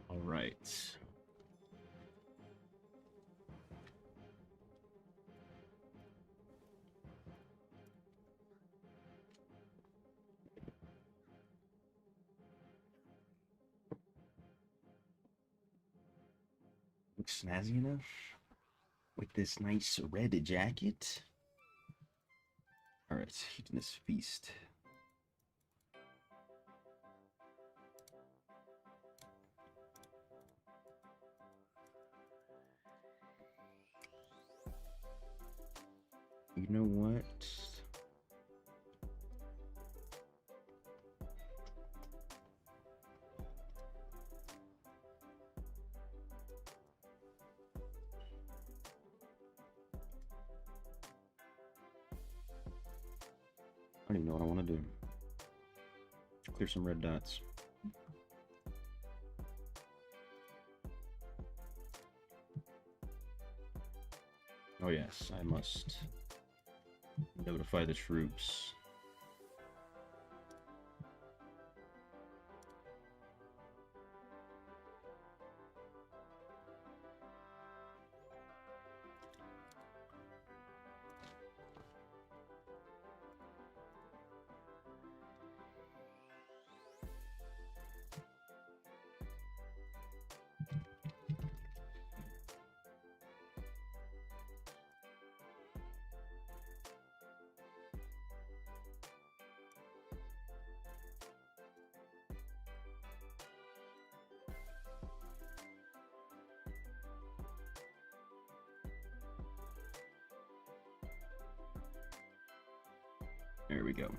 All right. Looks snazzy enough with this nice red jacket. All right, hedonist feast. You know what? I don't even know what I want to do. Clear some red dots. Oh yes, I must notify the troops. There we go.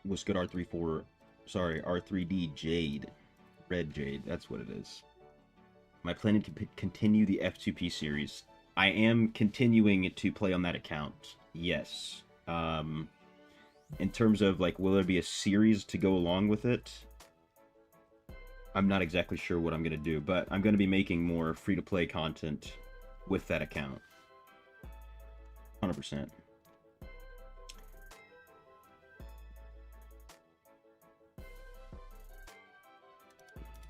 What's good, R3D Jade. Red Jade, that's what it is. Am I planning to continue the F2P series? I am continuing to play on that account, yes. In terms of, like, will there be a series to go along with it? I'm not exactly sure what I'm going to do, but I'm going to be making more free-to-play content with that account. 100%.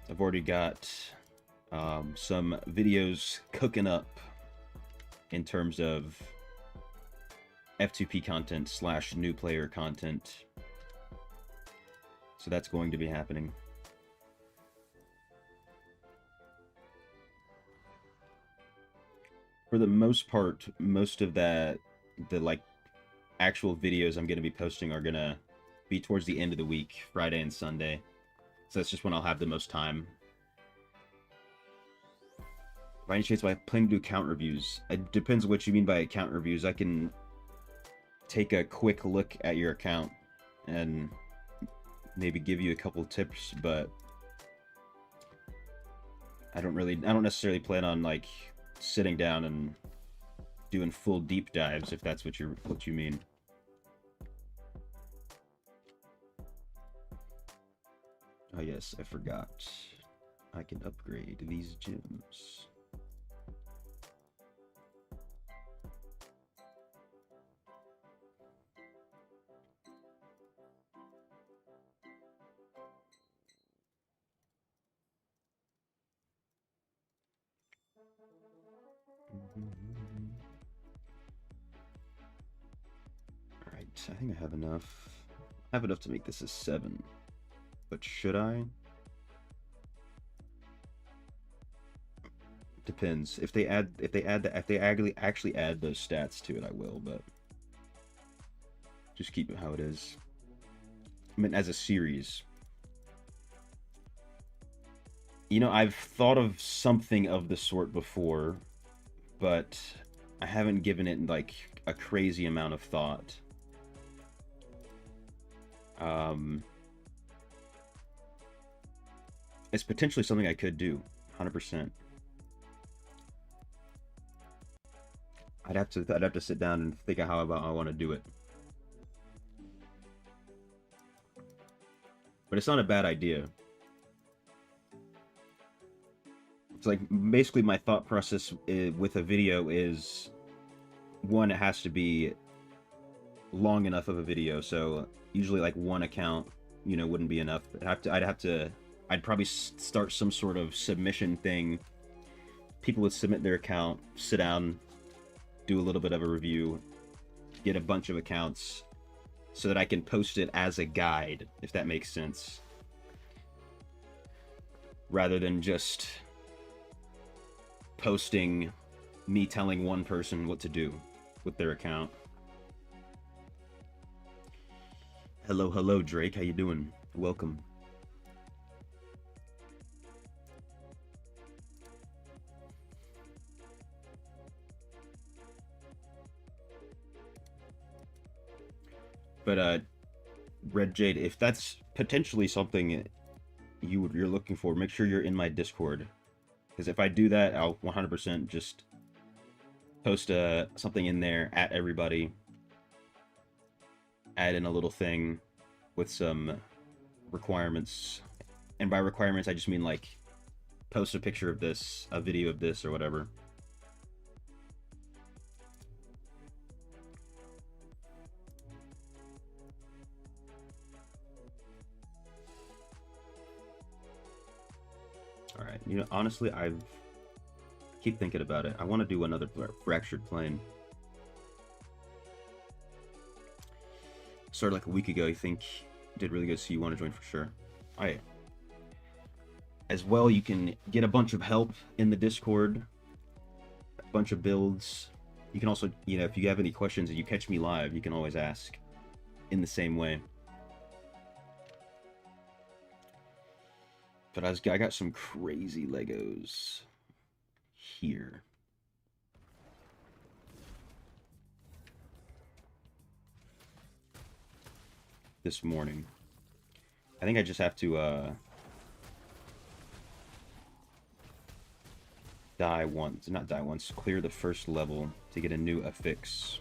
I've already got some videos cooking up in terms of F2P content / new player content. So that's going to be happening. For the most part, most of the like actual videos I'm going to be posting are going to be towards the end of the week, Friday and Sunday. So that's just when I'll have the most time. By any chance, am I planning to do account reviews? It depends what you mean by account reviews. I can take a quick look at your account and maybe give you a couple tips, but I don't necessarily plan on, like, sitting down and doing full deep dives, if that's what you mean. Oh yes, I forgot. I can upgrade these gems. Alright, I think I have enough. I have enough to make this a 7. But should I? Depends. If they actually add those stats to it, I will, but just keep it how it is. I mean, as a series. You know, I've thought of something of the sort before, but I haven't given it like a crazy amount of thought. Um, it's potentially something I could do, 100%. I'd have to sit down and think of how I want to do it. But it's not a bad idea. It's like basically my thought process with a video is one, it has to be long enough of a video, so usually like one account, you know, wouldn't be enough. I'd probably start some sort of submission thing. People would submit their account, sit down, do a little bit of a review, get a bunch of accounts so that I can post it as a guide, if that makes sense, rather than just posting me telling one person what to do with their account. Hello, Drake. How you doing? Welcome. But Red Jade, if that's potentially something you're looking for, make sure you're in my Discord, because if I do that, I'll 100% just post something in there at everybody, add in a little thing with some requirements, and by requirements I just mean like post a picture of this, a video of this, or whatever. All right, you know, honestly, keep thinking about it. I want to do another fractured plane. Started like a week ago. You think did really good, so you want to join for sure. As well, you can get a bunch of help in the Discord, a bunch of builds. You can also, you know, if you have any questions and you catch me live, you can always ask in the same way. But I got some crazy Legos here. This morning. I think I just have to not die once, clear the first level to get a new affix.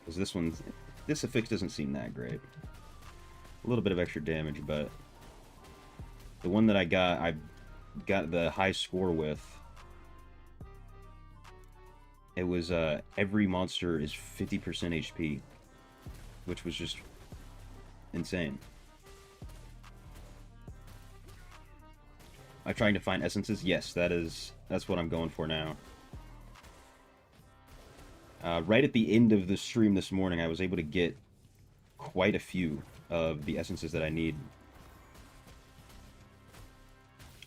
Because this affix doesn't seem that great. A little bit of extra damage, but the one that I got the high score with. It was every monster is 50% HP, which was just insane. I'm trying to find essences. Yes, that's what I'm going for now. Right at the end of the stream this morning, I was able to get quite a few of the essences that I need.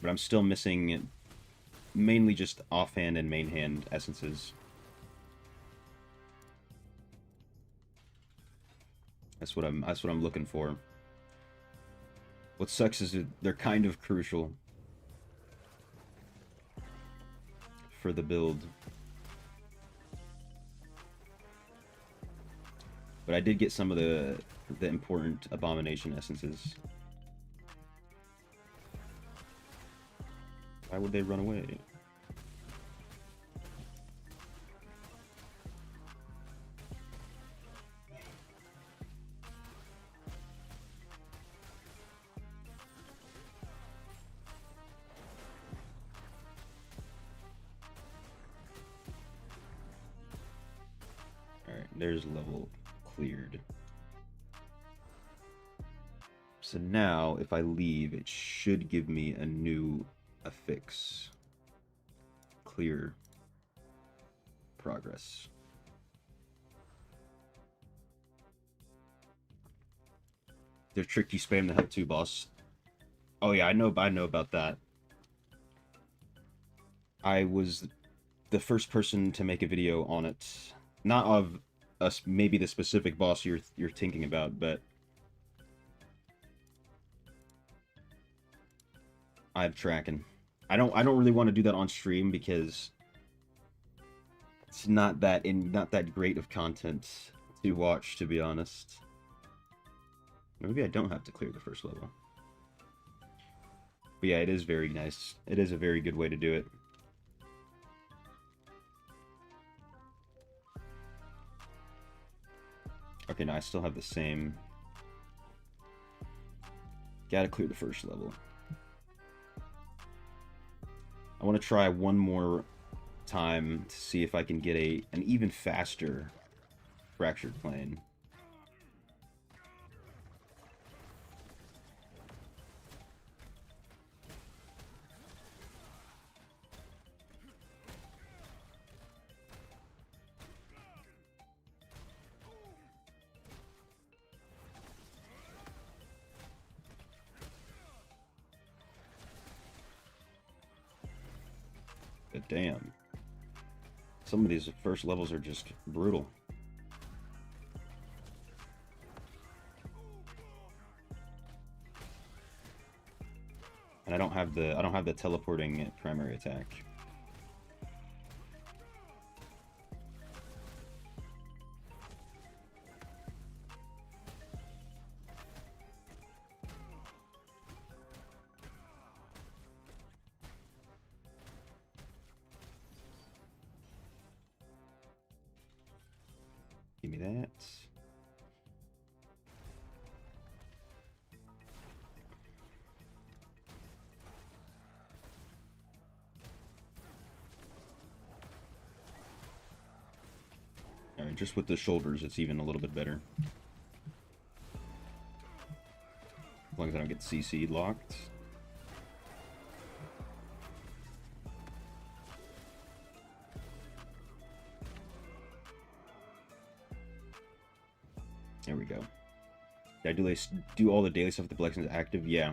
But I'm still missing mainly just offhand and main hand essences. That's what I'm looking for. What sucks is they're kind of crucial for the build. But I did get some of the important abomination essences. Why would they run away? Alright, there's level cleared. So now, if I leave, it should give me a new affix. Clear progress. They're tricky spam the help too, boss. Oh yeah, I know about that. I was the first person to make a video on it Not of us, maybe the specific boss you're thinking about, but I'm tracking. I don't really want to do that on stream because it's not that great of content to watch, to be honest. Maybe I don't have to clear the first level. But yeah, it is very nice. It is a very good way to do it. Okay, now I still have the same. Gotta clear the first level. I want to try one more time to see if I can get an even faster fractured plane. But damn. Some of these first levels are just brutal. And I don't have the teleporting primary attack. Give me that. Alright, just with the shoulders, it's even a little bit better. As long as I don't get CC locked. There we go. Did I do all the daily stuff with the collections active? Yeah.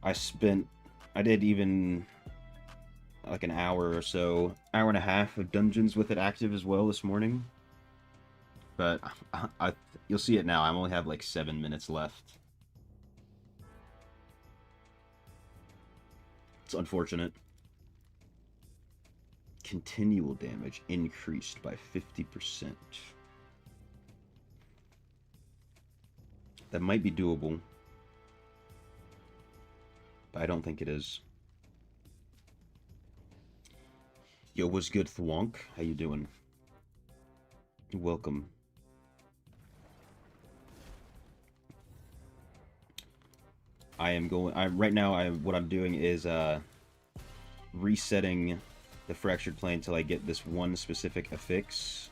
I did even like an hour or so, hour and a half of dungeons with it active as well this morning. But you'll see it now. I only have like 7 minutes left. It's unfortunate. Continual damage increased by 50%. That might be doable, but I don't think it is. Yo, what's good, Thwonk? How you doing? Welcome. Right now, what I'm doing is resetting the fractured plane until I get this one specific affix.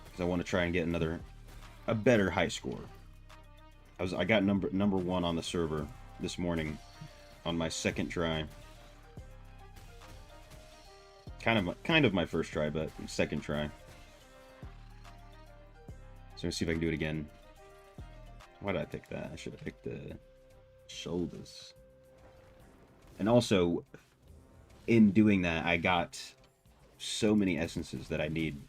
Because I want to try and get a better high score. I got number 1 on the server this morning on my second try. Kind of my first try, but second try. So let's see if I can do it again. Why did I pick that? I should have picked the shoulders. And also, in doing that, I got so many essences that I need.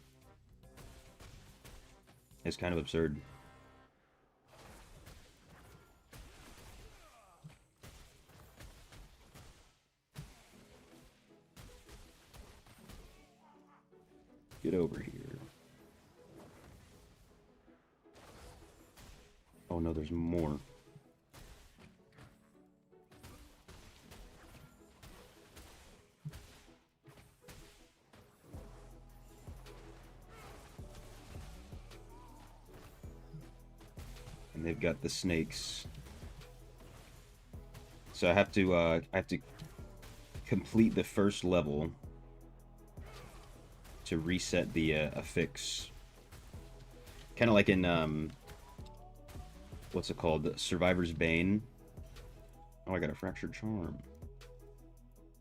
It's kind of absurd. Get over here. Oh no, there's more. And they've got the snakes. So I have to complete the first level to reset the affix. Kind of like in what's it called? Survivor's Bane. Oh, I got a fractured charm.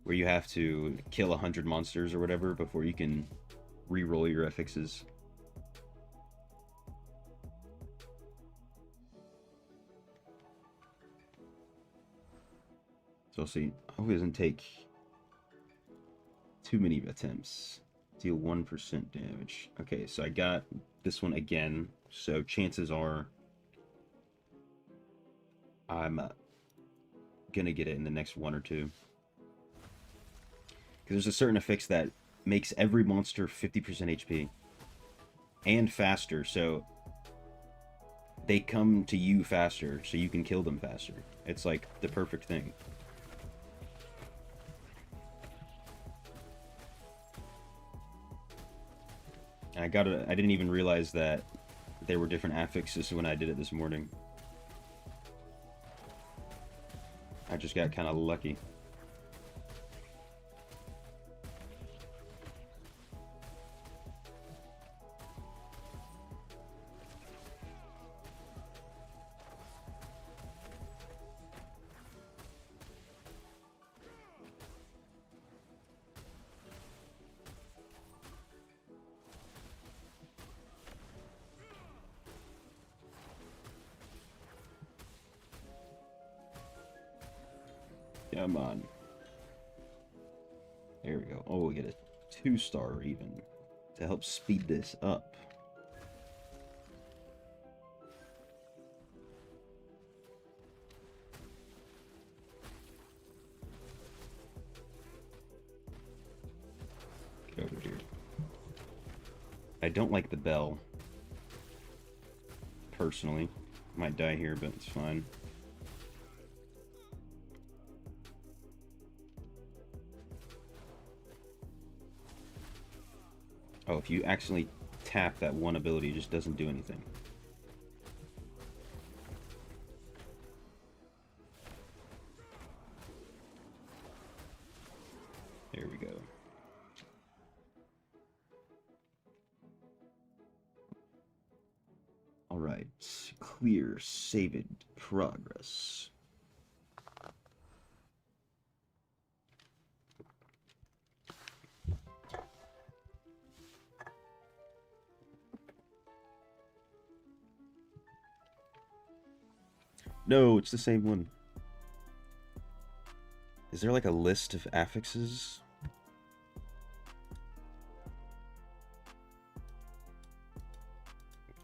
Where you have to kill 100 monsters or whatever before you can re-roll your affixes. So see, I hope it doesn't take Too many attempts. Deal 1% damage. Okay, so I got this one again. So chances are I'm gonna get it in the next one or two. Because there's a certain affix that makes every monster 50% HP. And faster, so they come to you faster, so you can kill them faster. It's like the perfect thing. And I didn't even realize that there were different affixes when I did it this morning. I just got kind of lucky. Come on. There we go. Oh, we get a 2-star even to help speed this up. Get over here. I don't like the bell. Personally. Might die here, but it's fine. Oh, if you accidentally tap that one ability, it just doesn't do anything. There we go. Alright, clear saved progress. No, it's the same one. Is there like a list of affixes?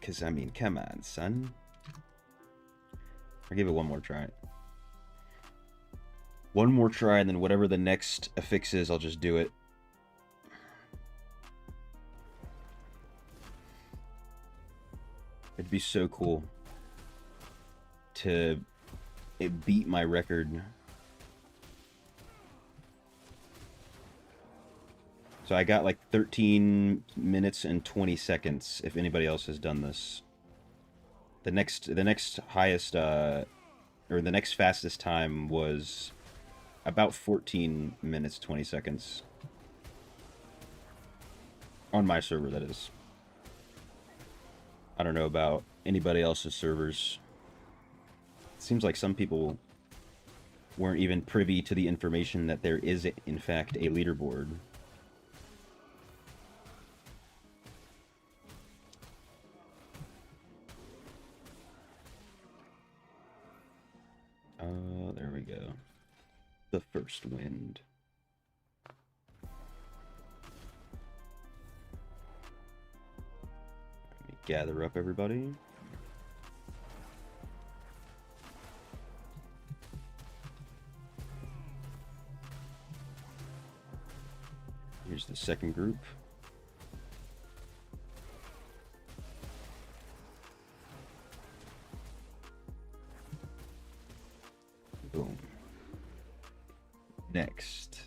Because, I mean, come on, son. I'll give it one more try. One more try, and then whatever the next affix is, I'll just do it. It'd be so cool to beat my record. So I got like 13 minutes and 20 seconds if anybody else has done this. The next highest or the next fastest time was about 14 minutes 20 seconds. On my server, that is. I don't know about anybody else's servers. It seems like some people weren't even privy to the information that there is, in fact, a leaderboard. There we go. The first wind. Let me gather up everybody. Here's the second group. Boom. Next.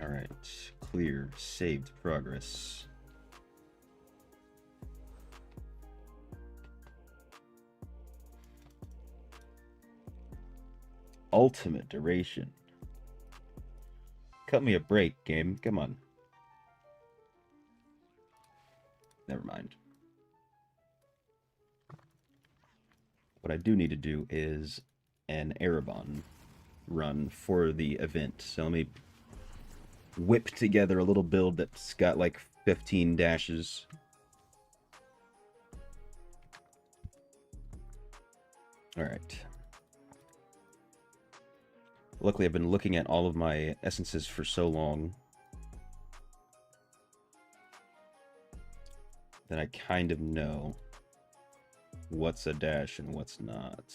All right, clear, saved progress. Ultimate duration. Cut me a break, game. Come on. Never mind. What I do need to do is an Erebon run for the event. So let me whip together a little build that's got like 15 dashes. All right. Luckily, I've been looking at all of my essences for so long that I kind of know what's a dash and what's not.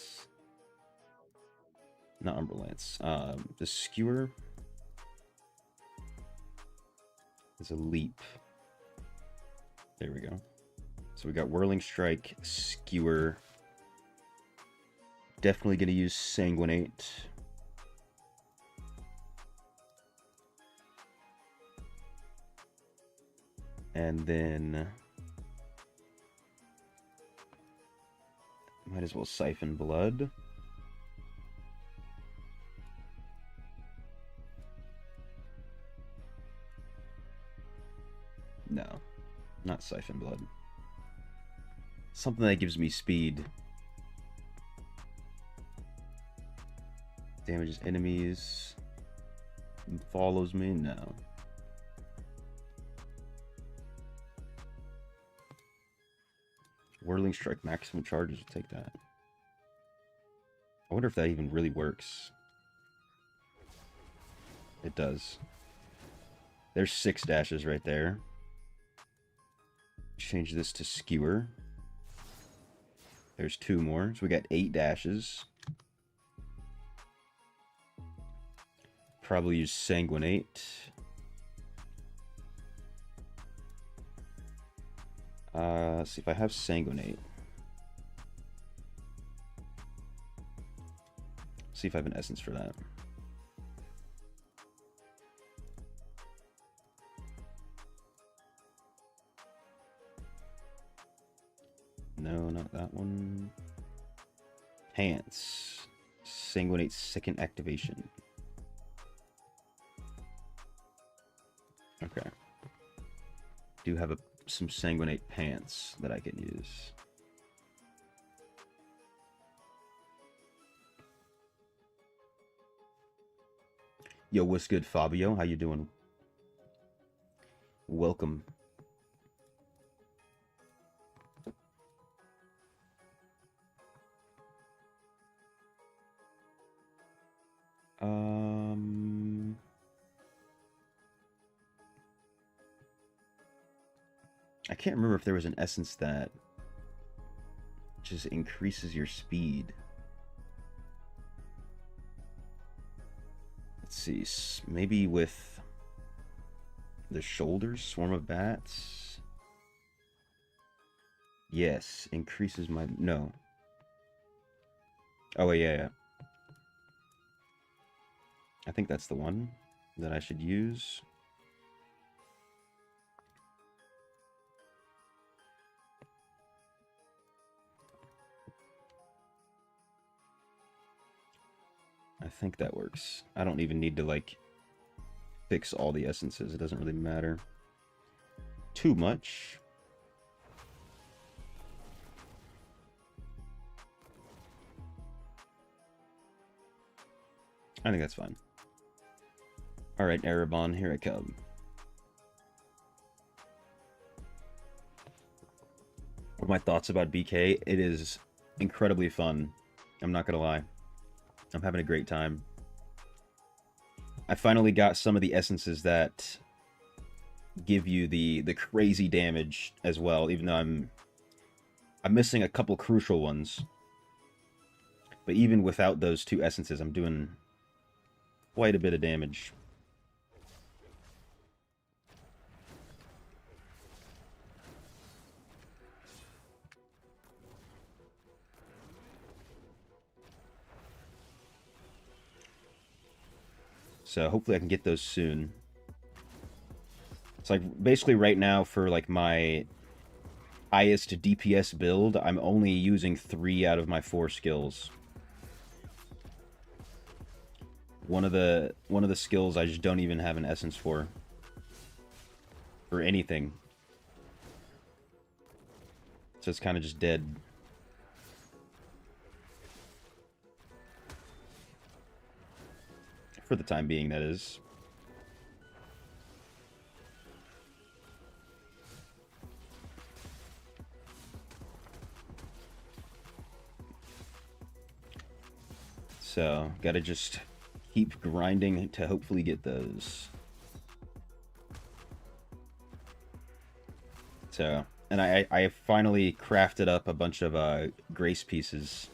Not Umberlance. The Skewer is a leap. There we go. So we got Whirling Strike, Skewer. Definitely going to use Sanguinate. And then might as well Siphon Blood. No, not Siphon Blood. Something that gives me speed. Damages enemies. And follows me? No. Whirling Strike maximum charges will take that. I wonder if that even really works. It does. There's 6 dashes right there. Change this to Skewer. There's 2 more. So we got 8 dashes. Probably use Sanguinate. Let's see if I have Sanguinate. See if I have an essence for that. No, not that one. Pants. Sanguinate second activation. Okay. Do have some Sanguinate pants that I can use. Yo, what's good, Fabio? How you doing? Welcome. I can't remember if there was an essence that just increases your speed. Let's see, maybe with the shoulders, Swarm of Bats. Yes, increases my... No. Oh, yeah. I think that's the one that I should use. I think that works. I don't even need to, like, fix all the essences. It doesn't really matter too much. I think that's fine. Alright, Erebon, here I come. What are my thoughts about BK? It is incredibly fun. I'm not gonna lie. I'm having a great time. I finally got some of the essences that give you the crazy damage as well, even though I'm missing a couple crucial ones. But even without those 2 essences, I'm doing quite a bit of damage. So hopefully I can get those soon. It's like basically right now for like my highest DPS build, I'm only using 3 out of my 4 skills. One of the skills I just don't even have an essence for anything. So it's kind of just dead. For the time being, that is. So, gotta just keep grinding to hopefully get those. So, and I finally crafted up a bunch of grace pieces.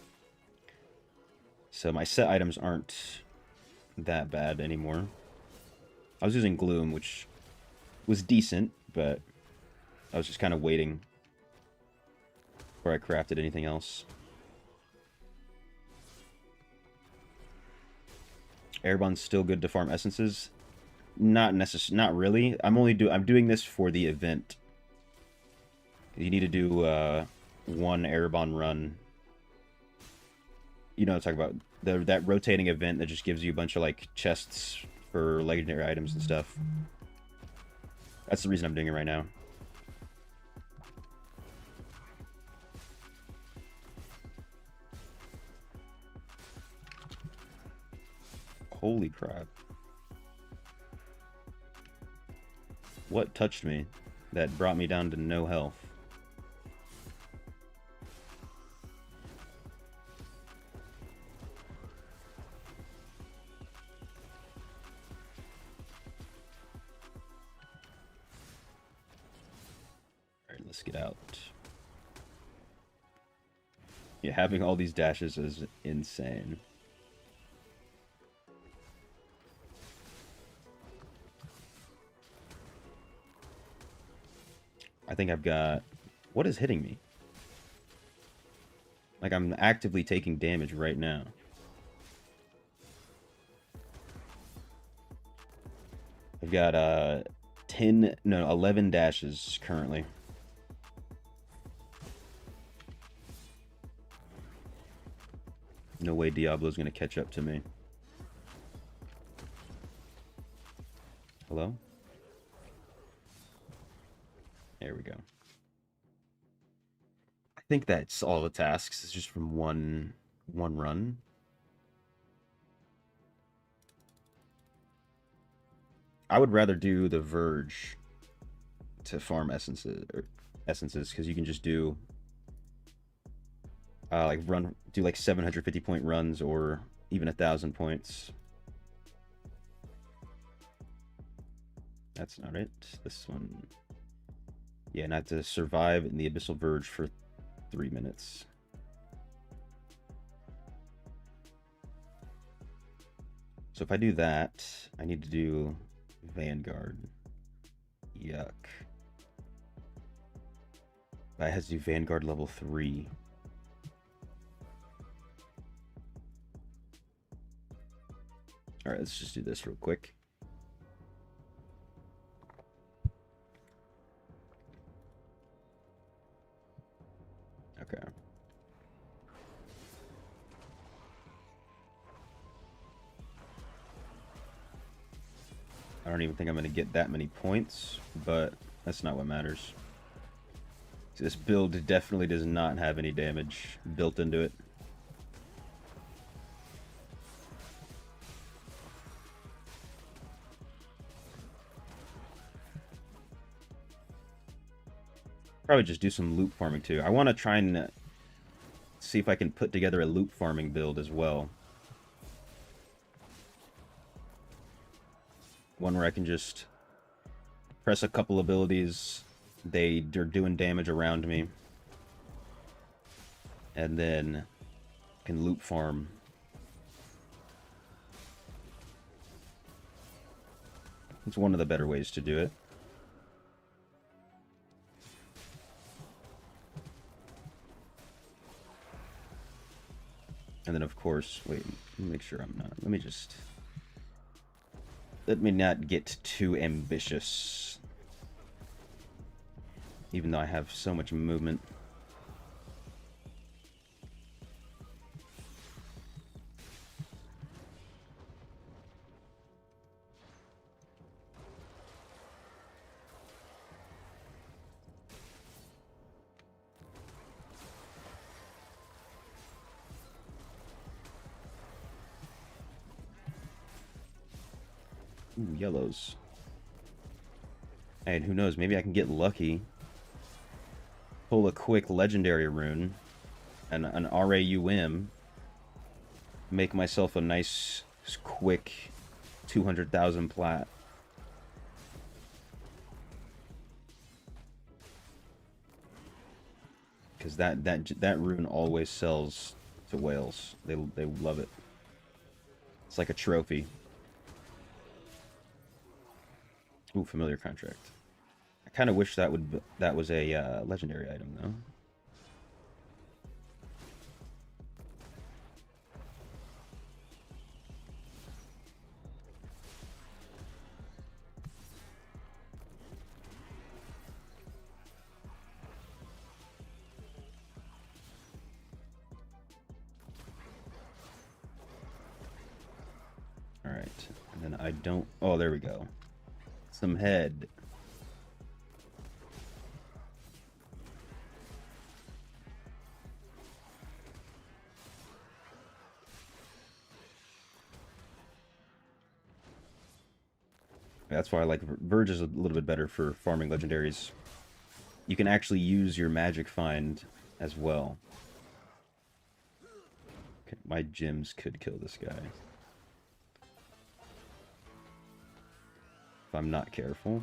So my set items aren't that bad anymore. I was using Gloom, which was decent, but I was just kind of waiting before I crafted anything else. Airbond's still good to farm essences. Not really. I'm doing this for the event. You need to do one Airbond run. You know what I'm talking about. That rotating event that just gives you a bunch of like chests for legendary items and stuff. That's the reason I'm doing it right now. Holy crap. What touched me that brought me down to no health? Alright, let's get out. Yeah, having all these dashes is insane. I think I've got... What is hitting me? Like, I'm actively taking damage right now. I've got 11 dashes currently. No way Diablo's gonna catch up to me. Hello? There we go. I think that's all the tasks. It's just from one run. I would rather do the Verge to farm essences because you can just do do like 750 point runs or even 1,000 points. That's not it. This one. Yeah, not to survive in the Abyssal Verge for 3 minutes. So if I do that, I need to do Vanguard. Yuck. I have to do Vanguard level 3. Alright, let's just do this real quick. Okay. I don't even think I'm going to get that many points, but that's not what matters. This build definitely does not have any damage built into it. Probably just do some loop farming too. I want to try and see if I can put together a loop farming build as well. One where I can just press a couple abilities, they're doing damage around me, and then can loop farm. It's one of the better ways to do it. And then, of course, wait, let me make sure I'm not. Let me not get too ambitious. Even though I have so much movement. Ooh, yellows. And who knows, maybe I can get lucky. Pull a quick legendary rune and an RAUM. Make myself a nice Just quick 200,000 plat. Because that rune always sells to whales. They love it. It's like a trophy. Ooh, familiar contract. I kind of wish that was a legendary item though. All right, and then I don't. Oh, there we go. Some head. That's why I like Verge is a little bit better for farming legendaries. You can actually use your magic find as well. Okay, my gems could kill this guy. If I'm not careful.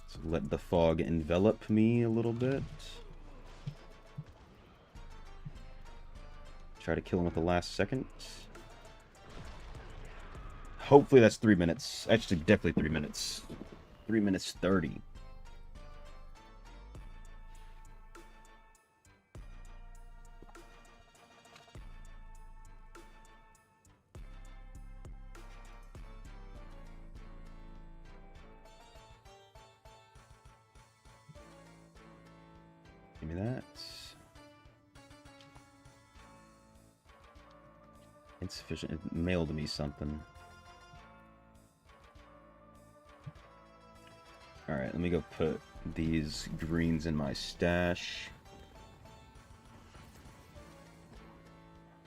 So let the fog envelop me a little bit. Try to kill him with the last second. Hopefully that's 3 minutes. Actually, definitely 3 minutes. 3 minutes 30. Give me that. Insufficient. It mailed me something. Alright, let me go put these greens in my stash.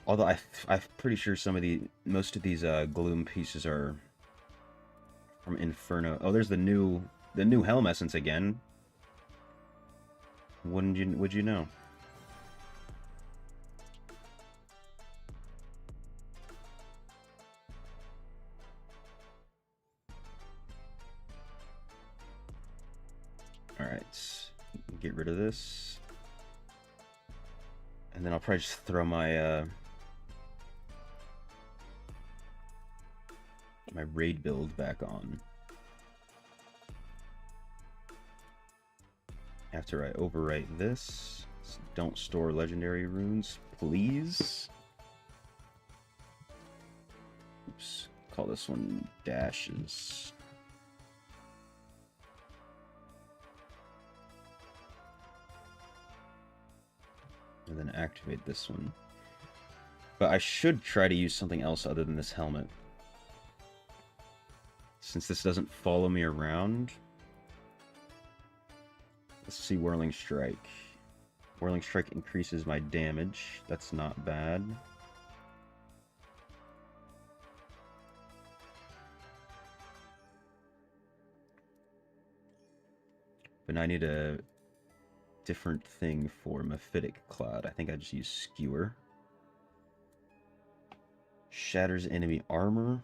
Although I'm pretty sure most of these gloom pieces are from Inferno. Oh, there's the new Helm Essence again. Would you know? Alright, get rid of this. And then I'll probably just throw my my raid build back on. After I overwrite this, don't store legendary runes, please. Oops, call this one dashes. And then activate this one. But I should try to use something else other than this helmet. Since this doesn't follow me around. Let's see Whirling Strike. Whirling Strike increases my damage. That's not bad. But now I need a different thing for Mephitic Cloud. I think I just use Skewer. Shatters enemy armor.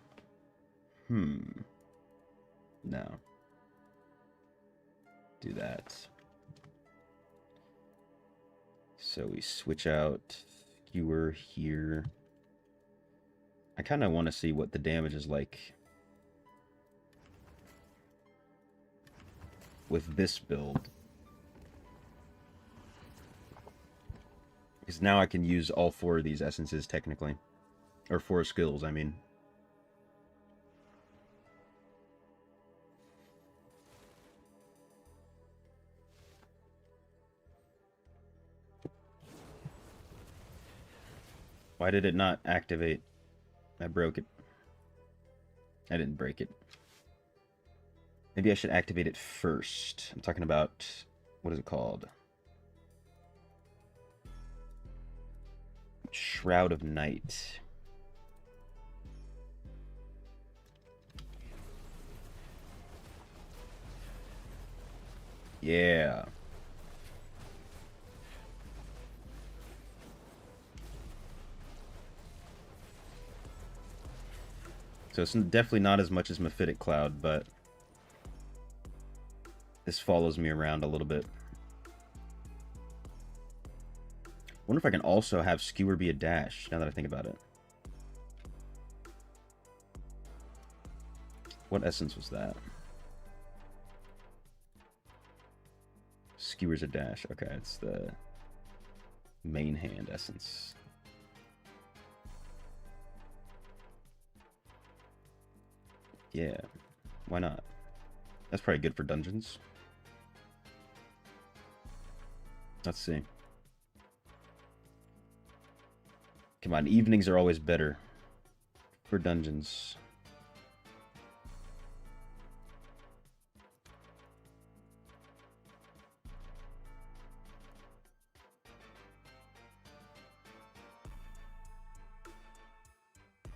No. Do that. So we switch out Skewer here. I kind of want to see what the damage is like with this build. Because now I can use all 4 of these essences technically. Or 4 skills, I mean. Why did it not activate? I broke it. I didn't break it. Maybe I should activate it first. I'm talking about, what is it called? Shroud of Night. Yeah. So it's definitely not as much as Mephitic Cloud, but this follows me around a little bit. Wonder if I can also have Skewer be a dash, now that I think about it. What essence was that? Skewer's a dash. Okay, it's the main hand essence. Yeah, why not? That's probably good for dungeons. Let's see. Come on, evenings are always better for dungeons.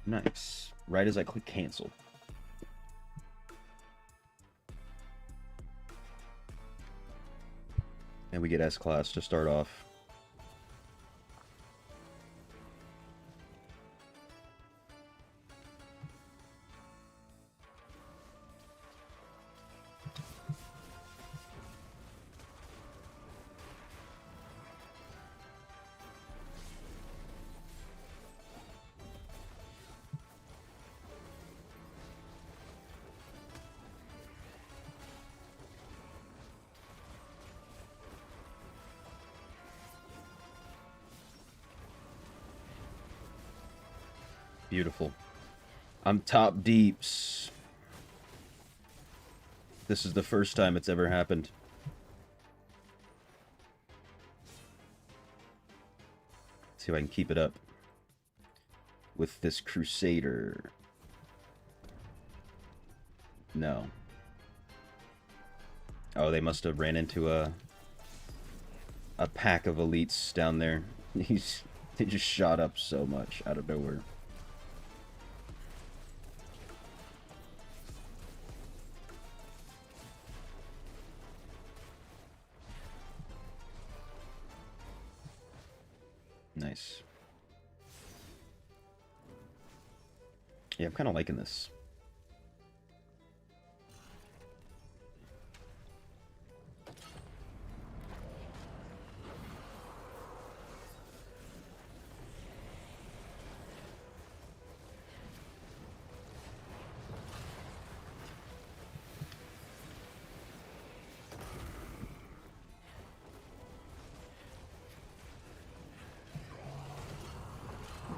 Nice. Right as I click cancel. And we get S-Class to start off. Beautiful. I'm top deeps. This is the first time it's ever happened. Let's see if I can keep it up with this Crusader. No. Oh, they must have ran into a pack of elites down there. They just shot up so much out of nowhere. Nice. Yeah, I'm kind of liking this.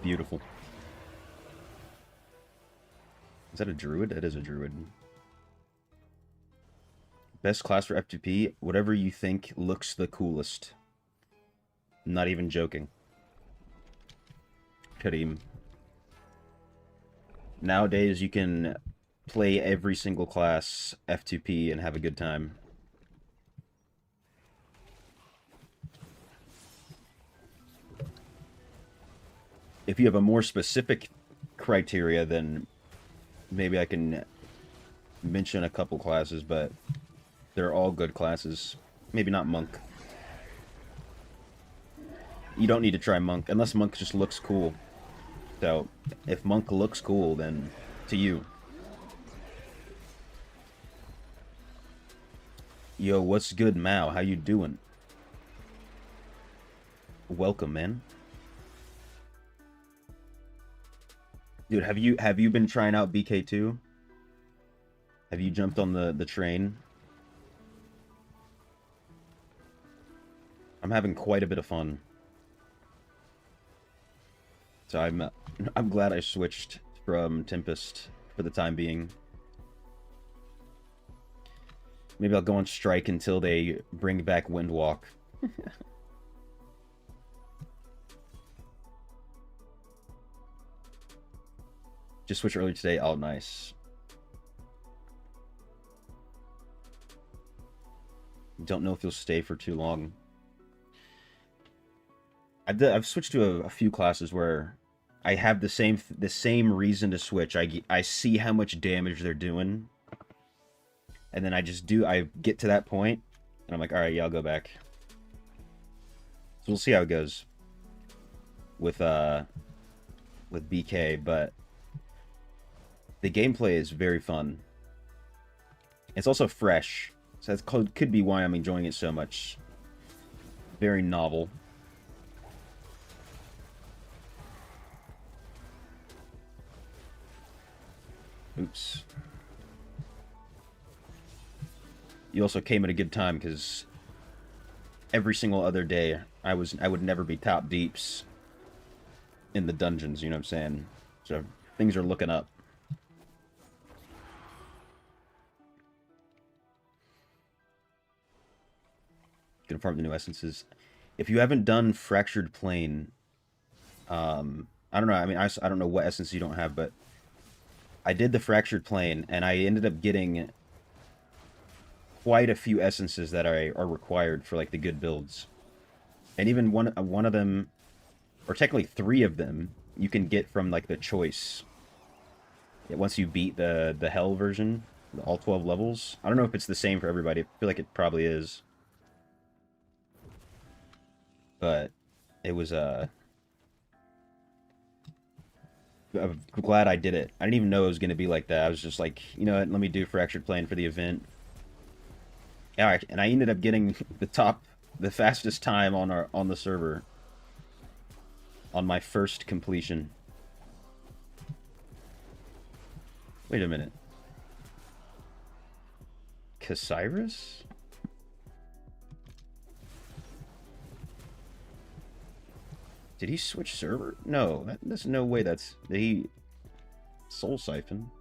Beautiful. Is that a druid? It is a druid. Best class for F2P, whatever you think looks the coolest. Not even joking. Kareem. Nowadays, you can play every single class F2P and have a good time. If you have a more specific criteria, then maybe I can mention a couple classes, but they're all good classes. Maybe not Monk. You don't need to try Monk, unless Monk just looks cool. So, if Monk looks cool, then to you. Yo, what's good, Mao? How you doing? Welcome, man. Dude, have you been trying out BK2? Have you jumped on the train? I'm having quite a bit of fun. So I'm glad I switched from Tempest for the time being. Maybe I'll go on strike until they bring back Windwalk. Just switch earlier today. Oh, nice. Don't know if you'll stay for too long. I've switched to a few classes where I have the same reason to switch. I see how much damage they're doing, and then I get to that point, and I'm like, all right, yeah, I'll go back. So we'll see how it goes with BK, but The gameplay is very fun. It's also fresh, so that could be why I'm enjoying it so much. Very novel. Oops. You also came at a good time, because every single other day I would never be top deeps in the dungeons, you know what I'm saying? So things are looking up. Gonna farm the new essences. If you haven't done Fractured Plane, I don't know, I mean, I don't know what essence you don't have, but I did the Fractured Plane, and I ended up getting quite a few essences that are required for, like, the good builds. And even one of them, or technically 3 of them, you can get from, like, the choice. Once you beat the Hell version, all 12 levels. I don't know if it's the same for everybody. I feel like it probably is. But it was, I'm glad I did it. I didn't even know it was going to be like that. I was just like, you know what, let me do Fractured Plane for the event. Yeah, and I ended up getting the fastest time on the server on my first completion. Wait a minute. Casiris? Did he switch server? No, there's no way did he Soul Siphon?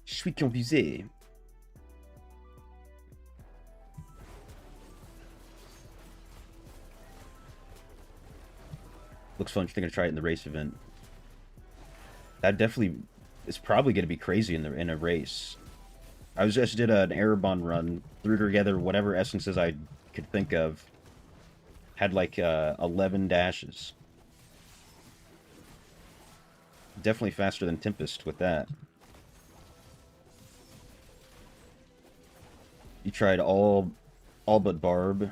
Je suis confusé. Looks fun if you're gonna try it in the race event. That definitely is probably gonna be crazy in a race. I just did an Erebon run, threw together whatever essences I could think of. Had like 11 dashes. Definitely faster than Tempest with that. You tried all but Barb.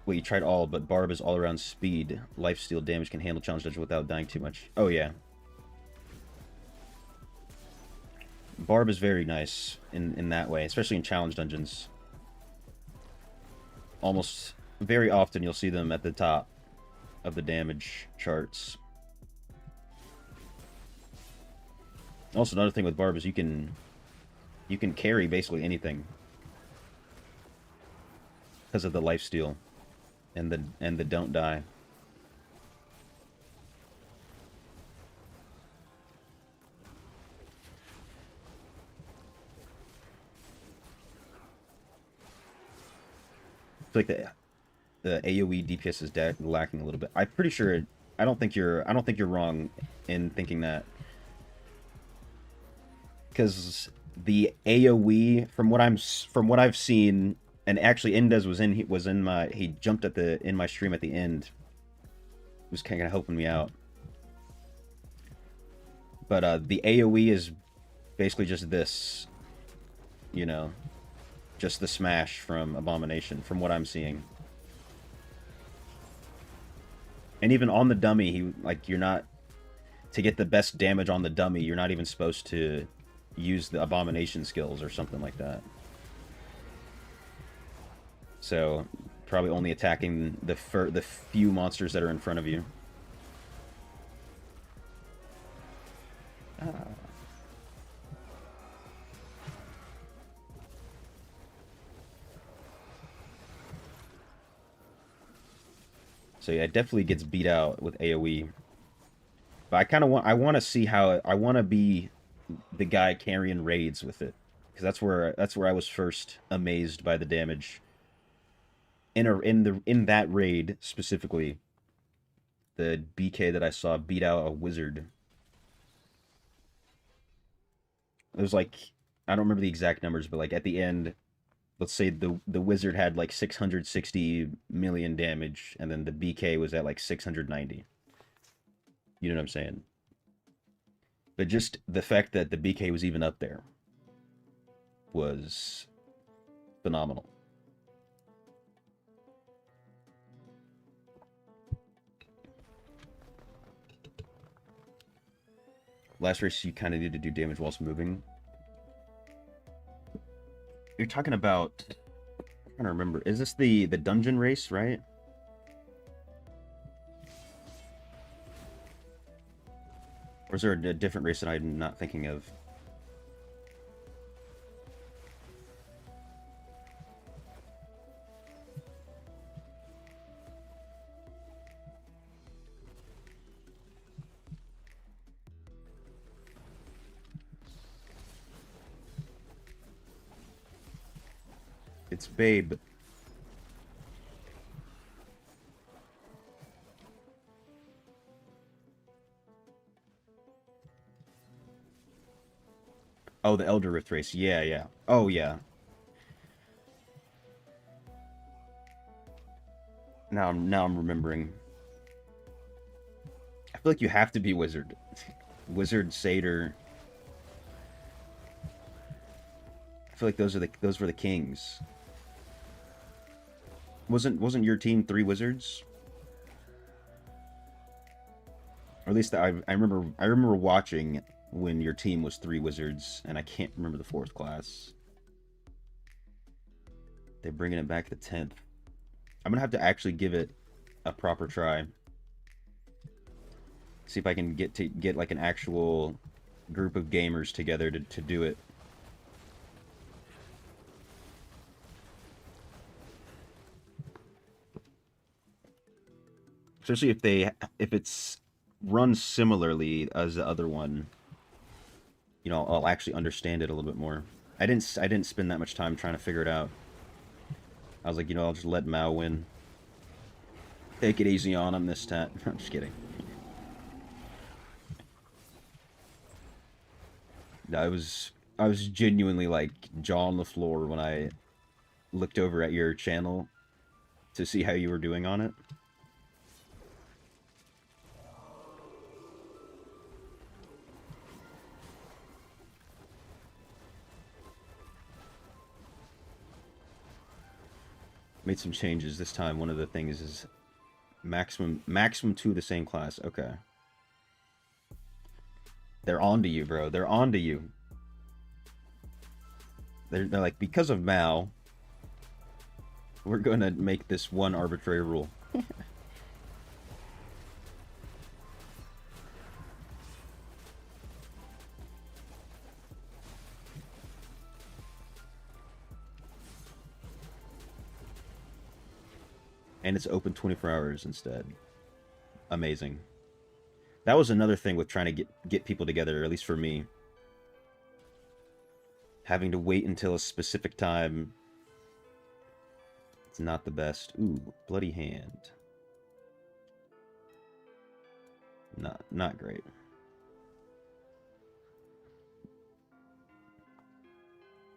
Wait, you tried all, but Barb is all around speed. Lifesteal damage can handle challenge dungeon without dying too much. Oh yeah. Barb is very nice in that way, especially in challenge dungeons. Almost very often you'll see them at the top of the damage charts. Also, another thing with Barb is you can carry basically anything because of the lifesteal and the don't die. I feel like the AoE DPS is lacking a little bit. I'm pretty sure. I don't think you're wrong in thinking that, because the AoE from what I've seen, and actually Indez he jumped in my stream at the end, was kind of helping me out. But the AoE is basically just this, you know, just the smash from Abomination, from what I'm seeing. And even on the dummy, you're not, to get the best damage on the dummy, you're not even supposed to use the Abomination skills or something like that. So, probably only attacking the few monsters that are in front of you. So yeah, it definitely gets beat out with AoE. But I want to see how I want to be the guy carrying raids with it, because that's where I was first amazed by the damage. In that raid specifically, the BK that I saw beat out a wizard. It was like, I don't remember the exact numbers, but like at the end, let's say the wizard had like 660 million damage, and then the BK was at like 690. You know what I'm saying? But just the fact that the BK was even up there was phenomenal. Last race, you kind of need to do damage whilst moving. You're talking about... I'm trying to remember. Is this the dungeon race, right? Or is there a different race that I'm not thinking of? It's Babe. Oh, the Elder Rift race. Yeah, yeah. Oh, yeah. Now I'm remembering. I feel like you have to be Wizard. Wizard, Satyr. I feel like those were the kings. Wasn't your team 3 wizards? Or at least I remember watching when your team was 3 wizards, and I can't remember the 4th class. They're bringing it back to the 10th. I'm gonna have to actually give it a proper try. See if I can get like an actual group of gamers together to do it. Especially if it's run similarly as the other one, you know, I'll actually understand it a little bit more. I didn't spend that much time trying to figure it out. I was like, you know, I'll just let Mao win. Take it easy on him this time. I'm just kidding. No, I was genuinely like jaw on the floor when I looked over at your channel to see how you were doing on it. Made some changes this time. One of the things is maximum 2 of the same class. Okay. They're on to you, bro. They're on to you. They're like, because of Mao, we're going to make this one arbitrary rule. And it's open 24 hours instead. Amazing. That was another thing with trying to get people together, at least for me. Having to wait until a specific time. It's not the best. Ooh, bloody hand. Not great.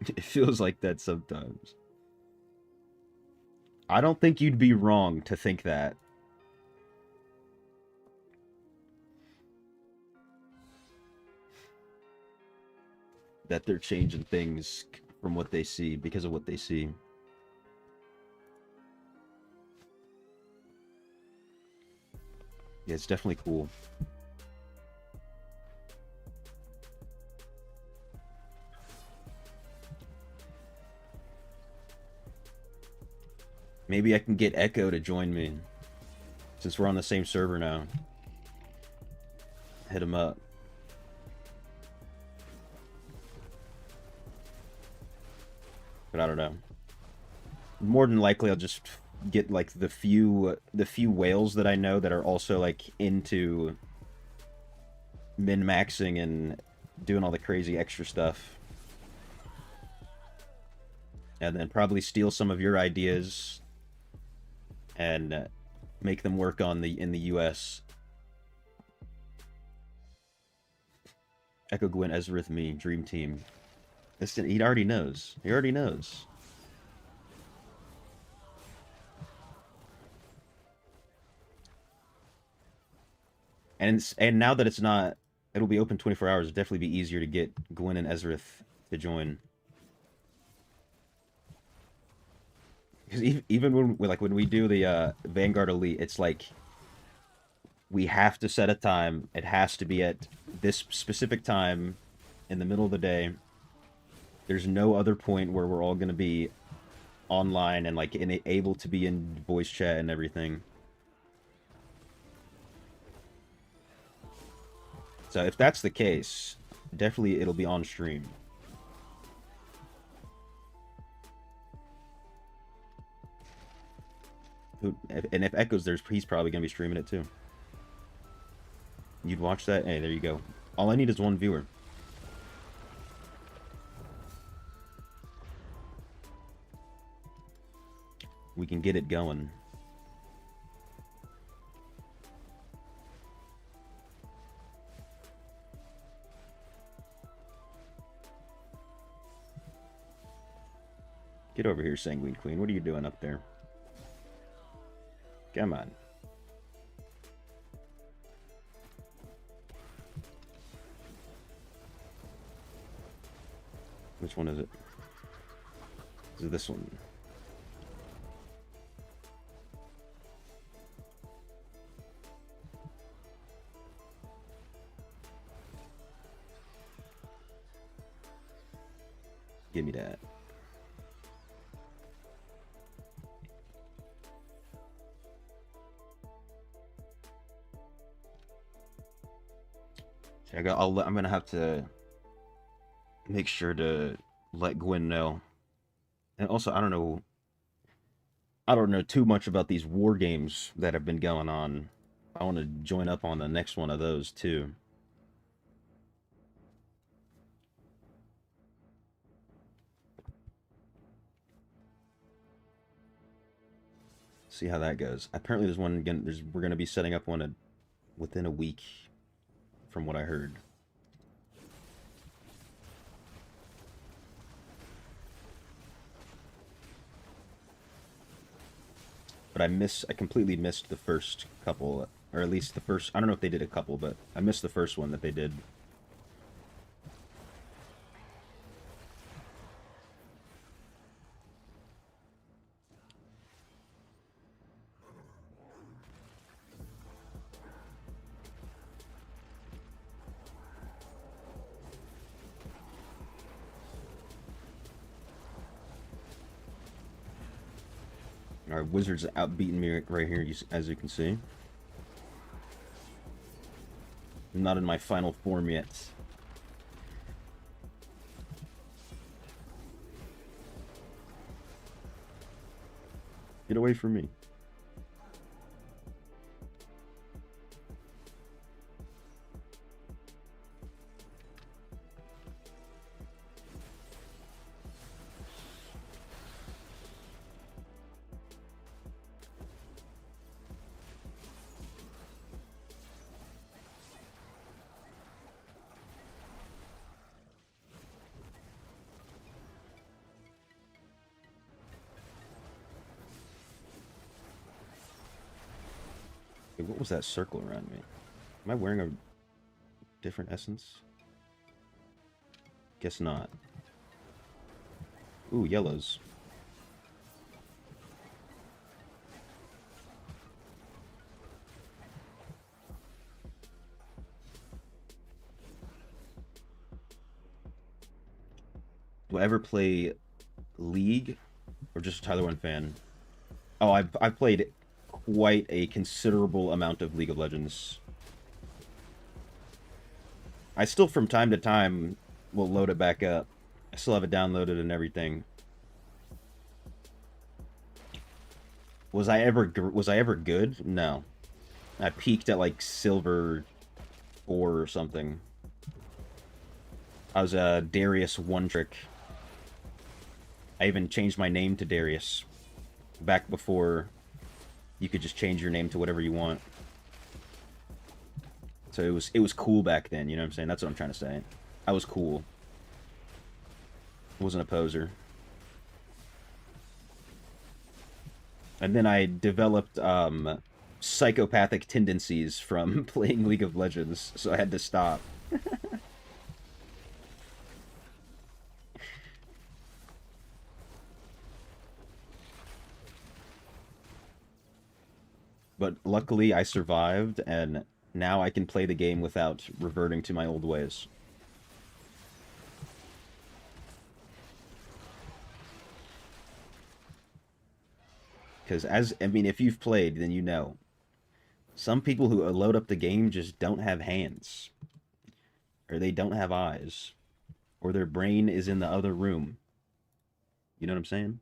It feels like that sometimes. I don't think you'd be wrong to think that. That they're changing things from what they see because of what they see. Yeah, it's definitely cool. Maybe I can get Echo to join me. Since we're on the same server now. Hit him up. But I don't know. More than likely I'll just get like the few whales that I know that are also like into min-maxing and doing all the crazy extra stuff. And then probably steal some of your ideas and make them work on in the US. Echo Gwen, Ezrith, me, Dream Team. Listen, he already knows. He already knows. And now that it's not, it'll be open 24 hours. It'll definitely be easier to get Gwen and Ezrith to join. Because even when we do the Vanguard Elite, it's like We have to set a time. It has to be at this specific time in the middle of the day. There's no other point where we're all going to be online and like able to be in voice chat and everything. So if that's the case, definitely it'll be on stream. And if Echo's there, he's probably going to be streaming it too. You'd watch that? Hey, there you go. All I need is one viewer. We can get it going. Get over here, Sanguine Queen. What are you doing up there? Come on. Which one is it? Is it this one? Give me that. I'm gonna have to make sure to let Gwen know. And also, I don't know too much about these war games that have been going on. I want to join up on the next one of those too. See how that goes. Apparently, there's one again. We're gonna be setting up one within a week, from what I heard. But I completely missed the first couple, or at least the first. I don't know if they did a couple, but I missed the first one that they did. Our Wizards outbeating me right here, as you can see. I'm not in my final form yet. Get away from me. Hey, what was that circle around me? Am I wearing a different essence? Guess not. Ooh, yellows. Do I ever play League or just a Tyler 1 fan? Oh, I've played quite a considerable amount of League of Legends. I still, from time to time, will load it back up. I still have it downloaded and everything. Was I ever good? No. I peaked at like silver 4 or something. I was a Darius one trick. I even changed my name to Darius back before you could just change your name to whatever you want. So it was cool back then, you know what I'm saying? That's what I'm trying to say. I was cool. I wasn't a poser. And then I developed psychopathic tendencies from playing League of Legends, so I had to stop. But luckily I survived, and now I can play the game without reverting to my old ways. Because I mean, if you've played, then you know. Some people who load up the game just don't have hands. Or they don't have eyes. Or their brain is in the other room. You know what I'm saying?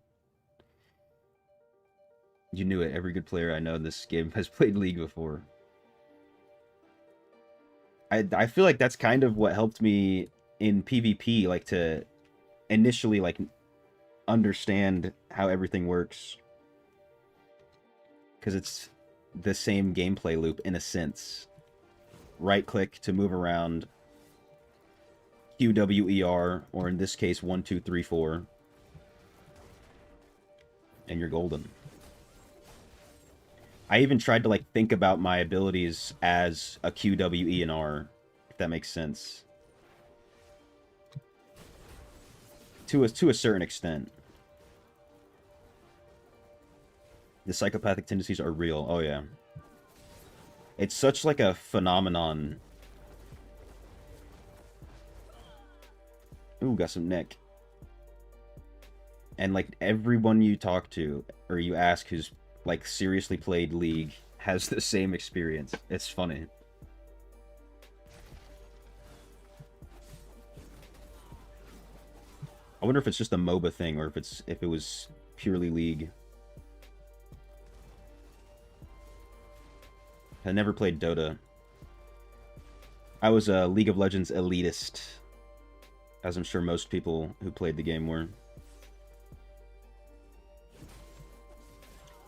You knew it. Every good player I know in this game has played League before. I feel like that's kind of what helped me in PvP, like to initially like understand how everything works. Because it's the same gameplay loop in a sense. Right click to move around. QWER, or in this case 1, 2, 3, 4. And you're golden. I even tried to like think about my abilities as a Q, W, E, and R, if that makes sense. To a certain extent. The psychopathic tendencies are real. Oh yeah. It's such like a phenomenon. Ooh, got some neck. And like everyone you talk to or you ask who's like seriously played League has the same experience. It's funny. I wonder if it's just a MOBA thing or if it was purely League. I never played Dota. I was a League of Legends elitist, as I'm sure most people who played the game were.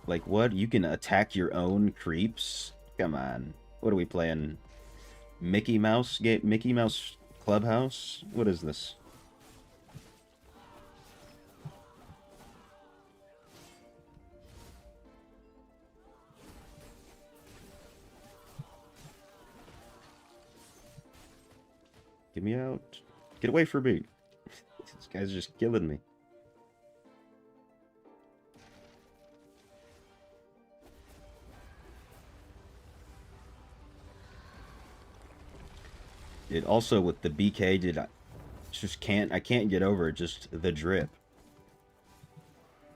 Like, what? You can attack your own creeps? Come on. What are we playing? Mickey Mouse Clubhouse? What is this? Get me out. Get away from me. This guy's just killing me. It also with the BK, I can't get over it, just the drip.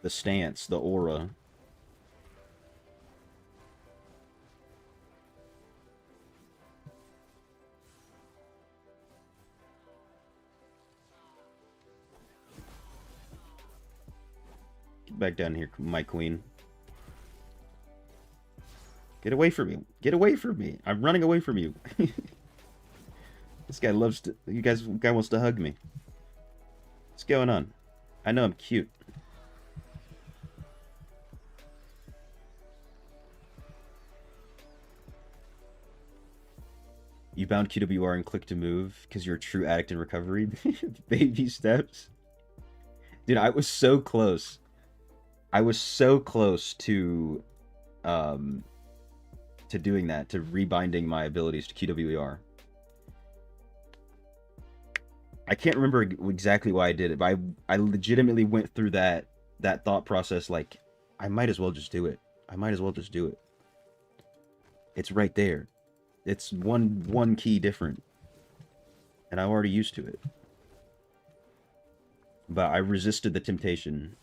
The stance, the aura. Get back down here, my queen. Get away from me. Get away from me. I'm running away from you. This guy loves to... Guy wants to hug me. What's going on? I know I'm cute. You bound QWR and click to move because you're a true addict in recovery. Baby steps. Dude, I was so close. I was so close to doing that, to rebinding my abilities to QWER. I can't remember exactly why I did it, but I legitimately went through that thought process like, I might as well just do it. I might as well just do it. It's right there. It's one key different. And I'm already used to it. But I resisted the temptation.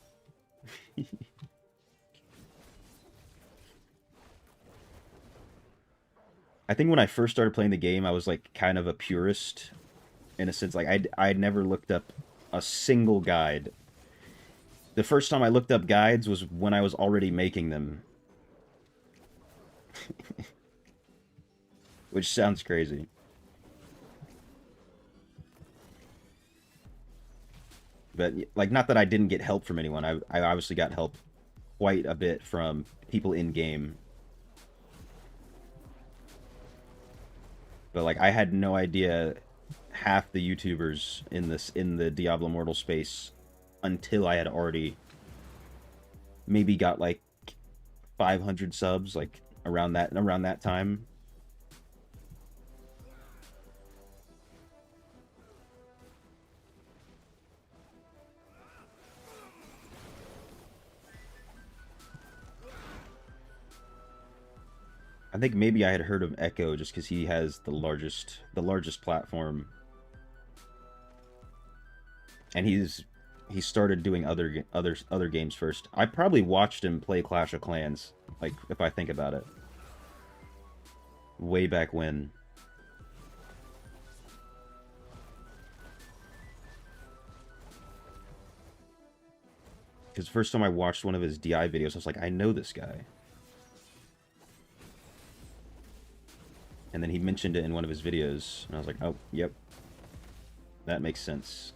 I think when I first started playing the game, I was like kind of a purist. In a sense, like I'd never looked up a single guide. The first time I looked up guides was when I was already making them. Which sounds crazy. But, like, not that I didn't get help from anyone. I obviously got help quite a bit from people in-game. But, like, I had no idea half the YouTubers in the Diablo Immortal space until I had already maybe got, like, 500 subs, like, around that time. I think maybe I had heard of Echo just because he has the largest platform, and he started doing other games first. I probably watched him play Clash of Clans, like if I think about it, way back when. Because the first time I watched one of his DI videos, I was like, I know this guy. And then he mentioned it in one of his videos, and I was like, oh, yep. That makes sense.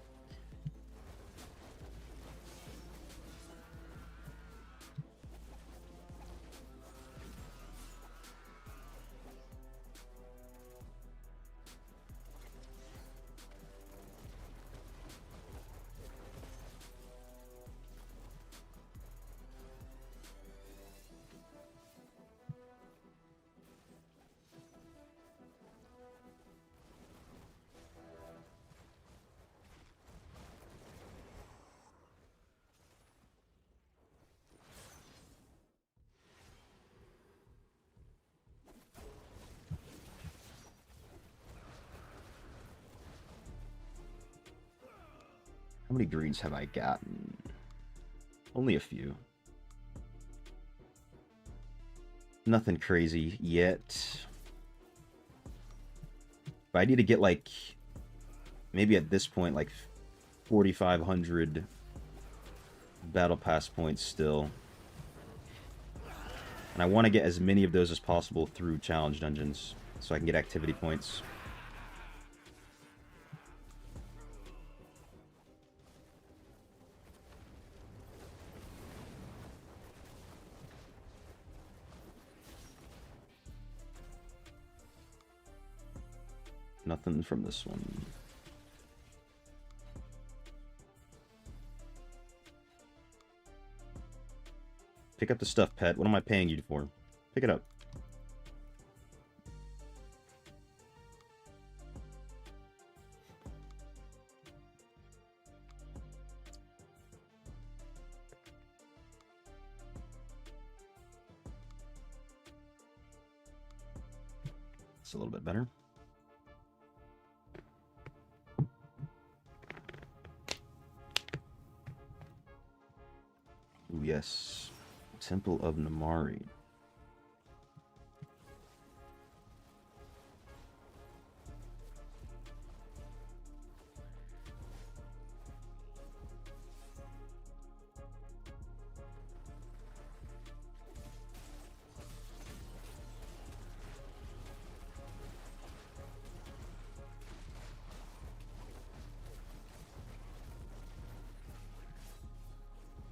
How many greens have I gotten? Only a few. Nothing crazy yet. But I need to get, like, maybe at this point, like, 4,500 battle pass points still. And I want to get as many of those as possible through challenge dungeons, so I can get activity points. Nothing from this one. Pick up the stuff, pet. What am I paying you for? Pick it up. It's a little bit better. Ooh, yes. Temple of Namari.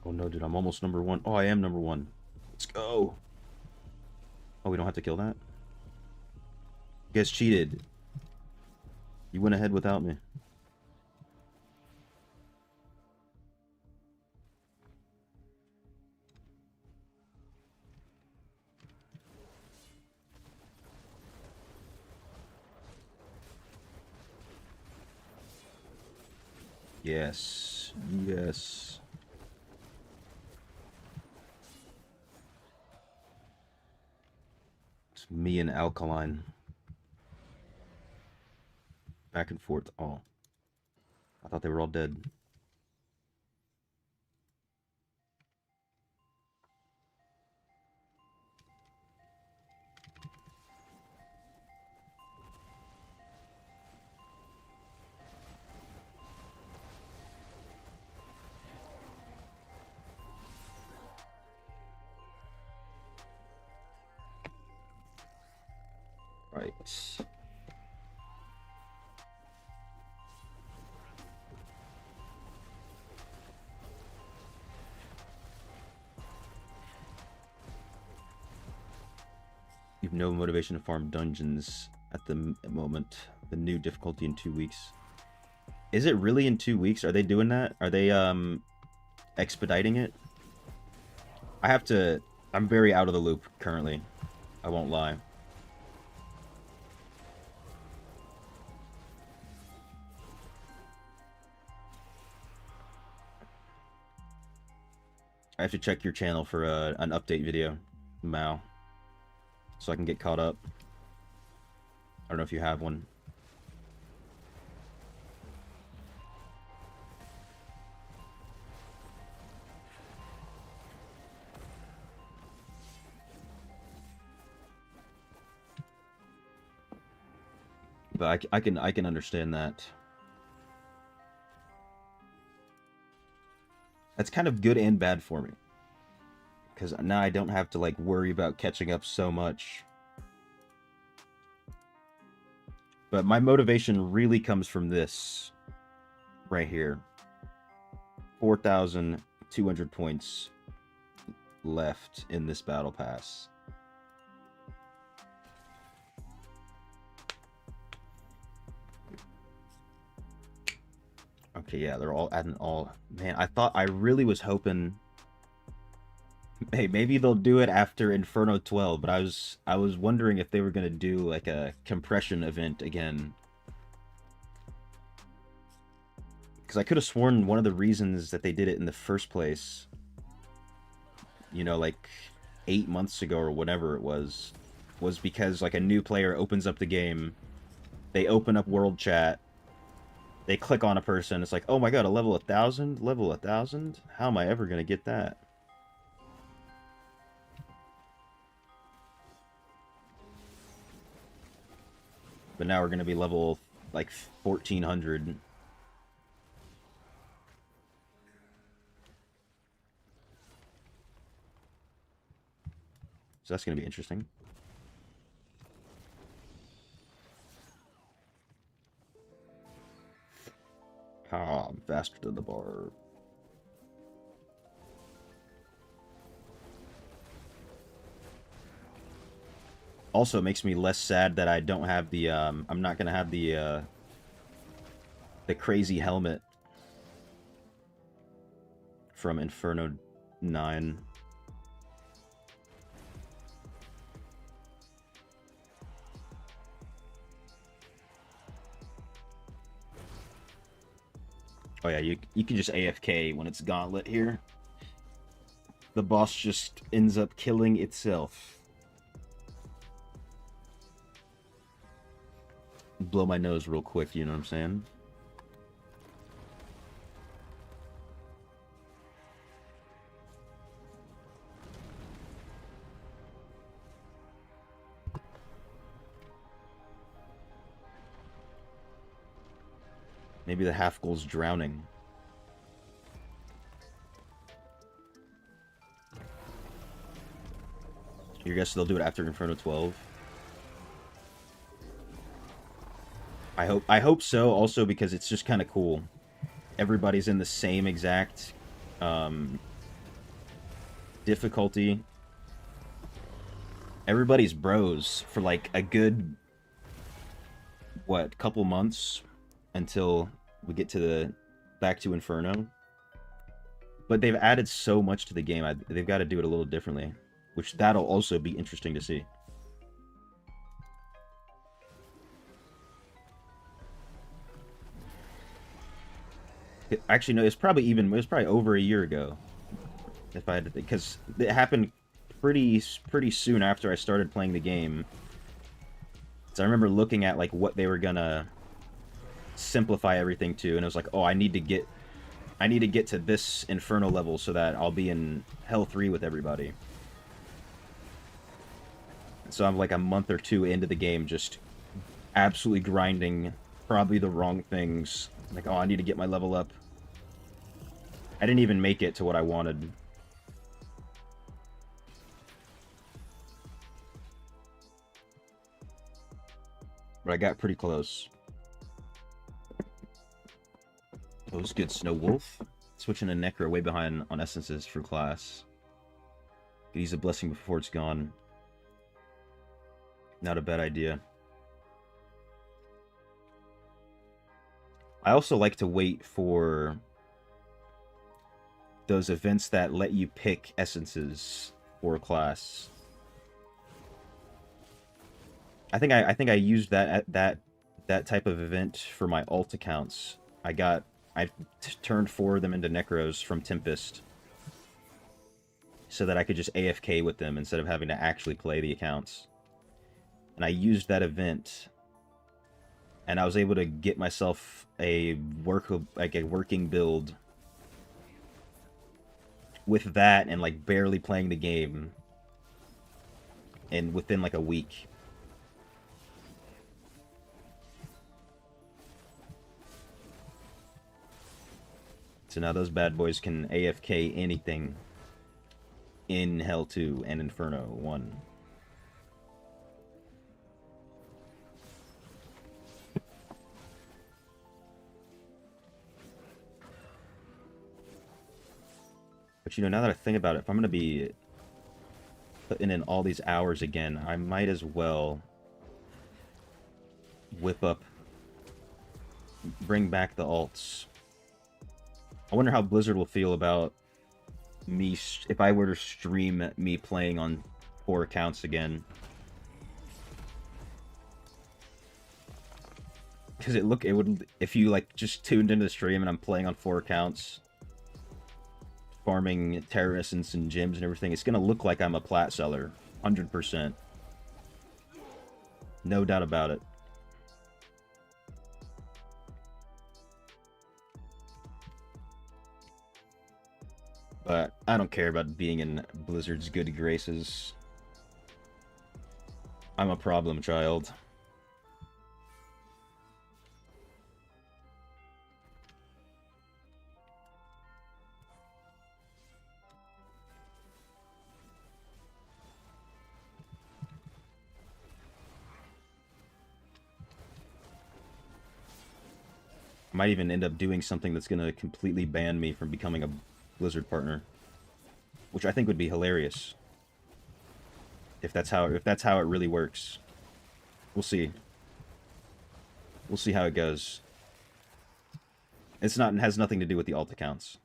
Oh no, dude, I'm almost number one. Oh, I am number one. Let's go. Oh, we don't have to kill that? You guys cheated. You went ahead without me. Yes. Yes. It's me and Alkaline. Back and forth. Oh. I thought they were all dead. Right. You've no motivation to farm dungeons at the moment. The new difficulty in 2 weeks. Is it really in 2 weeks? Are they doing that? Are they expediting it? I have to... I'm very out of the loop currently. I won't lie. I have to check your channel for an update video, Mao. so I can get caught up. I don't know if you have one. But I can understand that. That's kind of good and bad for me, because now I don't have to like worry about catching up so much. But my motivation really comes from this right here. 4,200 points left in this battle pass. Okay, yeah, they're all adding all. Man, I really was hoping. Hey, maybe they'll do it after Inferno 12, but I was wondering if they were gonna do like a compression event again. Because I could have sworn one of the reasons that they did it in the first place, you know, like 8 months ago or whatever it was because like a new player opens up the game, they open up world chat, they click on a person, it's like, oh my god, a level 1,000? Level 1,000? How am I ever gonna get that? But now we're gonna be level like 1,400. So that's going to be interesting. Ah, faster than the bar. Also, it makes me less sad that I don't have the, I'm not going to have the crazy helmet from Inferno 9. Oh yeah, you can just AFK when it's Gauntlet here. The boss just ends up killing itself. Blow my nose real quick, you know what I'm saying? Maybe the half goal's drowning. You guess they'll do it after Inferno 12? I hope so, also because it's just kind of cool. Everybody's in the same exact difficulty. Everybody's bros for like a good, what, couple months until we get to the back to Inferno. But they've added so much to the game, they've got to do it a little differently, which that'll also be interesting to see. Actually, no, it was probably over a year ago. If I had to think, because it happened pretty soon after I started playing the game. So I remember looking at like what they were gonna simplify everything to, and it was like, oh, I need to get to this Inferno level so that I'll be in Hell 3 with everybody. So I'm like a month or two into the game, just absolutely grinding probably the wrong things. Like, oh, I need to get my level up. I didn't even make it to what I wanted. But I got pretty close. Oh, it was good. Snow Wolf. Switching to Necro way behind on essences for class. Could use a blessing before it's gone. Not a bad idea. I also like to wait for those events that let you pick essences for a class. I think I used that type of event for my alt accounts. I turned 4 of them into Necros from Tempest, so that I could just AFK with them instead of having to actually play the accounts. and I used that event, and I was able to get myself a working build with that, and like barely playing the game, and within like a week. So now those bad boys can AFK anything in Hell 2 and Inferno 1. But you know, now that I think about it, if I'm going to be putting in all these hours again, I might as well bring back the alts. I wonder how Blizzard will feel about me if I were to stream me playing on 4 accounts again. Because it would, if you like just tuned into the stream and I'm playing on 4 accounts, farming terrorists and gems and everything, it's gonna look like I'm a plat seller, 100%. No doubt about it. But I don't care about being in Blizzard's good graces. I'm a problem child. I might even end up doing something that's gonna completely ban me from becoming a Blizzard partner, which I think would be hilarious. If that's how it really works. We'll see. We'll see how it goes. It has nothing to do with the alt accounts.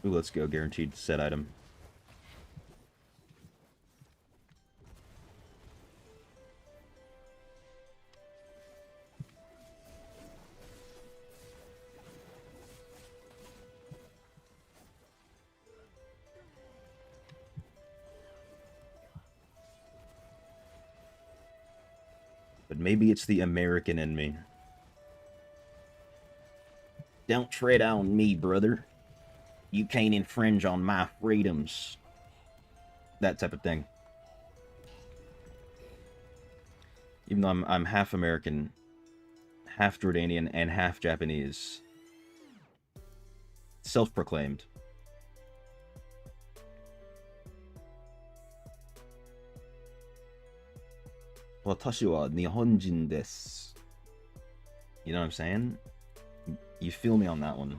Ooh, let's go. Guaranteed set item. But maybe it's the American in me. Don't tread on me, brother. You can't infringe on my freedoms. That type of thing. Even though I'm half American, half Jordanian, and half Japanese. Self-proclaimed. Watashi wa Nihonjin desu. You know what I'm saying? You feel me on that one.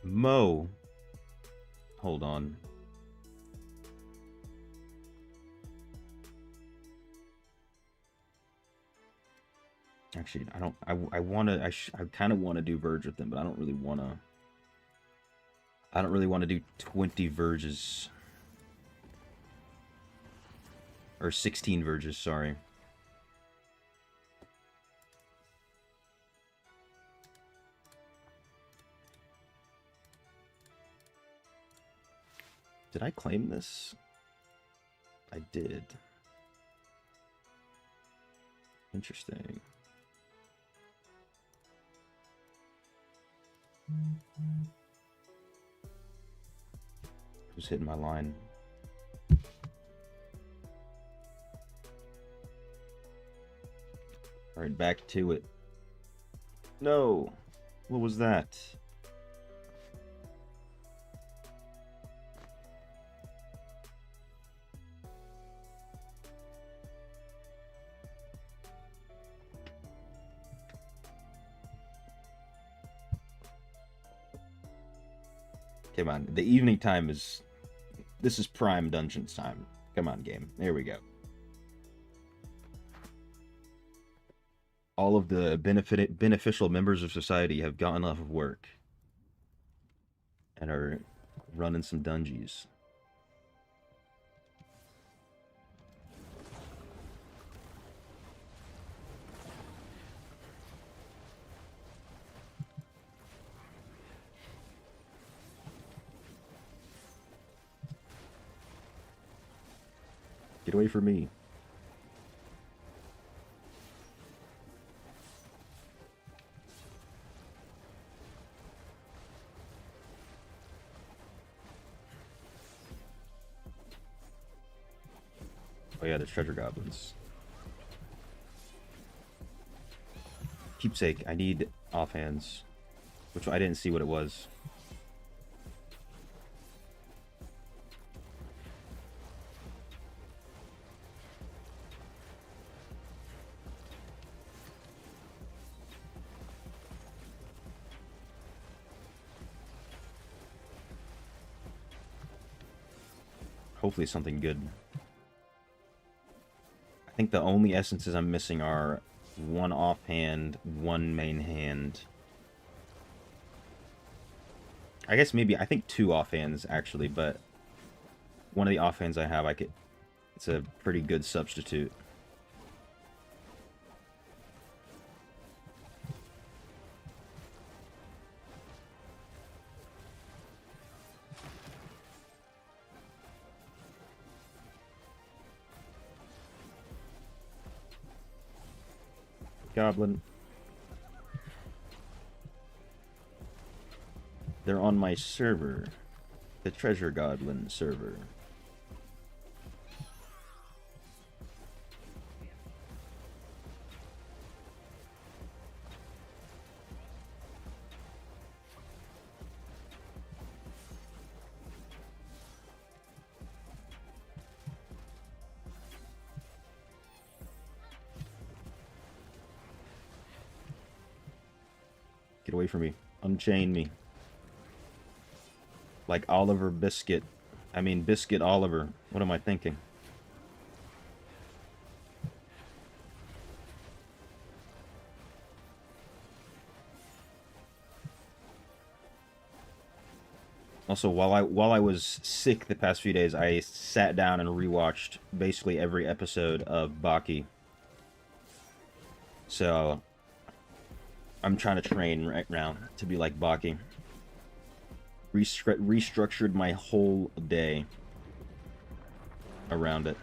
Mo. Hold on. Actually, I don't. I want to. I kind of want to do Verge with them, but I don't really want to. I don't really want to do 20 Verges. Or 16 Verges, sorry. Did I claim this? I did. Interesting. Who's hitting my line? Alright, back to it. No! What was that? Come on, the evening time is... This is prime Dungeons time. Come on, game. There we go. All of the beneficial members of society have gotten off of work. and are running some dungeons. Get away from me. Oh yeah, there's treasure goblins. Keepsake, I need offhands. Which I didn't see what it was. Hopefully something good. I think the only essences I'm missing are one offhand, one main hand. I guess maybe, I think 2 offhands actually, but one of the offhands I have, it's a pretty good substitute. Goblin. They're on my server. The Treasure Goblin server. Get away from me. Unchain me. Like Oliver Biscuit. I mean, Biscuit Oliver. What am I thinking? Also, while I was sick the past few days, I sat down and rewatched basically every episode of Baki. So, I'm trying to train right now to be like Baki. Restructured my whole day around it.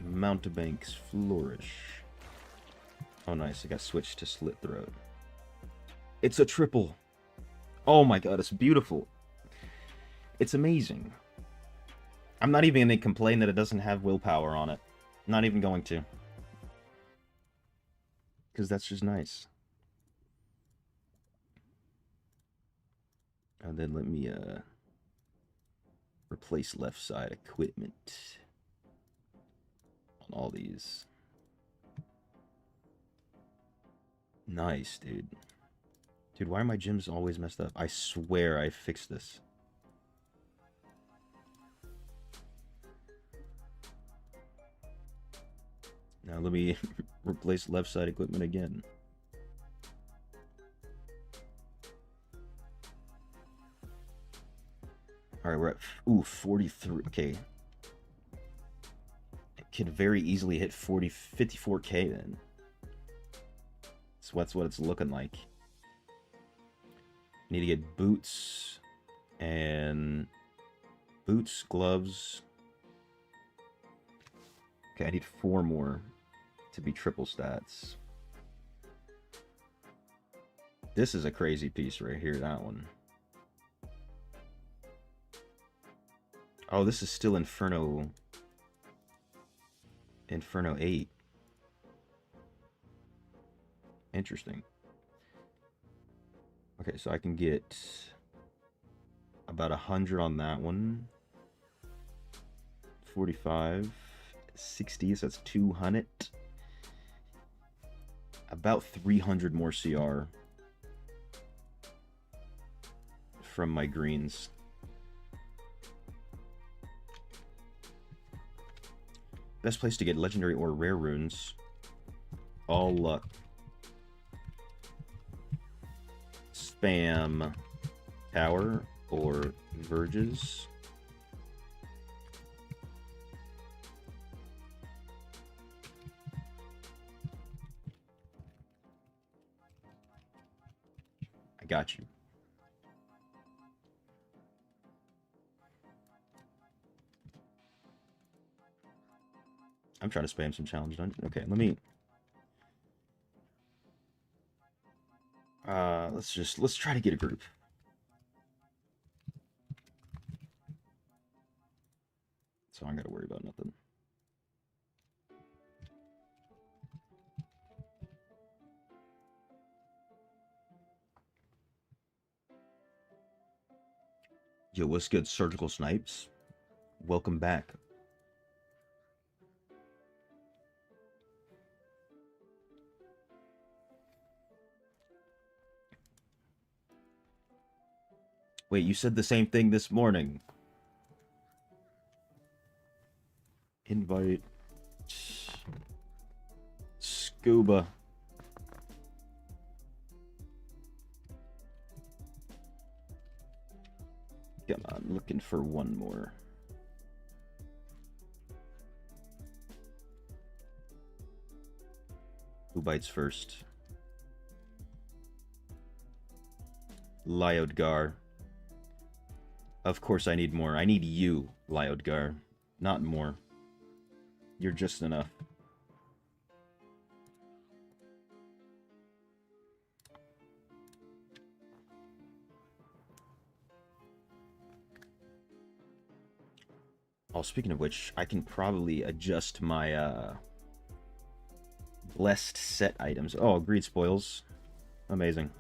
Mountebanks flourish. Oh nice, I got switched to Slit Throat. It's a triple. Oh my god, it's beautiful. It's amazing. I'm not even gonna complain that it doesn't have willpower on it. Not even going to. Because that's just nice. And then let me replace left side equipment on all these. Nice, dude. Dude, why are my gyms always messed up? I swear I fixed this. Now let me replace left side equipment again. Alright, we're at, ooh, 43, okay. It could very easily hit 54k then. So that's what it's looking like. Need to get boots, and boots, gloves. Okay, I need 4 more to be triple stats. This is a crazy piece right here, that one. Oh, this is still Inferno 8. Interesting. Okay, so I can get about 100 on that one. 45, 60, so that's 200. About 300 more CR from my greens. Best place to get legendary or rare runes. All luck. spam tower or verges. I got you. I'm trying to spam some challenge dungeon. Okay, let me... let's try to get a group. So I don't gotta worry about nothing. Yo, what's good, Surgical Snipes? Welcome back. Wait, you said the same thing this morning. Invite Scuba. Come on, looking for one more. Who bites first? Lyodgar. Of course I need more. I need you, Lyodgar. Not more. You're just enough. Oh, speaking of which, I can probably adjust my, blessed set items. Oh, greed spoils. Amazing.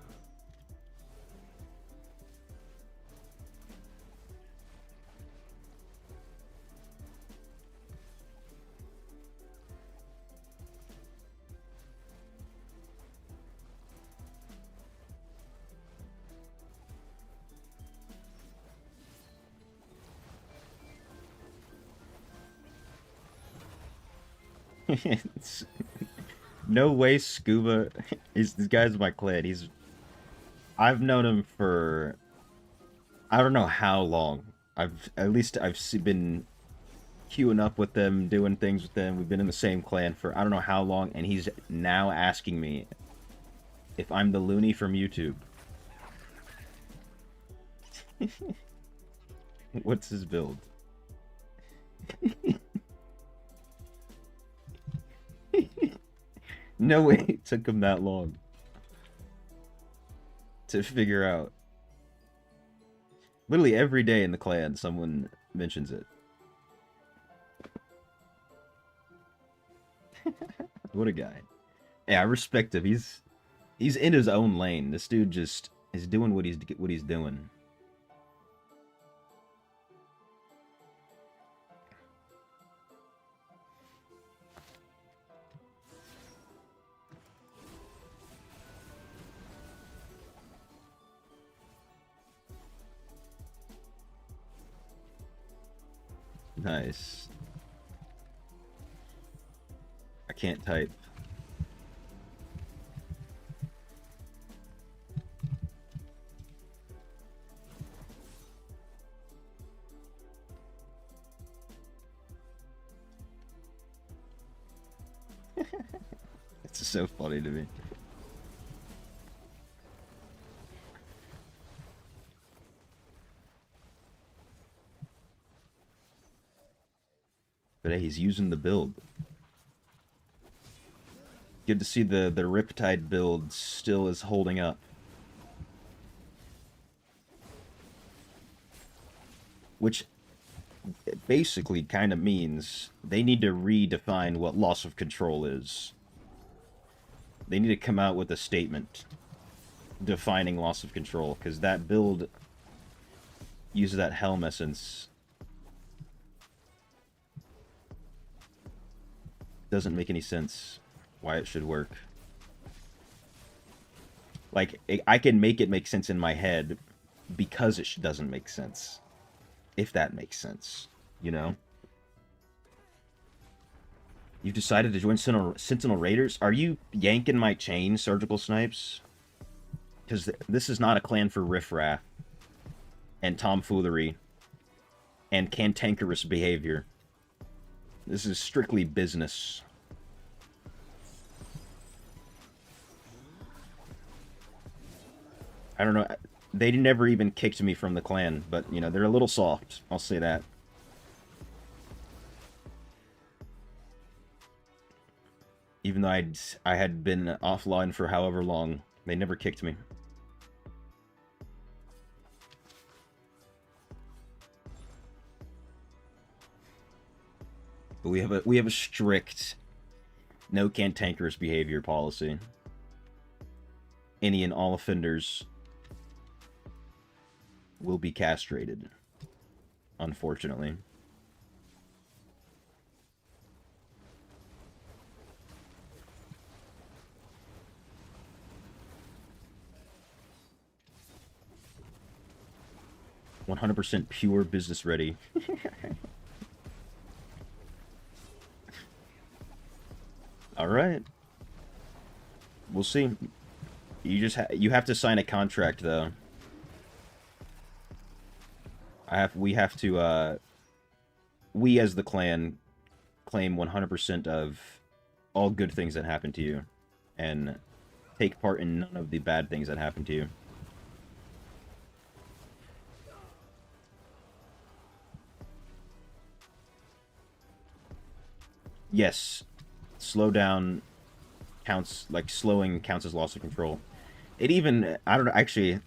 No way Scuba is... This guy's my clan. I've known him for... I don't know how long. I've been queuing up with them, doing things with them. We've been in the same clan for I don't know how long, and he's now asking me if I'm the loony from YouTube. What's his build? No way it took him that long to figure out. Literally every day in the clan, someone mentions it. What a guy. Yeah, I respect him. He's in his own lane. This dude just is doing what he's doing. Nice. I can't type. It's so funny to me. But hey, he's using the build. Good to see the Riptide build still is holding up. Which basically kind of means they need to redefine what loss of control is. They need to come out with a statement defining loss of control, because that build uses that Helm essence. Doesn't make any sense why it should work. Like, I can make it make sense in my head because it doesn't make sense. If that makes sense, you know? You've decided to join Sentinel Raiders? Are you yanking my chain, Surgical Snipes? Because this is not a clan for riffraff and tomfoolery and cantankerous behavior. This is strictly business. I don't know. They never even kicked me from the clan, but, you know, they're a little soft. I'll say that. Even though I had been offline for however long, they never kicked me. But we have a strict no cantankerous behavior policy. Any and all offenders will be castrated, unfortunately. "100% pure business ready." All right. We'll see. You have to sign a contract though. We have to we as the clan claim 100% of all good things that happen to you and take part in none of the bad things that happen to you. Yes, slow down counts, like slowing counts as loss of control. It even, I don't know, actually,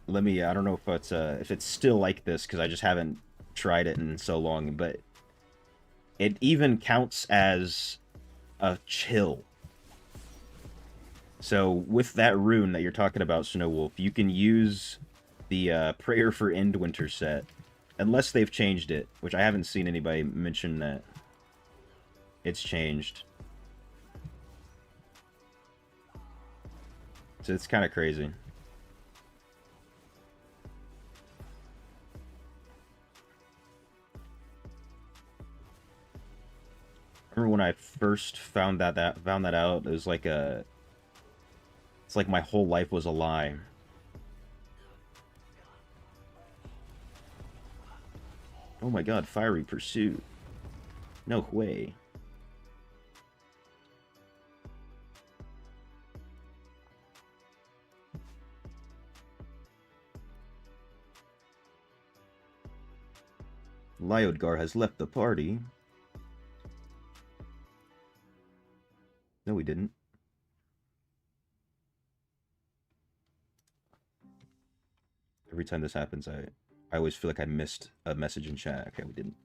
I don't know if it's still like this because I just haven't tried it in so long, but it even counts as a chill. So with that rune that you're talking about, Snow Wolf, you can use the Prayer for Endwinter set, unless they've changed it, which I haven't seen anybody mention that it's changed. So it's kind of crazy. I remember when I first found that out, it was like it's like my whole life was a lie. Oh my god, Fiery Pursuit. No way. Lyodgar has left the party. No, he didn't. Every time this happens, I always feel like I missed a message in chat. Okay, we didn't.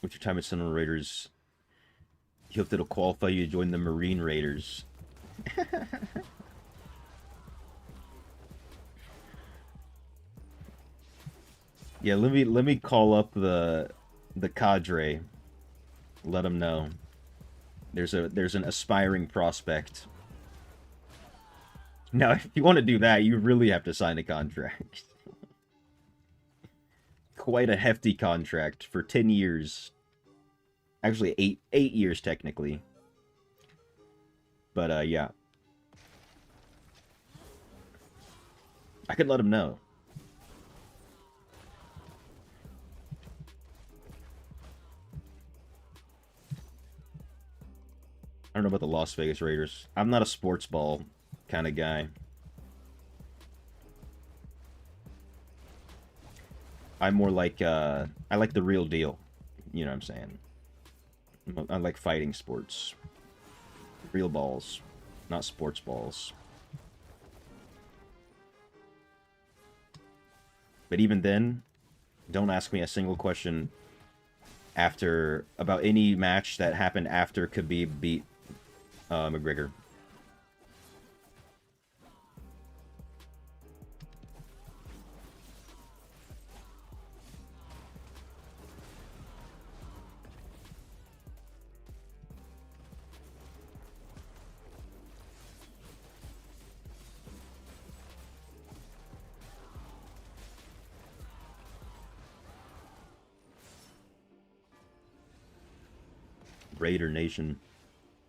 What's your time at Sunrise Raiders? You hope it'll qualify you to join the Marine Raiders. Yeah, let me call up the cadre. Let them know. There's an aspiring prospect. Now, if you want to do that, you really have to sign a contract. Quite a hefty contract for 10 years. Actually, 8 years technically. But yeah. I could let him know. I don't know about the Las Vegas Raiders. I'm not a sports ball kind of guy. I'm more like, I like the real deal. You know what I'm saying? I like fighting sports. Real balls, not sports balls. But even then, don't ask me a single question about any match that happened after Khabib beat McGregor. Raider Nation.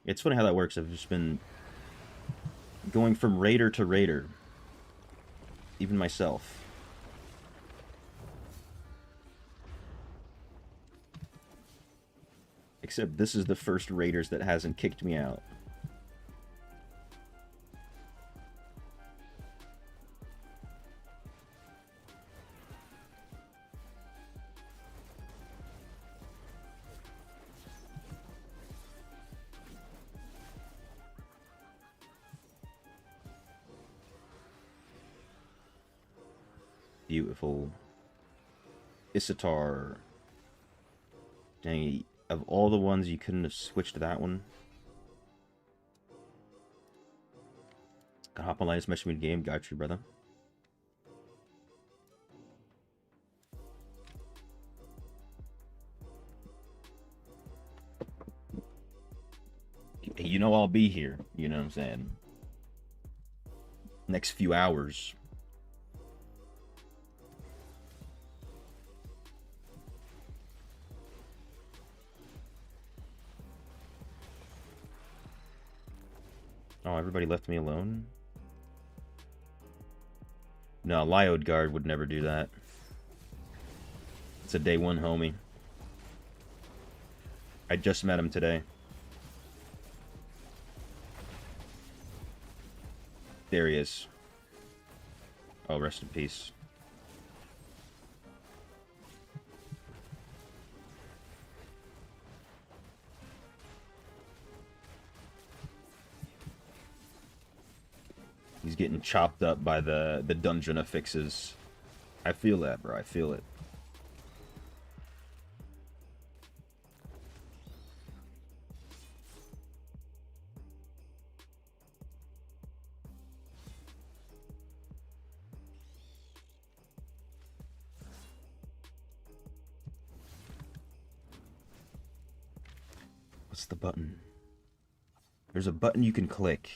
It's funny how that works. I've just been going from Raider to Raider. Even myself. Except this is the first Raiders that hasn't kicked me out. Beautiful. Isatar. Dang, of all the ones, you couldn't have switched to that one. Hop online, smash me game. Got you, brother. You know I'll be here. You know what I'm saying? Next few hours. Oh, everybody left me alone? No, Lyode Guard would never do that. It's a day one homie. I just met him today. There he is. Oh, rest in peace. He's getting chopped up by the dungeon affixes. I feel that, bro. I feel it. What's the button? There's a button you can click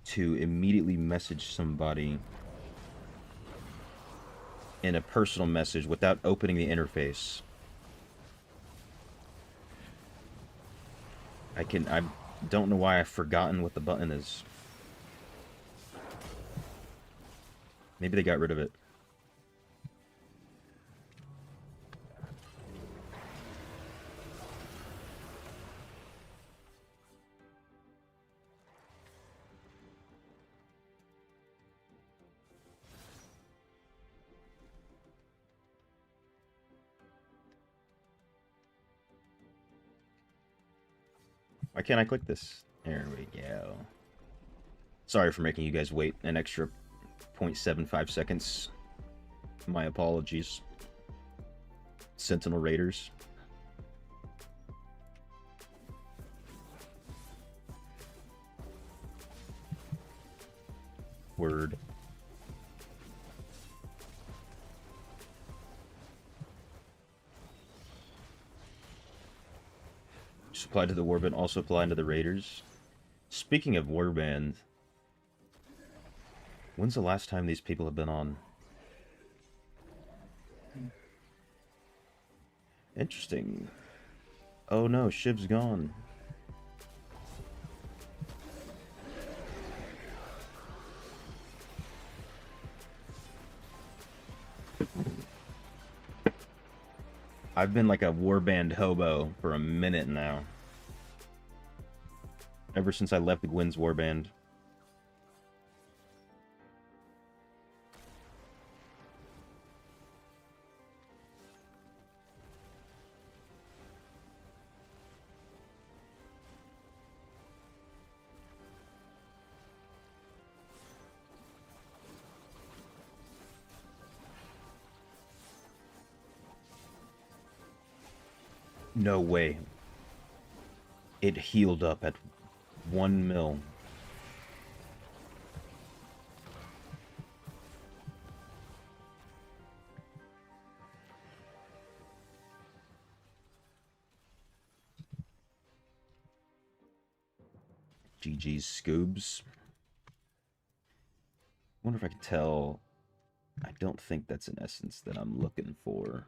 to immediately message somebody in a personal message without opening the interface. I don't know why I've forgotten what the button is. Maybe they got rid of it. Why can't I click this? There we go. Sorry for making you guys wait an extra 0.75 seconds. My apologies. Sentinel Raiders. Word. Applied to the Warband, also applied to the Raiders. Speaking of Warband, when's the last time these people have been on? Interesting. Oh no, Shiv's gone. I've been like a Warband hobo for a minute now. Ever since I left the Gwyn's Warband. No way. It healed up at 1 mil. GG's Scoobs. Wonder if I can tell. I don't think that's an essence that I'm looking for.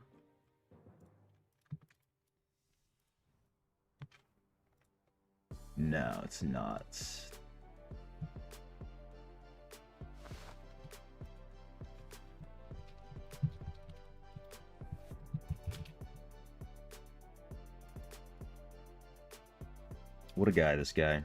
No, it's not. What a guy, this guy.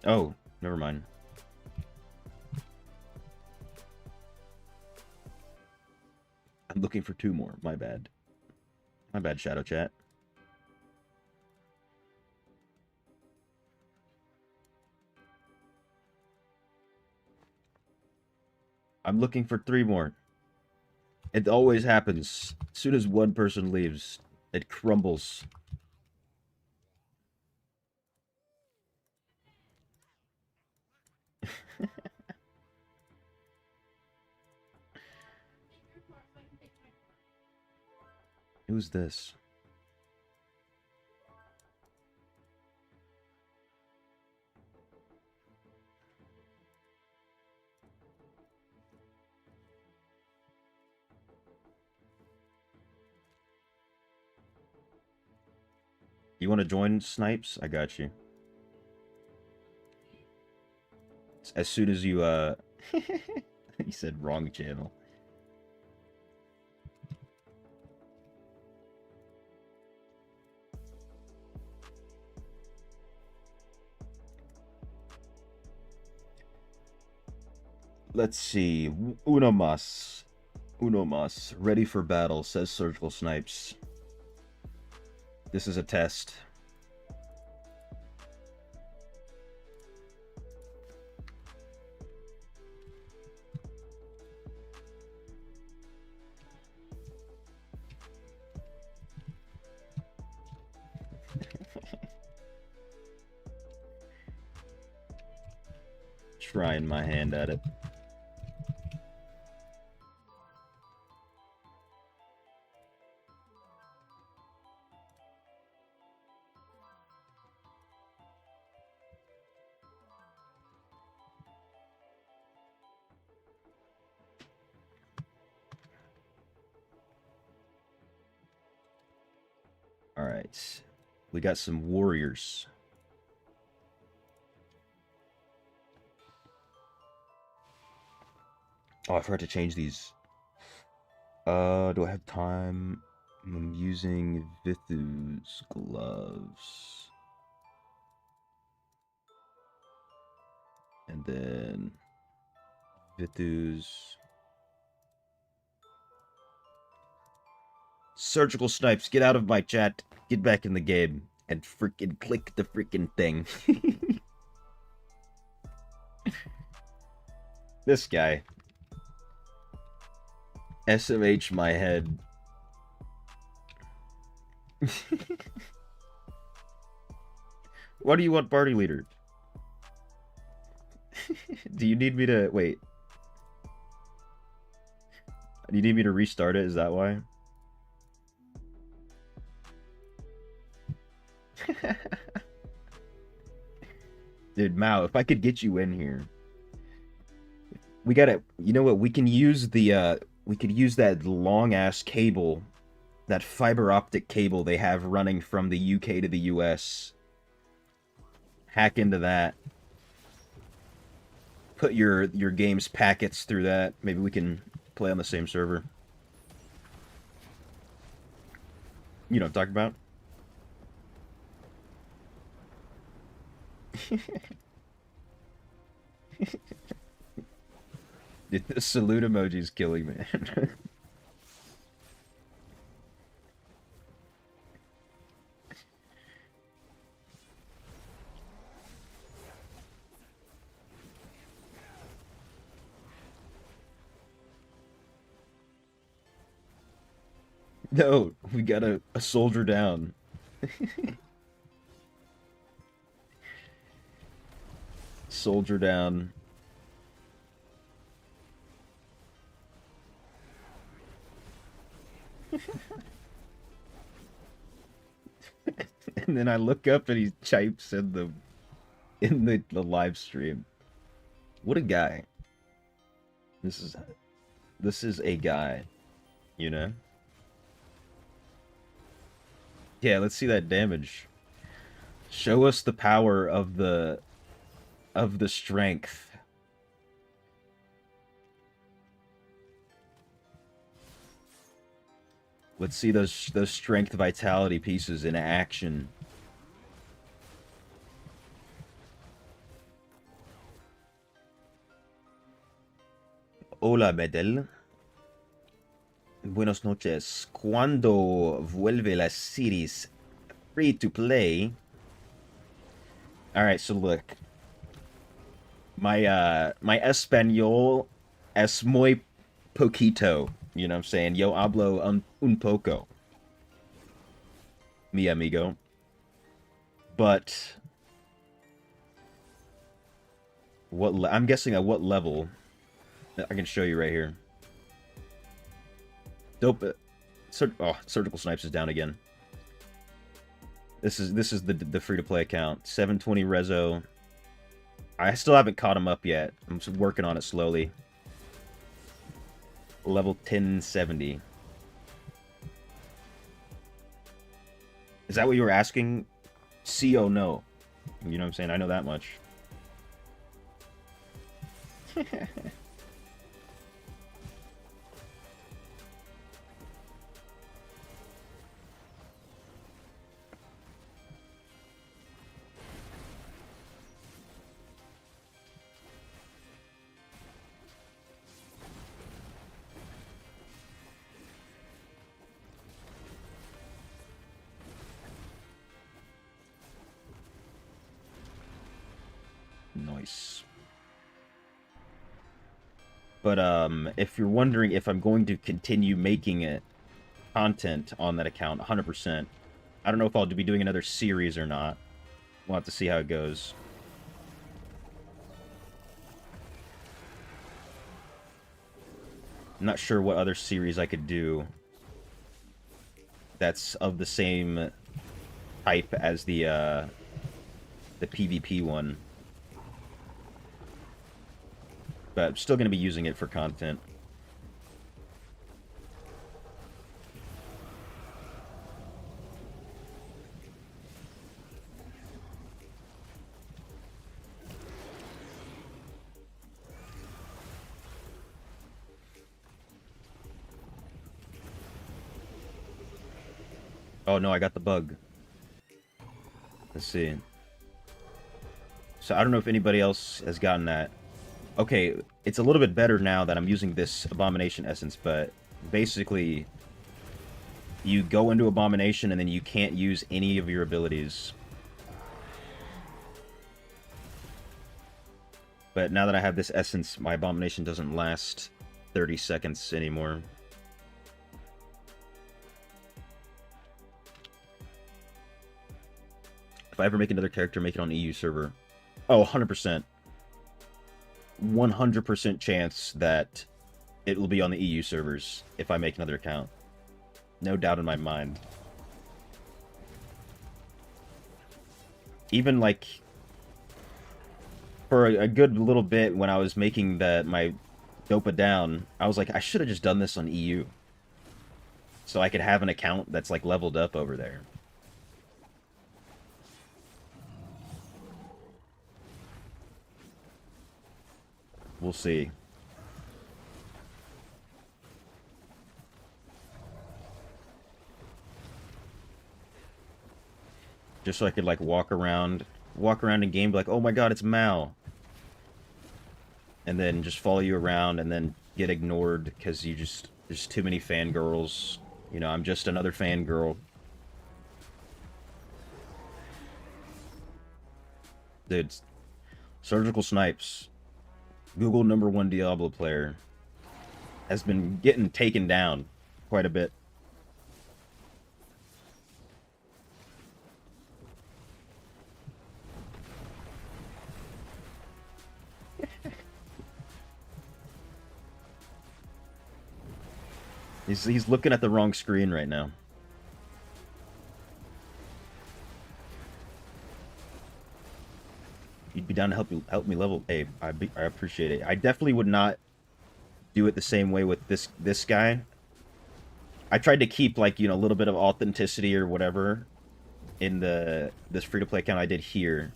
Oh, never mind. I'm looking for 2 more. My bad. My bad, Shadow Chat. I'm looking for 3 more. It always happens. As soon as one person leaves, it crumbles. Who's this? You want to join Snipes? I got you. As soon as you, he said wrong channel. Let's see. Uno mas. Uno mas. Ready for battle, says Surgical Snipes. This is a test. Trying my hand at it. All right. We got some warriors. Oh, I forgot to change these. Do I have time? I'm using Vithu's gloves. And then Vithu's Surgical Snipes, get out of my chat. Get back in the game and freaking click the freaking thing. This guy. SMH my head. What do you want, party leader? Do you need me to... Wait. Do you need me to restart it? Is that why? Dude, Mao, if I could get you in here. We gotta... You know what? We can use the... we could use that long-ass cable. That fiber optic cable they have running from the UK to the US. Hack into that. Put your game's packets through that. Maybe we can play on the same server. You know what I'm talking about? Dude, the salute emoji's killing me. No, we got a soldier down. Soldier down. And then I look up and he types in the live stream. What a guy. This is a guy, you know? Yeah, let's see that damage. Show us the power of the strength. Let's see those strength vitality pieces in action. Hola, Medel. Buenas noches. ¿Cuándo vuelve la series free to play? Alright, so look. My español es muy poquito. You know what I'm saying? Yo hablo un poco. Mi amigo. But I'm guessing at what level. I can show you right here. Dope. Surgical Snipes is down again. This is the free-to-play account. 720 rezo. I still haven't caught him up yet. I'm just working on it slowly. Level 1070. Is that what you were asking? CO no. You know what I'm saying? I know that much. Nice. But if you're wondering if I'm going to continue making content on that account, 100%. I don't know if I'll be doing another series or not. We'll have to see how it goes. I'm not sure what other series I could do that's of the same type as the PvP one. But I'm still going to be using it for content. Oh no, I got the bug. Let's see. So I don't know if anybody else has gotten that. Okay, it's a little bit better now that I'm using this Abomination Essence, but basically, you go into Abomination and then you can't use any of your abilities. But now that I have this Essence, my Abomination doesn't last 30 seconds anymore. If I ever make another character, make it on EU server. Oh, 100%. 100% chance that it will be on the EU servers if I make another account. No doubt in my mind. Even, like, for a good little bit when I was making my Dopa down, I was like, I should have just done this on EU. So I could have an account that's, like, leveled up over there. We'll see. Just so I could, like, walk around in game, be like, oh my god, it's Mao. And then just follow you around and then get ignored because there's too many fangirls. You know, I'm just another fangirl. Dude, Surgical Snipes, Google #1 Diablo player, has been getting taken down quite a bit. He's looking at the wrong screen right now. down to help me level. Hey, I appreciate it. I definitely would not do it the same way with this guy. I tried to keep like, you know, a little bit of authenticity or whatever in this free-to-play account I did here,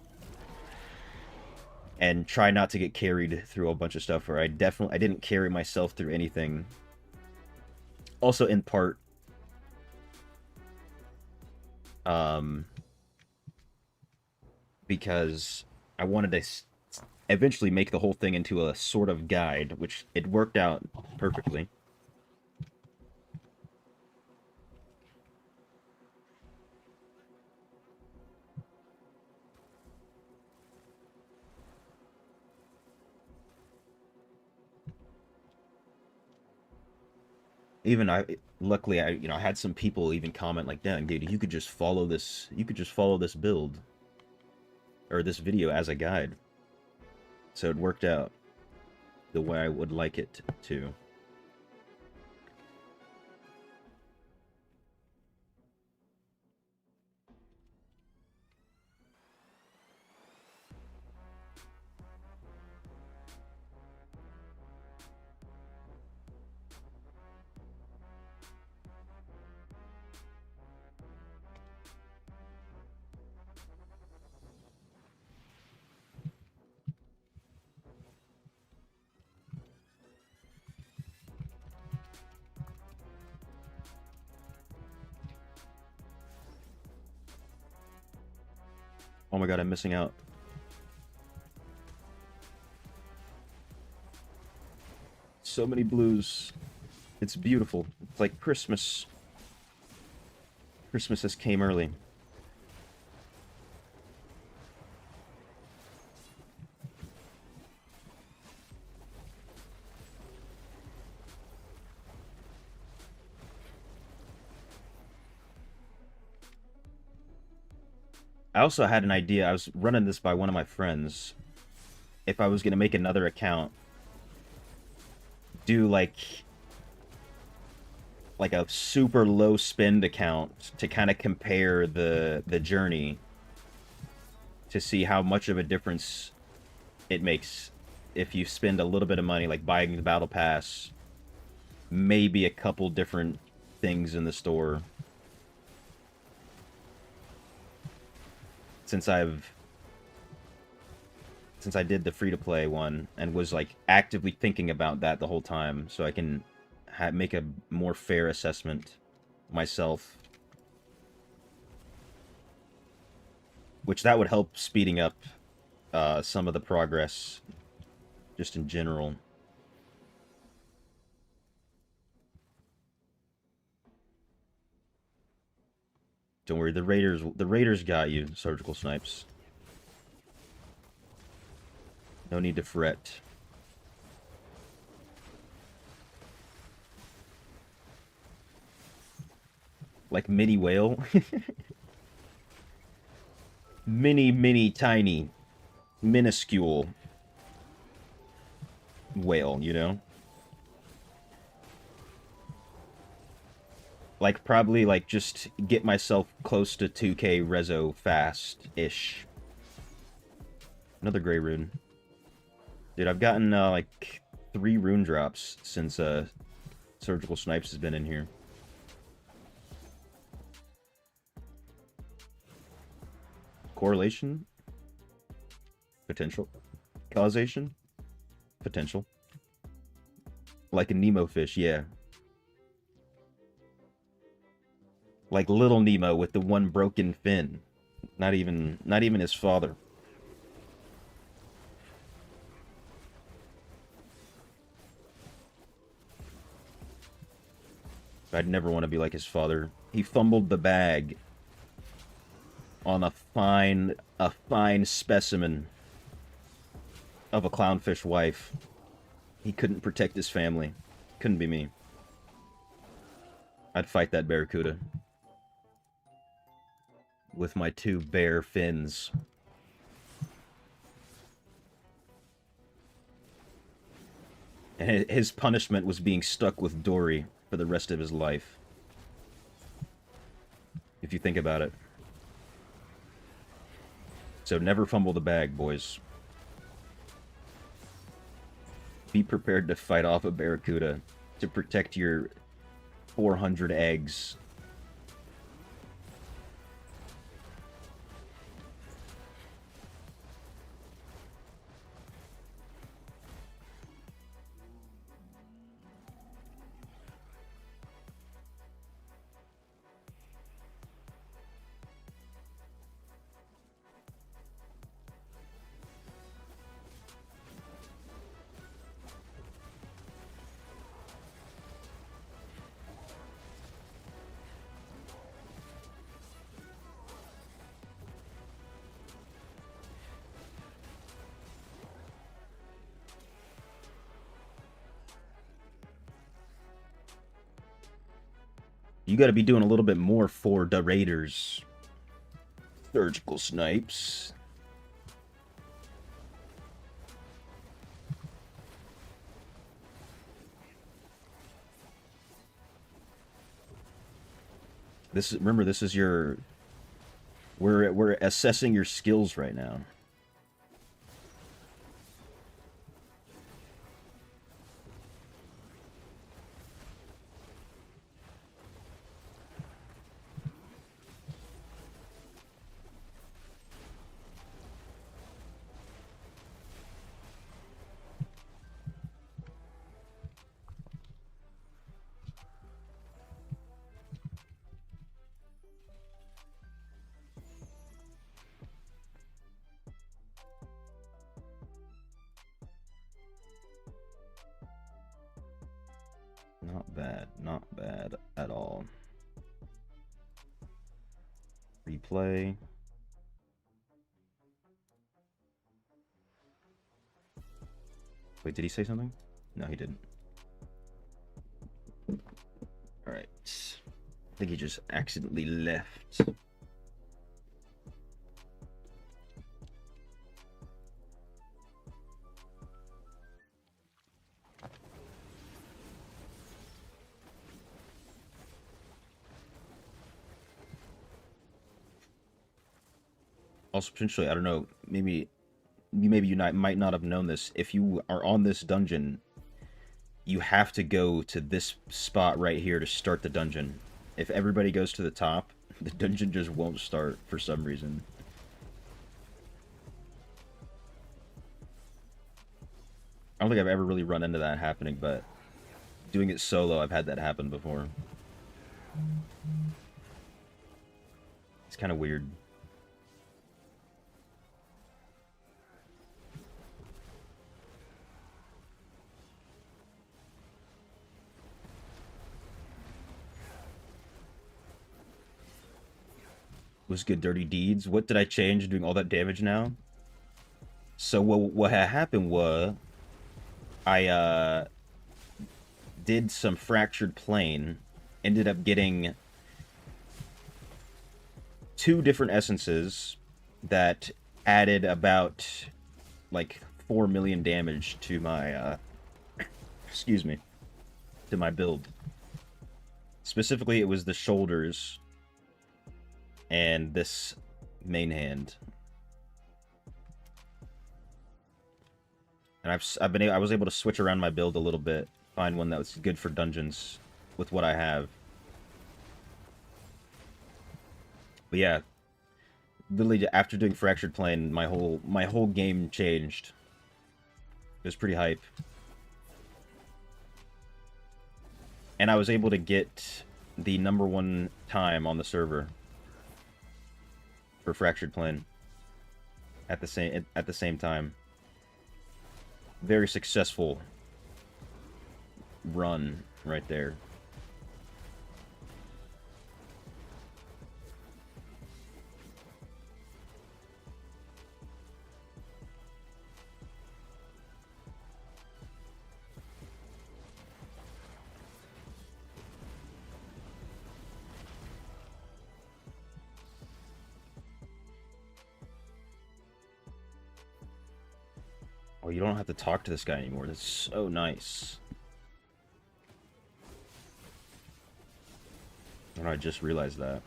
and try not to get carried through a bunch of stuff where I didn't carry myself through anything. Also in part because I wanted to eventually make the whole thing into a sort of guide, which it worked out perfectly. Even luckily, you know, I had some people even comment like, "Damn, dude, you could just follow this. You could just follow this build or this video as a guide." So it worked out the way I would like it to. Oh my god, I'm missing out. So many blues. It's beautiful. It's like Christmas. Christmas has came early. I also had an idea. I was running this by one of my friends. If I was going to make another account, do like a super low spend account to kind of compare the journey to see how much of a difference it makes if you spend a little bit of money, like buying the battle pass, maybe a couple different things in the store. Since I did the free-to-play one and was like actively thinking about that the whole time, so I can make a more fair assessment myself, which that would help speeding up some of the progress just in general. Don't worry, the Raiders got you, Surgical Snipes. No need to fret. Like mini whale. mini, tiny, minuscule whale, you know? Like, probably, like, just get myself close to 2k reso fast-ish. Another gray rune. Dude, I've gotten, like, 3 rune drops since, Surgical Snipes has been in here. Correlation? Potential. Causation? Potential. Like a Nemo fish, yeah. Like little Nemo with the one broken fin. Not even his father. I'd never want to be like his father. He fumbled the bag on a fine specimen of a clownfish wife. He couldn't protect his family. Couldn't be me. I'd fight that barracuda with my 2 bare fins. And his punishment was being stuck with Dory for the rest of his life. If you think about it. So never fumble the bag, boys. Be prepared to fight off a barracuda to protect your 400 eggs. You got to be doing a little bit more for the Raiders. Surgical snipes. Remember, this is your... We're assessing your skills right now. Not bad. Not bad at all. Replay. Wait, did he say something? No, he didn't. Alright. I think he just accidentally left. Also, potentially, I don't know, maybe you might not have known this. If you are on this dungeon, you have to go to this spot right here to start the dungeon. If everybody goes to the top, the dungeon just won't start for some reason. I don't think I've ever really run into that happening, but doing it solo, I've had that happen before. It's kind of weird. Was good, Dirty Deeds. What did I change doing all that damage now? So what had happened was I did some Fractured Plane, ended up getting 2 different essences that added about like 4 million damage to my excuse me, to my build. Specifically, it was the shoulders and this main hand. And I was able to switch around my build a little bit, find one that was good for dungeons with what I have. But yeah, literally after doing Fractured Plane, my whole game changed. It was pretty hype. And I was able to get the #1 time on the server for Fractured Plane at the same time. Very successful run right there. Oh, you don't have to talk to this guy anymore. That's so nice. Oh, I just realized that.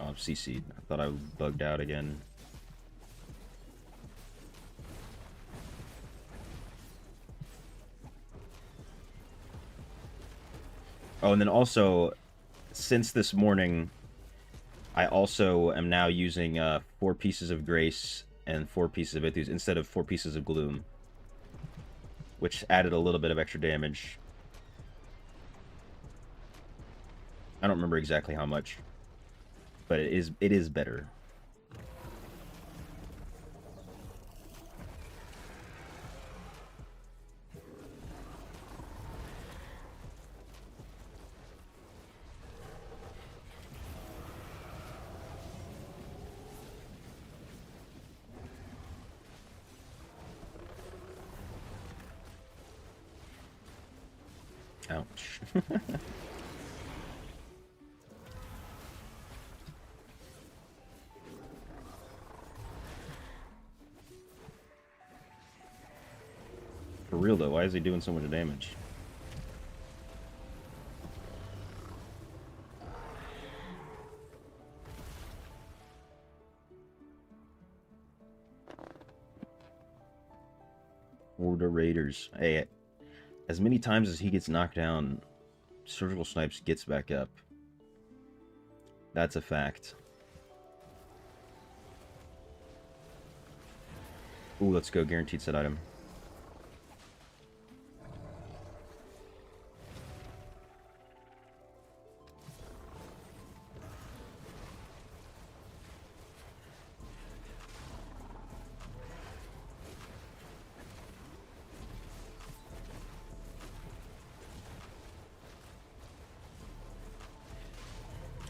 Oh, Oh, CC'd. I thought I bugged out again. Oh, and then also, since this morning, I also am now using 4 pieces of Grace and 4 pieces of Ithus instead of 4 pieces of Gloom, which added a little bit of extra damage. I don't remember exactly how much, but it is better. Ouch. For real though, why is he doing so much damage? Order Raiders. Hey, as many times as he gets knocked down, Surgical Snipes gets back up. That's a fact. Ooh, let's go. Guaranteed set item.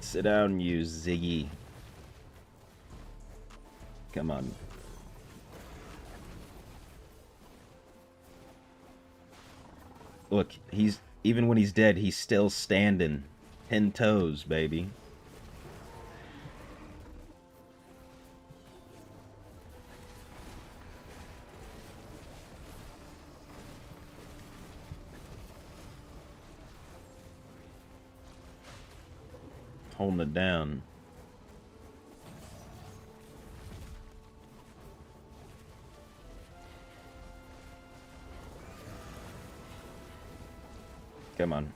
Sit down, you Ziggy. Come on. Look, even when he's dead, he's still standing. 10 toes, baby. Holding it down. Come on.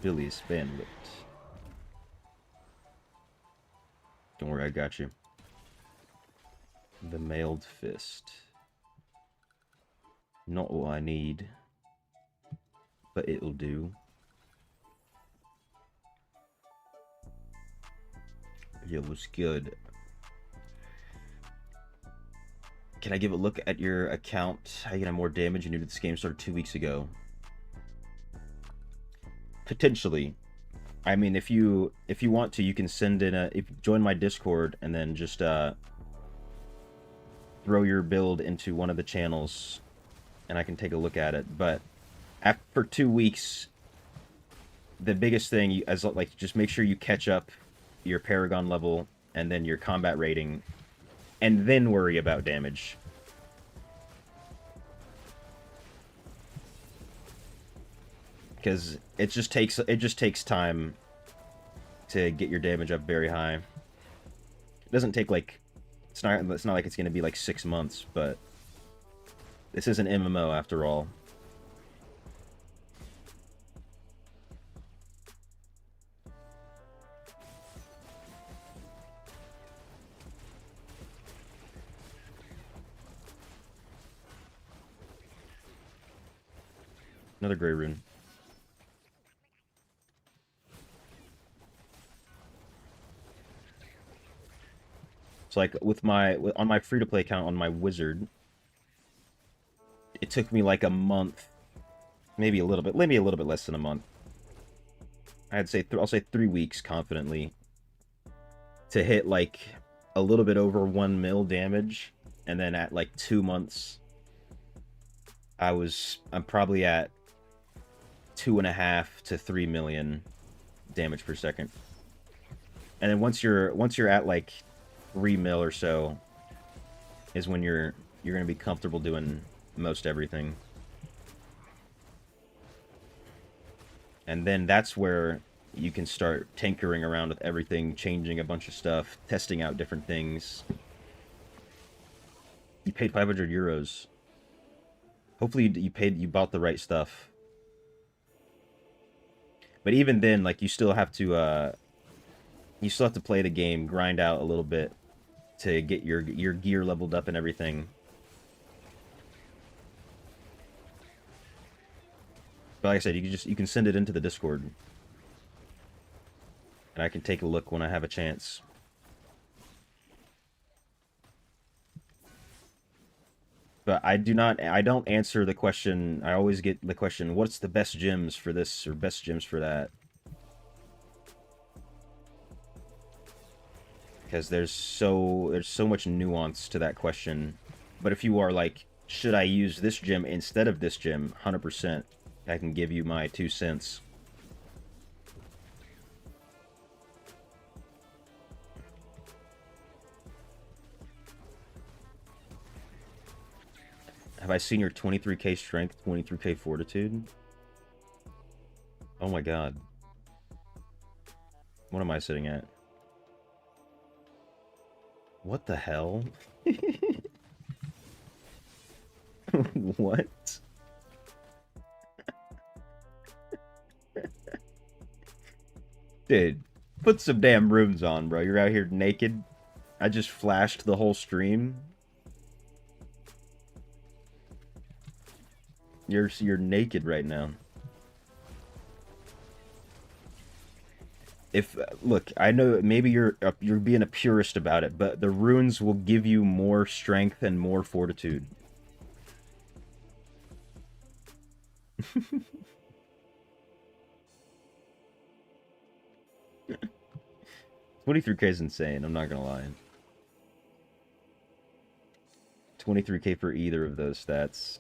Billy's Bandit. Don't worry, I got you. The Mailed Fist. Not what I need, but it'll do. It was good. Can I give a look at your account? How you get more damage? You knew that this game started 2 weeks ago. Potentially. I mean, if you want to, you can send in join my Discord and then just throw your build into one of the channels, and I can take a look at it. But after 2 weeks, the biggest thing just make sure you catch up your Paragon level and then your combat rating, and then worry about damage. Because it just takes time to get your damage up very high. It doesn't take it's not like it's gonna be like 6 months, but this is an MMO after all. Another gray rune. It's like on my free-to-play account on my wizard, it took me like a month, maybe a little bit less than a month. I'll say 3 weeks confidently to hit like a little bit over 1 mil damage, and then at like 2 months, I'm probably at 2.5 to 3 million damage per second. And then once you're at like 3 mil or so is when you're gonna be comfortable doing most everything. And then that's where you can start tinkering around with everything, changing a bunch of stuff, testing out different things. You paid 500 euros. Hopefully you bought the right stuff. But even then, like, you still have to play the game, grind out a little bit to get your gear leveled up and everything. But like I said, you can send it into the Discord, and I can take a look when I have a chance. But I don't answer the question. I always get the question, what's the best gems for this or best gems for that? Because there's so much nuance to that question. But if you are like, should I use this gem instead of this gem? 100%. I can give you my 2 cents. Have I seen your 23k strength, 23k fortitude? Oh my god. What am I sitting at? What the hell? What? Dude, put some damn runes on, bro. You're out here naked. I just flashed the whole stream. You're naked right now. If look, I know maybe you're being a purist about it, but the runes will give you more strength and more fortitude. 23k is insane, I'm not gonna lie. 23k for either of those stats.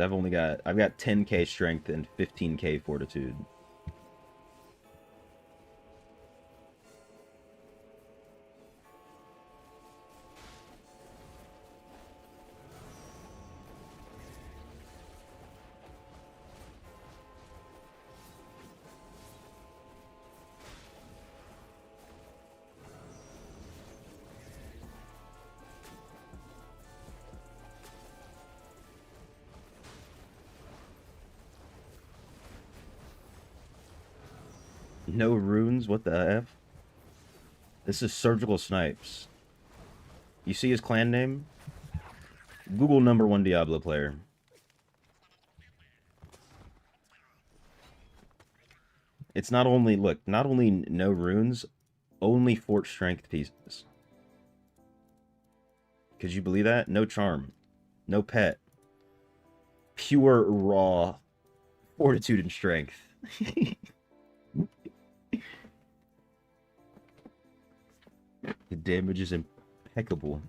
I've got 10k strength and 15k fortitude. No runes? What the F? This is Surgical Snipes. You see his clan name? Google #1 Diablo player. It's not only, look, not only no runes, only fort strength pieces. Could you believe that? No charm. No pet. Pure, raw fortitude and strength. The damage is impeccable.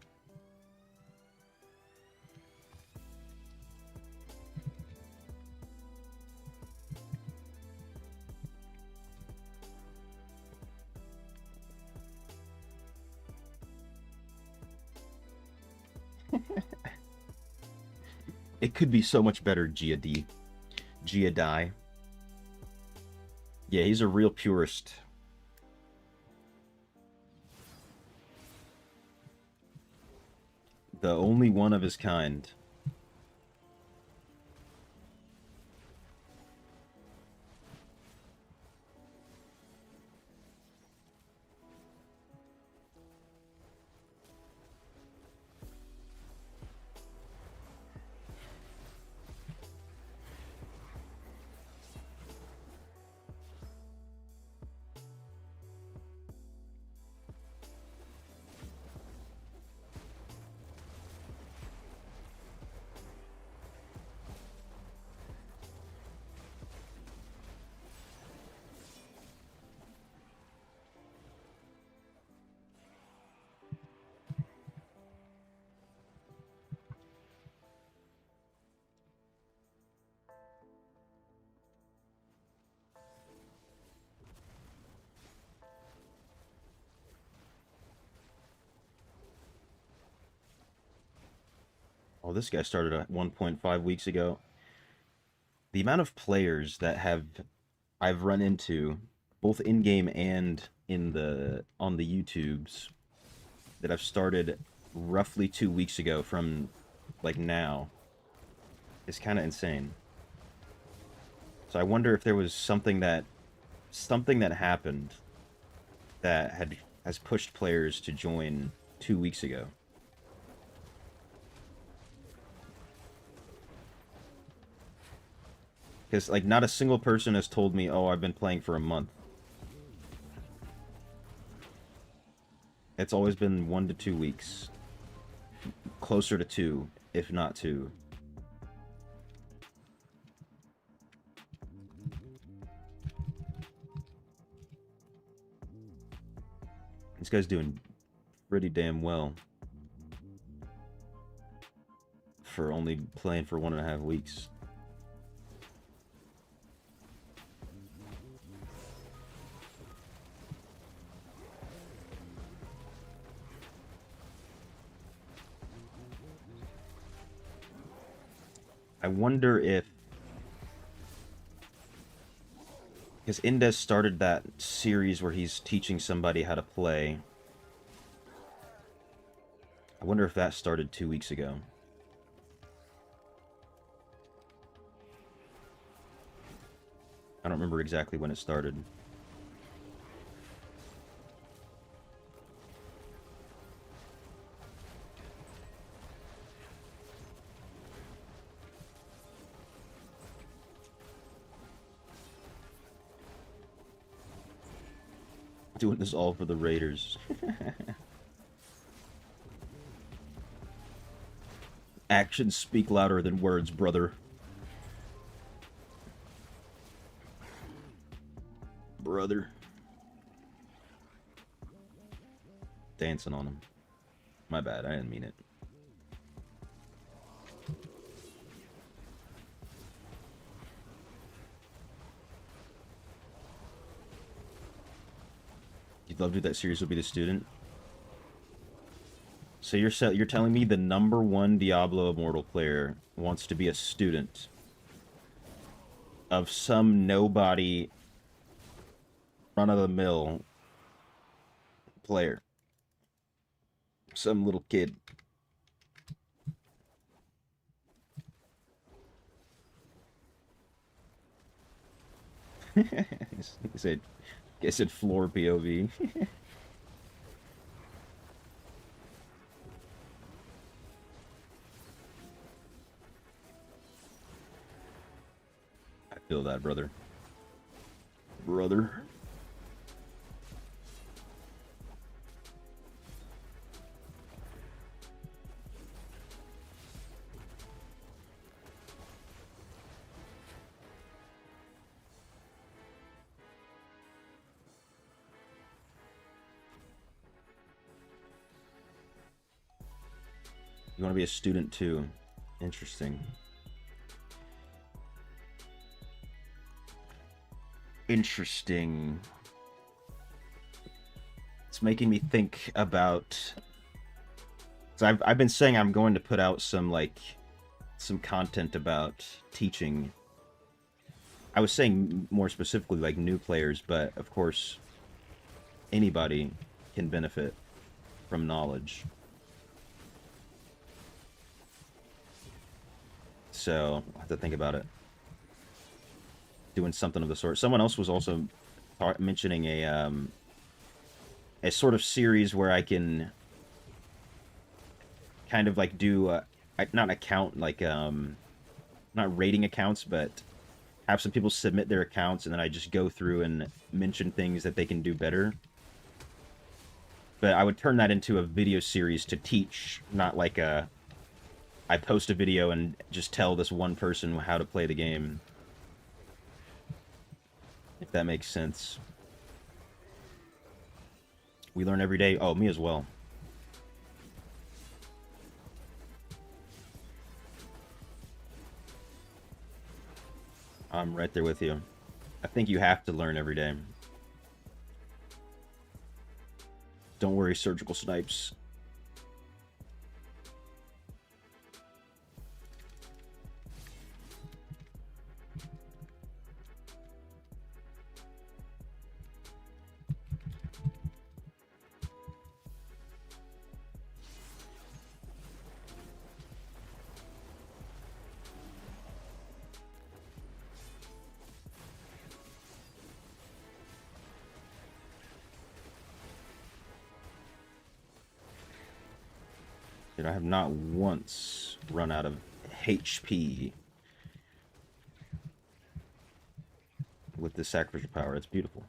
It could be so much better, Gia Die. Yeah, he's a real purist. The only one of his kind. Oh, this guy started at 1.5 weeks ago. The amount of players that I've run into, both in game and in the on the YouTubes, that I've started roughly 2 weeks ago from like now, is kind of insane. So I wonder if there was something that happened that has pushed players to join 2 weeks ago. Because like not a single person has told me, "Oh, I've been playing for a month." It's always been 1 to 2 weeks, closer to two, if not two. This guy's doing pretty damn well for only playing for 1.5 weeks. I wonder if, because Indes started that series where he's teaching somebody how to play. I wonder if that started 2 weeks ago. I don't remember exactly when it started. Doing this all for the Raiders. Actions speak louder than words, brother. Brother. Dancing on him. My bad, I didn't mean it. You'd love to do that series will be the student. So you're telling me the #1 Diablo Immortal player wants to be a student of some nobody run-of-the-mill player. Some little kid. He said floor POV. I feel that, brother. Brother. You want to be a student too. Interesting. Interesting. It's making me think about... So I've been saying I'm going to put out some content about teaching. I was saying more specifically like new players, but of course anybody can benefit from knowledge. So I'll have to think about it. Doing something of the sort. Someone else was also mentioning a sort of series where I can kind of like do not account like not rating accounts, but have some people submit their accounts and then I just go through and mention things that they can do better. But I would turn that into a video series to teach, not like I post a video and just tell this one person how to play the game. If that makes sense. We learn every day. Oh, me as well. I'm right there with you. I think you have to learn every day. Don't worry, surgical snipes. Dude, I have not once run out of HP with this sacrificial power. It's beautiful.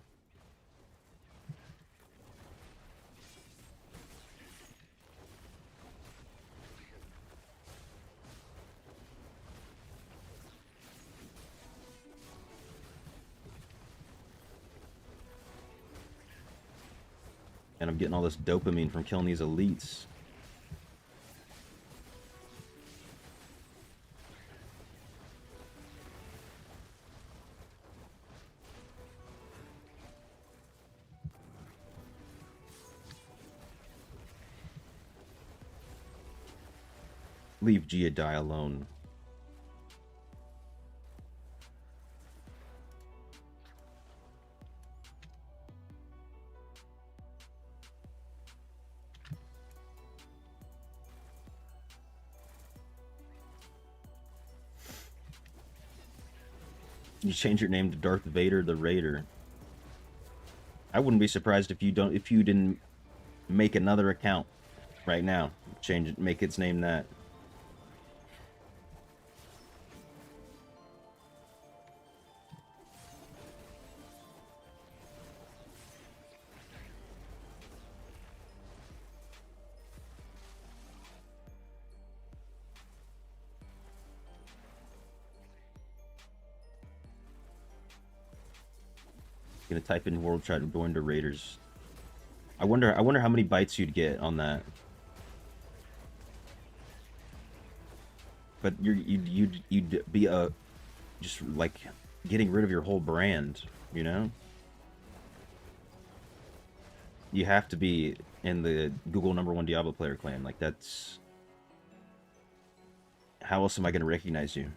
And I'm getting all this dopamine from killing these elites. Leave Giadai alone. You change your name to Darth Vader the Raider. I wouldn't be surprised if you didn't make another account right now. Change it, make its name that. Gonna type in world chat and join to Raiders. I wonder how many bites you'd get on that. But you'd be just like getting rid of your whole brand, you know? You have to be in the Google #1 Diablo player clan. Like that's how else am I gonna recognize you?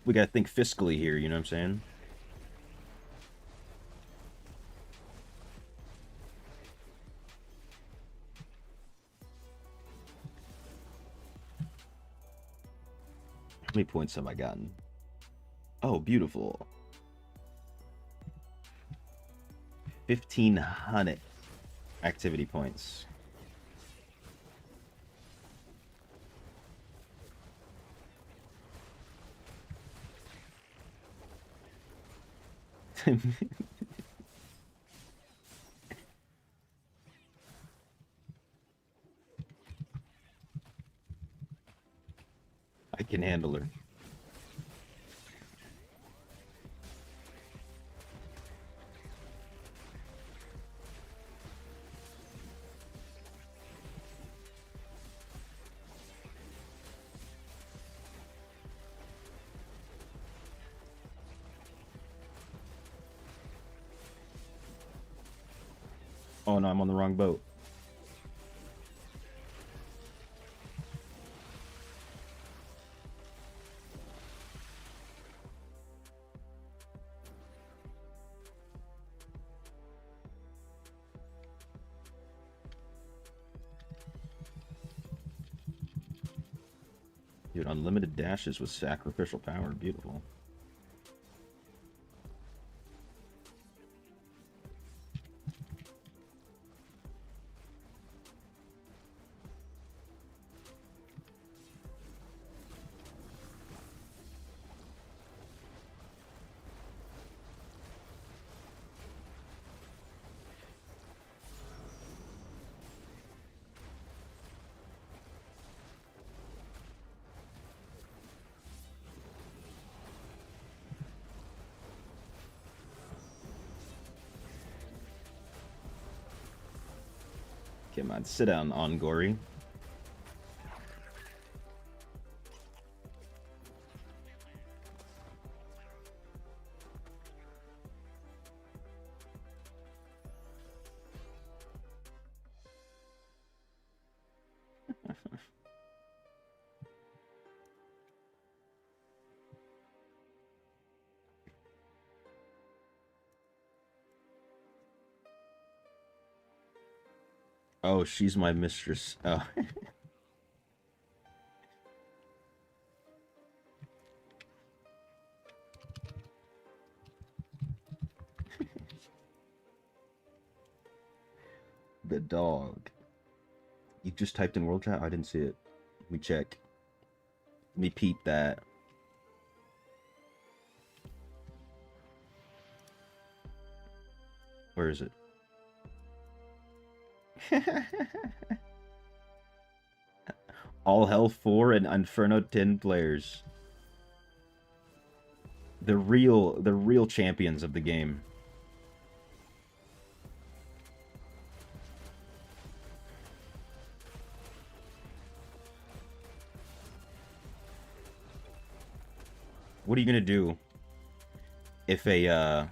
We gotta think fiscally here, you know what I'm saying? How many points have I gotten? Oh, beautiful. 1,500 activity points. I can handle her. Oh no, I'm on the wrong boat. Dude, unlimited dashes with sacrificial power. Beautiful. Come on, sit down, Ongori. Oh, she's my mistress. Oh. the dog. You just typed in world chat? I didn't see it. Let me check. Let me peep that. Where is it? All Health 4 and Inferno 10 players. The real champions of the game. What are you gonna do if if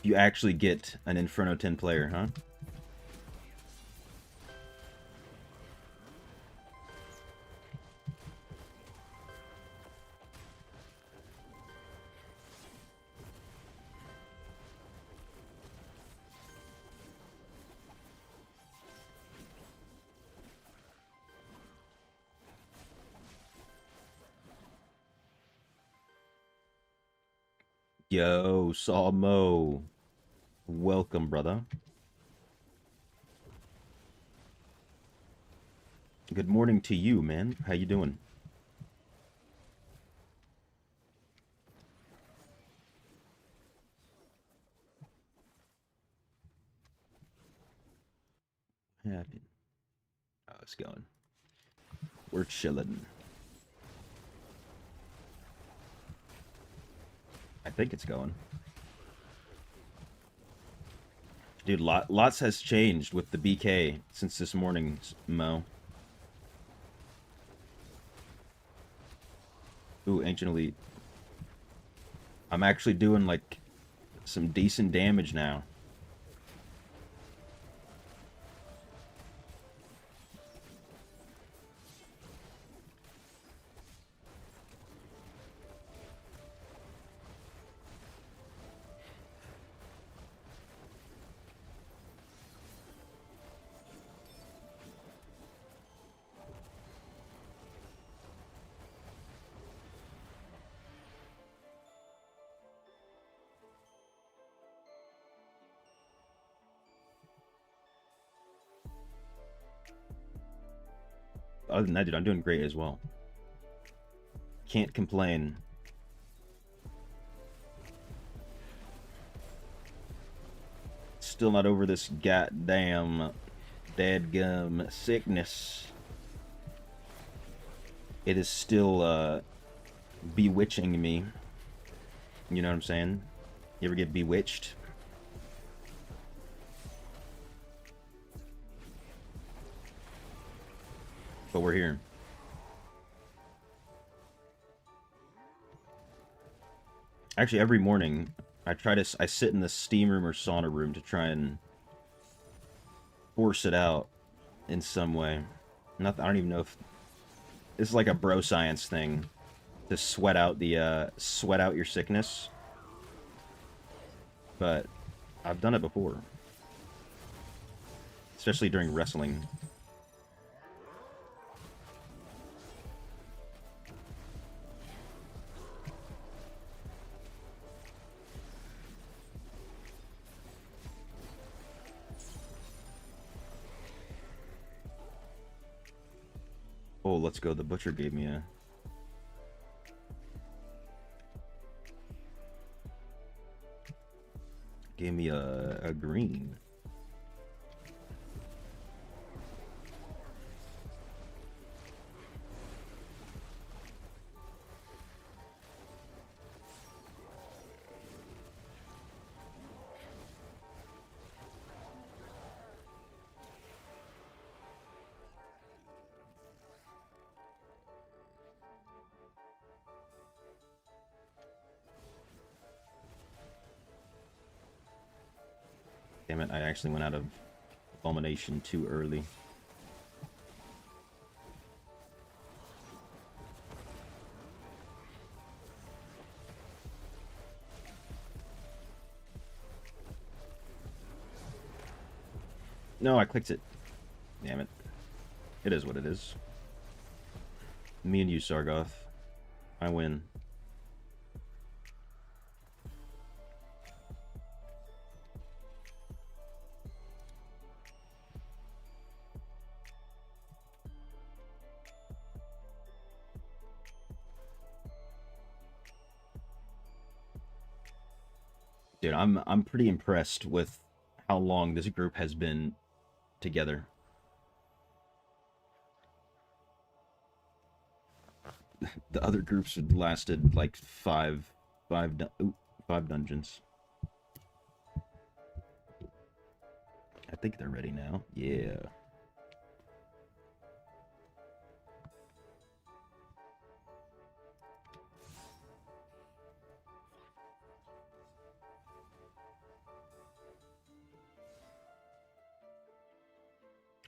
you actually get an Inferno 10 player, huh? Yo, Sawmo. Welcome, brother. Good morning to you, man. How you doing? Happy. Oh, it's going. We're chilling. I think it's going. Dude, lots has changed with the BK since this morning, Mo. Ooh, Ancient Elite. I'm actually doing, like, some decent damage now. Other than that, dude, I'm doing great as well. Can't complain. Still not over this goddamn dadgum sickness. It is still bewitching me. You know what I'm saying? You ever get bewitched? But we're here. Actually, every morning I sit in the steam room or sauna room to try and force it out in some way. I don't even know if this is like a bro science thing to sweat out your sickness. But I've done it before, especially during wrestling. Oh, let's go. The butcher gave me a green. Damn it, I actually went out of Abomination too early. No, I clicked it. Damn it. It is what it is. Me and you, Sargoth. I win. Dude, I'm pretty impressed with how long this group has been together. The other groups had lasted like five dungeons. I think they're ready now. Yeah.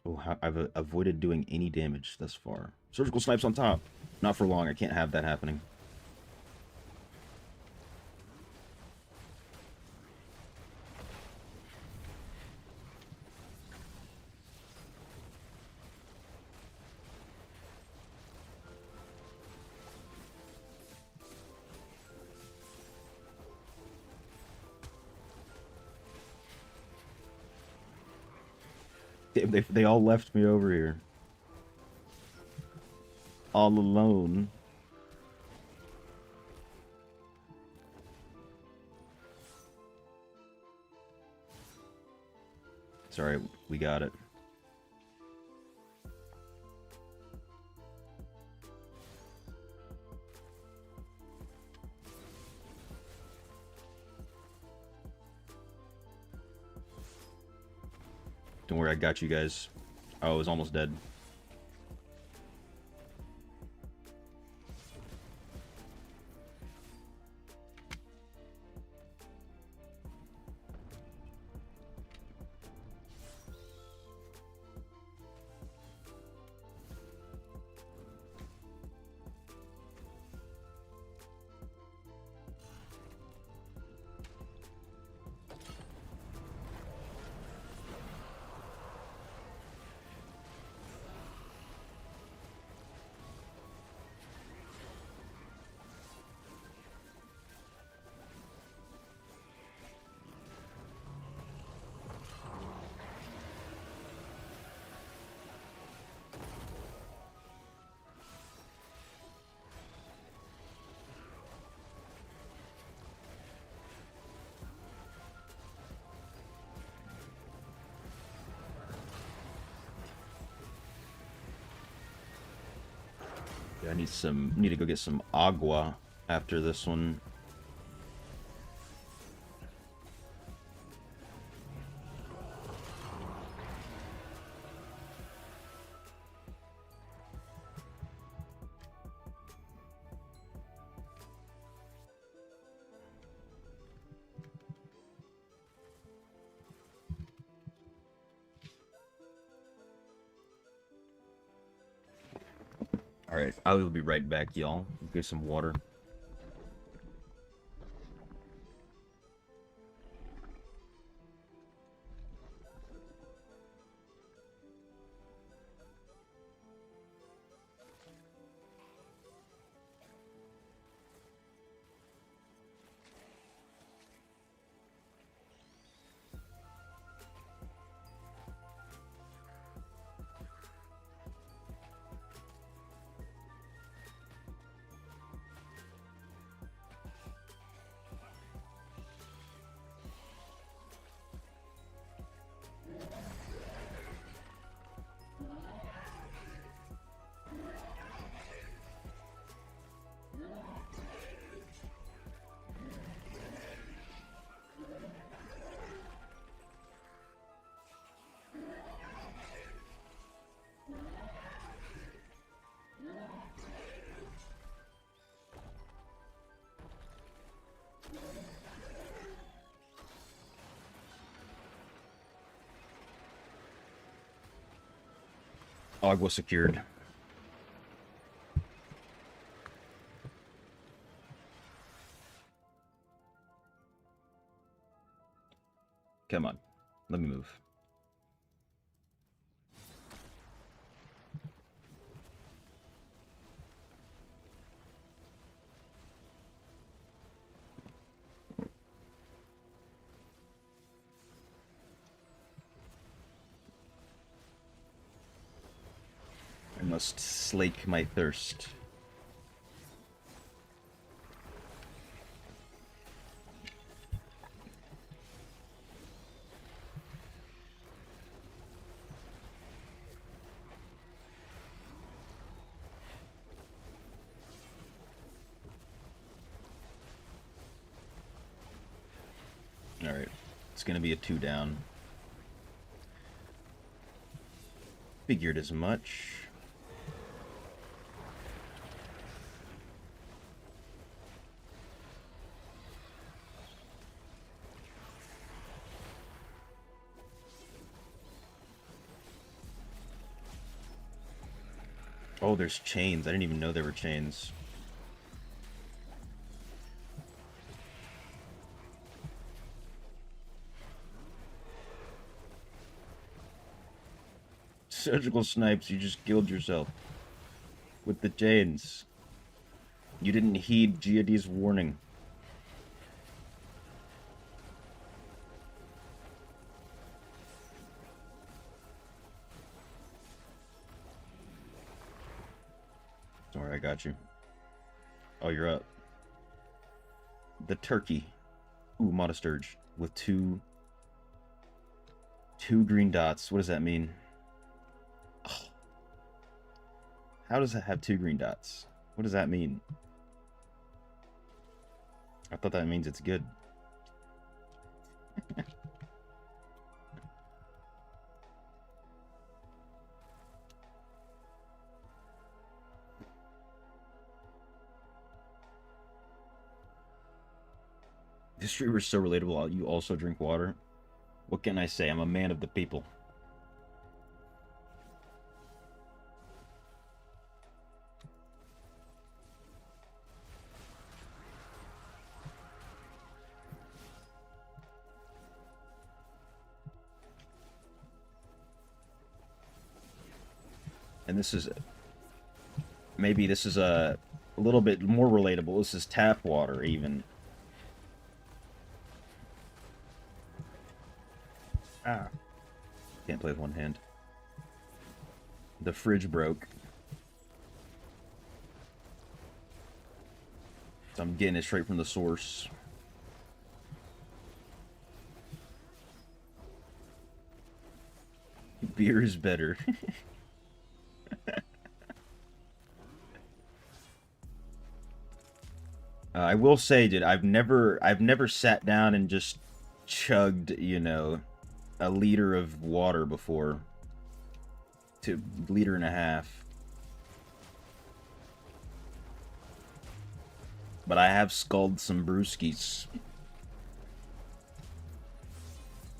Oh, I've avoided doing any damage thus far. Surgical snipes on top. Not for long. I can't have that happening. They all left me over here. All alone. Sorry, we got it. Don't worry, I got you guys. Oh, I was almost dead. Yeah, I need to go get some agua after this one. Alright, I will be right back, y'all. Get some water. Agua secured. Come on. Let me move. I must slake my thirst. It's gonna be a 2 down. Figured as much. Oh, there's chains. I didn't even know there were chains. Surgical snipes, you just killed yourself. With the chains. You didn't heed GOD's warning. Sorry, I got you. Oh, you're up. The turkey. Ooh, Modesturge. With two green dots. What does that mean? Oh. How does it have 2 green dots? What does that mean? I thought that means it's good. This streamer's so relatable. You also drink water? What can I say? I'm a man of the people. And this is... Maybe this is a little bit more relatable. This is tap water, even. Ah. Can't play with one hand. The fridge broke. So I'm getting it straight from the source. Beer is better. I will say, dude, I've never sat down and just chugged, you know, a liter of water before. To liter and a half. But I have sculled some brewskis.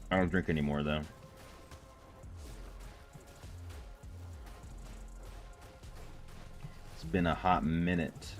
I don't drink anymore, though. It's been a hot minute.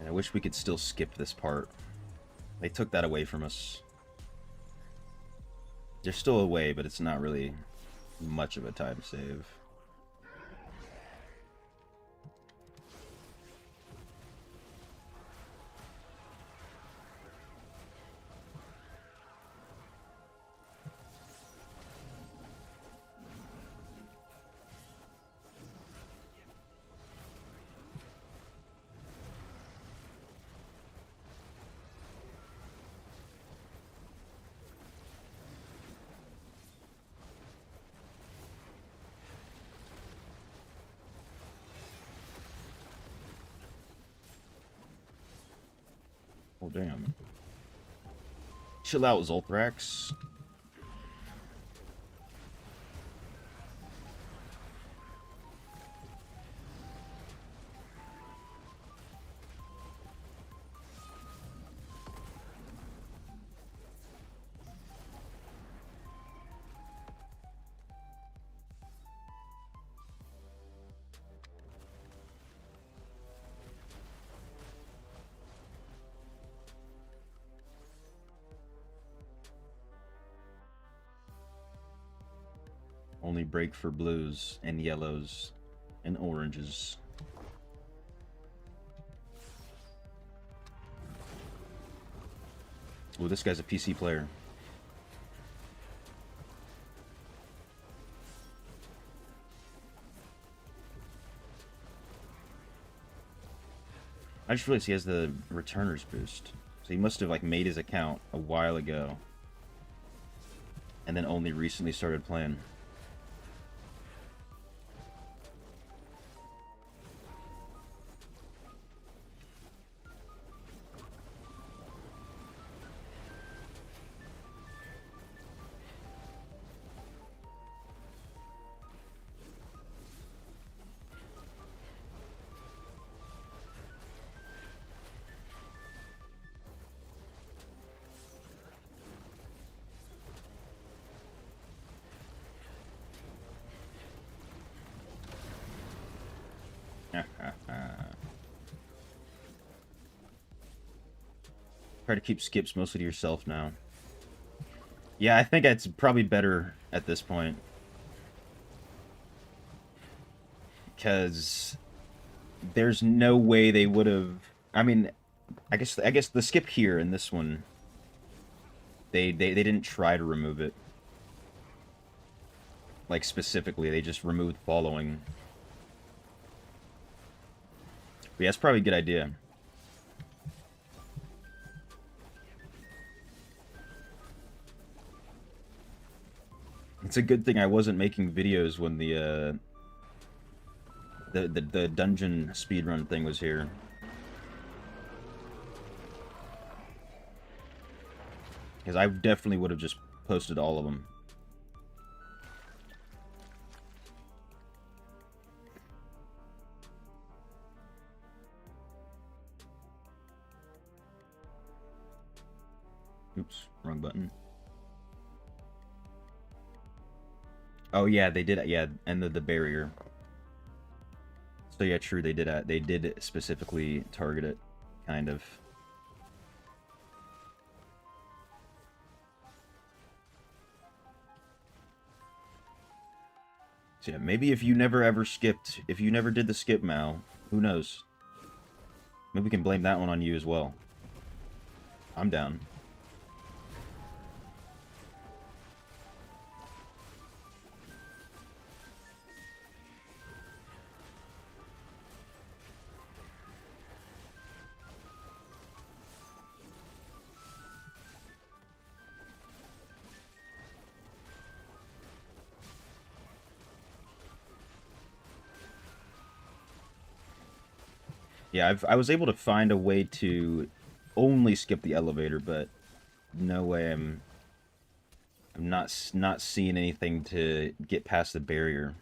I wish we could still skip this part. They took that away from us. There's still a way, but it's not really much of a time save. Oh, damn. Chill out, Zolthrax. Only break for blues and yellows and oranges. Oh, this guy's a PC player. I just realized he has the returners boost. So he must have like made his account a while ago. And then only recently started playing. Try to keep skips mostly to yourself now. Yeah, I think it's probably better at this point. Because there's no way they would have... I mean, I guess the skip here in this one, they didn't try to remove it. Like, specifically, they just removed following. But yeah, it's probably a good idea. It's a good thing I wasn't making videos when the dungeon speedrun thing was here. Because I definitely would have just posted all of them. Oops, wrong button. Oh yeah, they did. Yeah, and the barrier. So yeah, true. They did specifically target it, kind of. So yeah, maybe if you never ever skipped, if you never did the skip, Mal, who knows? Maybe we can blame that one on you as well. I'm down. Yeah, I was able to find a way to only skip the elevator, but no way I'm not seeing anything to get past the barrier.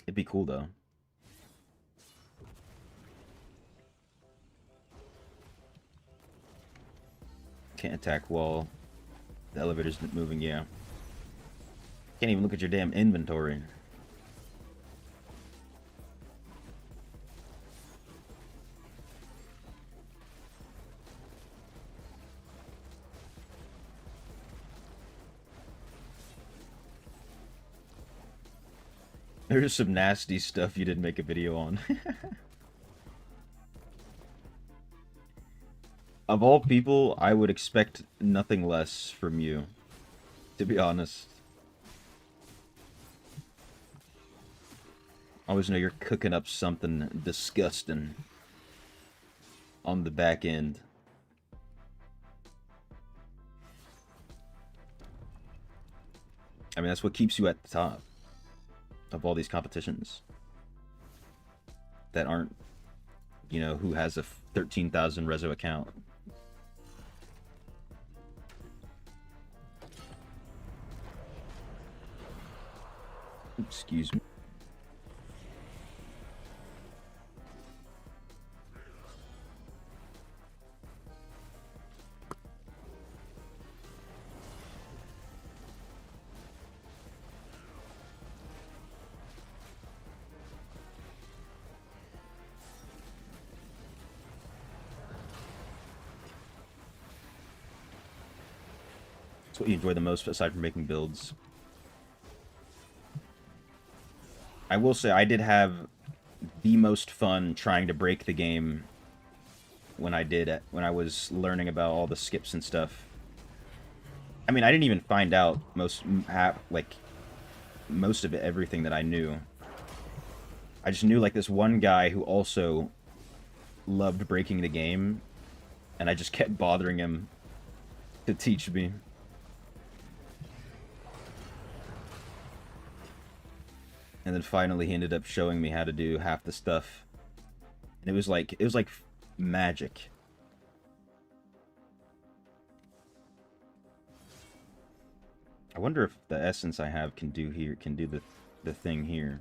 It'd be cool though. Can't attack while the elevator's moving, yeah. Can't even look at your damn inventory. There's some nasty stuff you didn't make a video on. Of all people, I would expect nothing less from you, to be honest. Always know you're cooking up something disgusting on the back end. I mean, that's what keeps you at the top of all these competitions that aren't, you know, who has a 13,000 reso account. Excuse me. What you enjoy the most aside from making builds? I will say I did have the most fun trying to break the game when I was learning about all the skips and stuff. I mean, I didn't even find out most of it, everything that I knew. I just knew like this one guy who also loved breaking the game, and I just kept bothering him to teach me. And then finally he ended up showing me how to do half the stuff. And it was like magic. I wonder if the essence I have can do the thing here.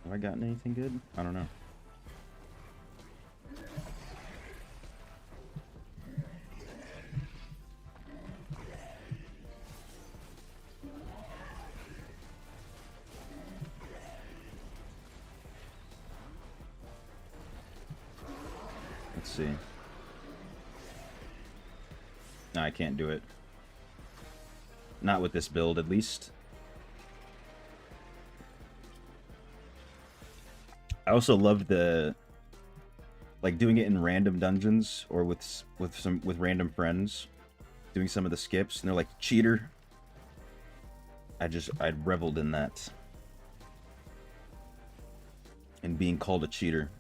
Have I gotten anything good? I don't know. Let's see. No, I can't do it. Not with this build, at least. I also loved the like doing it in random dungeons or with random friends, doing some of the skips, and they're like cheater. I reveled in that, and being called a cheater.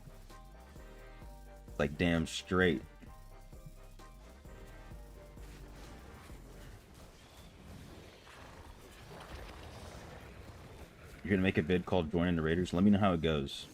Like damn straight. You're gonna make a vid called Joining the Raiders? Let me know how it goes.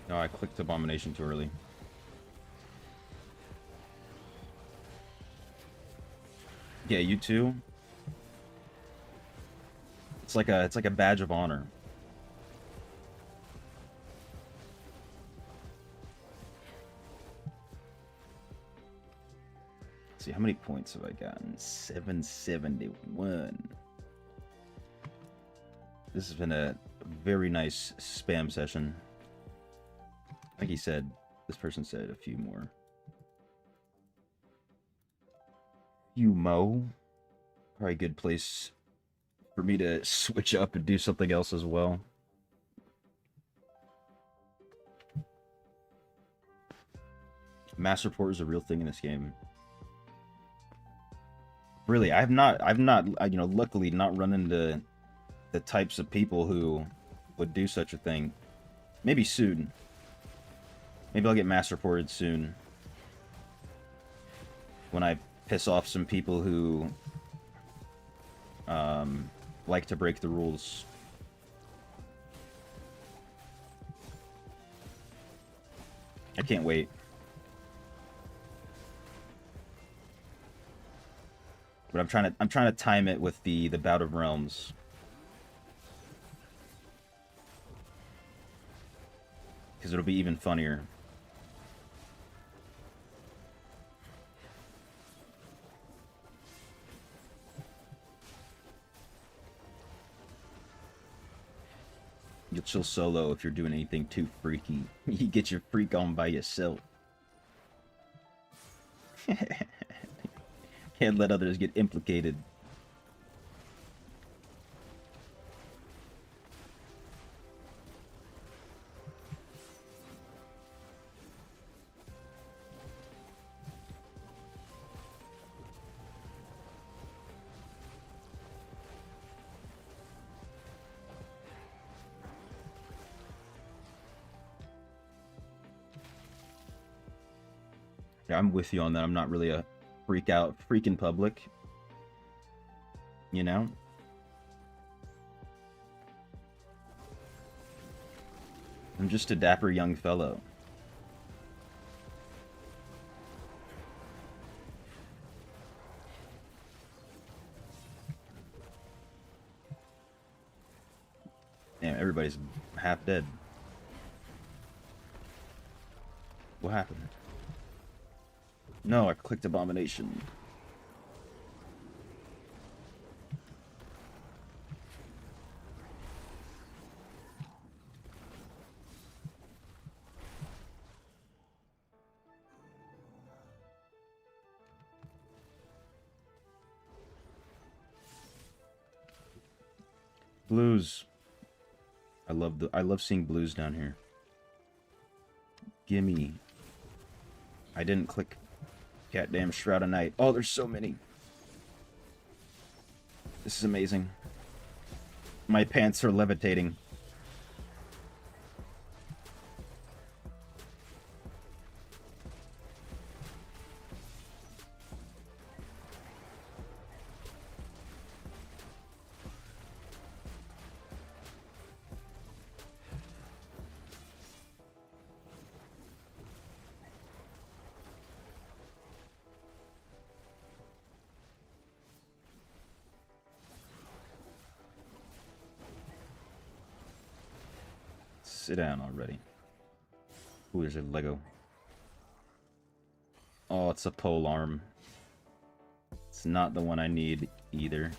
No, I clicked Abomination too early. Yeah, you too. It's like a badge of honor. Let's see, how many points have I gotten? 771. This has been a very nice spam session. Like he said, this person said a few more. Mo. Probably a good place for me to switch up and do something else as well. Mass report is a real thing in this game. Really, I've not, you know, luckily not run into the types of people who would do such a thing. Maybe soon. Maybe I'll get mass reported soon. When I piss off some people who like to break the rules. I can't wait. But I'm trying to time it with the Bout of Realms. Because it'll be even funnier. You'll chill solo if you're doing anything too freaky. You get your freak on by yourself. Can't let others get implicated. Yeah, I'm with you on that. I'm not really a freak in public. You know? I'm just a dapper young fellow. Everybody's half dead. What happened? No, I clicked Abomination. Blues. I love seeing blues down here. Gimme. I didn't click goddamn Shroud of Night. Oh, there's so many. This is amazing. My pants are levitating. Sit down already. Ooh, there's a Lego. Oh, it's a pole arm. It's not the one I need either.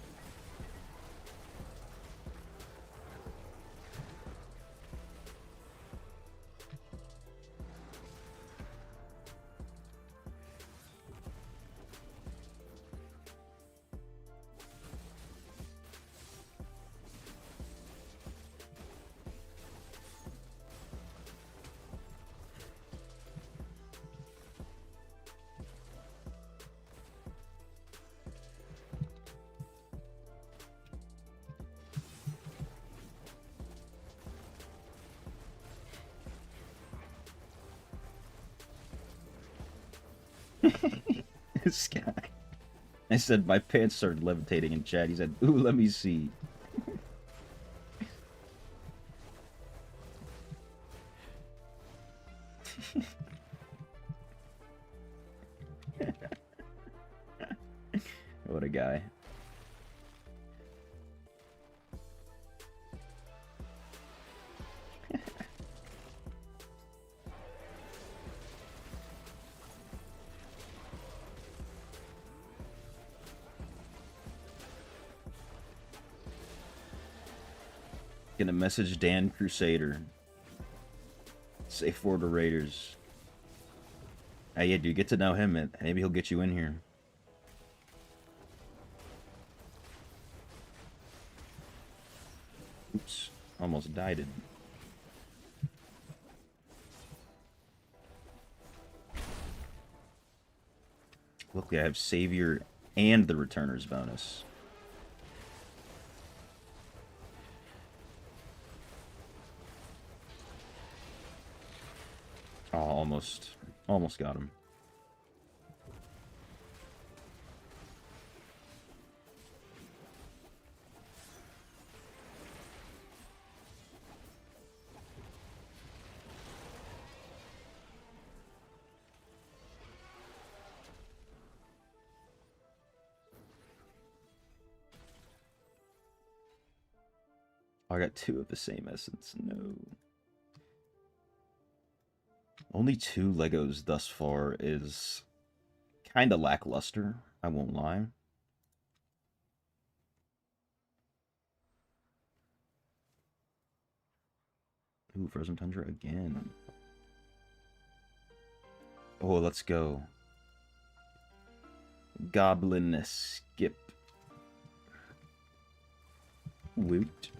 This guy. I said my pants started levitating in chat. He said, ooh, let me see. What a guy. Gonna message Dan Crusader. Say for the Raiders. Hey, yeah, dude, get to know him. Maybe he'll get you in here. Oops. Almost died it. Luckily, I have Savior and the Returner's bonus. Oh, almost got him. Oh, I got 2 of the same essence. No. Only 2 Legos thus far is kind of lackluster, I won't lie. Ooh, Frozen Tundra again. Oh, let's go. Goblin Skip. Woot.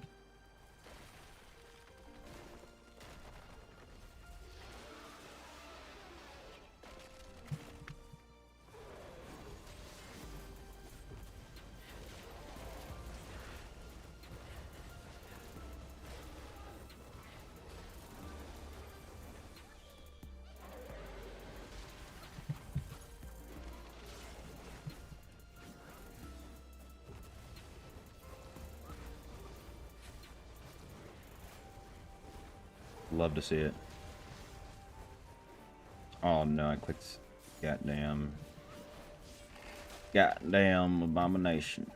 Love to see it. Oh no, I clicked goddamn abomination.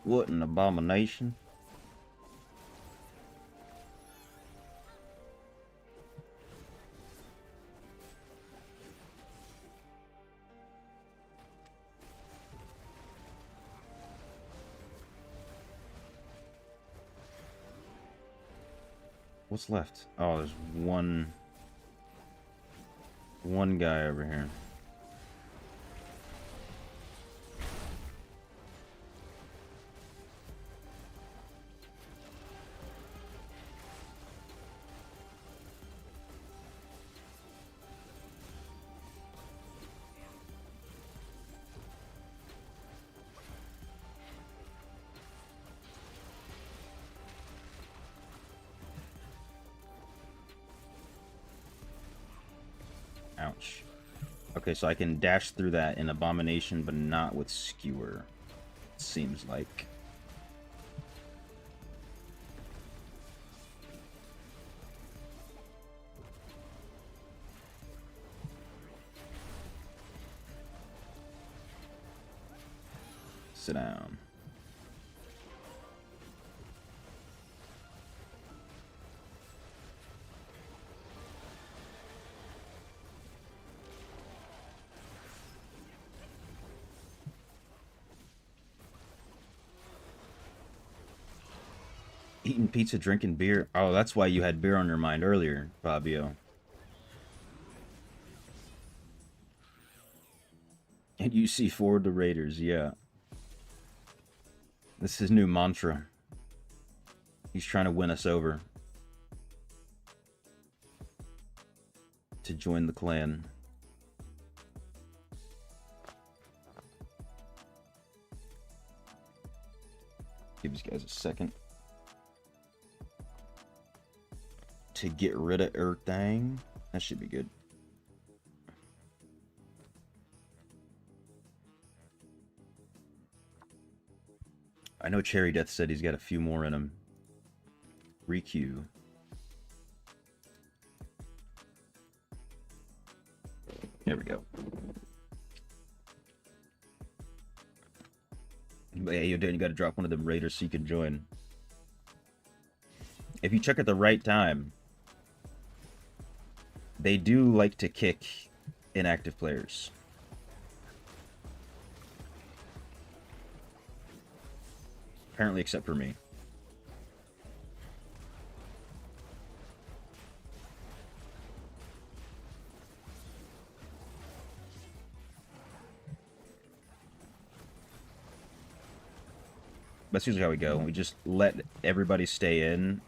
What an abomination. What's left? Oh, there's one guy over here. Ouch. Okay, so I can dash through that in Abomination, but not with Skewer. Seems like. Sit down. Eating pizza, drinking beer. Oh, that's why you had beer on your mind earlier, Fabio. And you see forward the Raiders, yeah. This is his new mantra. He's trying to win us over. To join the clan. Give these guys a second. To get rid of everything. That should be good. I know Cherry Death said he's got a few more in him. Requeue. There we go. But yeah, you gotta drop one of them raiders so you can join. If you check at the right time, they do like to kick inactive players. Apparently, except for me. That's usually how we go. We just let everybody stay in,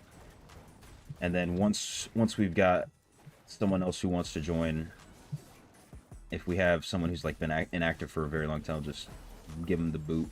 and then once we've got someone else who wants to join, if we have someone who's like been inactive for a very long time, we'll just give them the boot.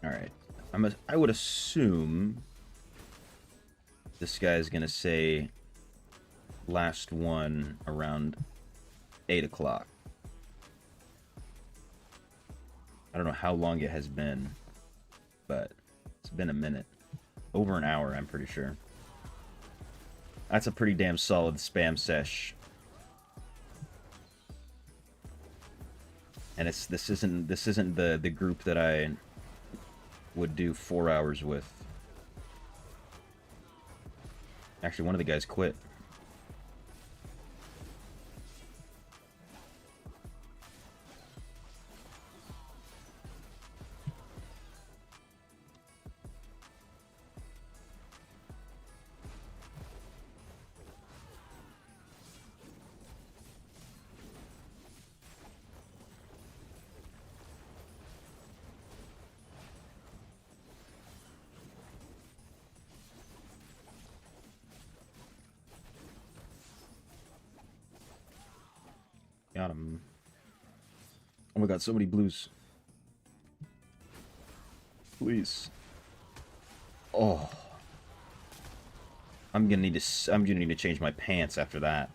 Alright. I would assume this guy's gonna say last one around 8 o'clock. I don't know how long it has been, but it's been a minute. Over an hour, I'm pretty sure. That's a pretty damn solid spam sesh. And this isn't the group that I would do 4 hours with. Actually, one of the guys quit. Got him. Oh my god, so many blues. Please. Oh. I'm gonna need to change my pants after that.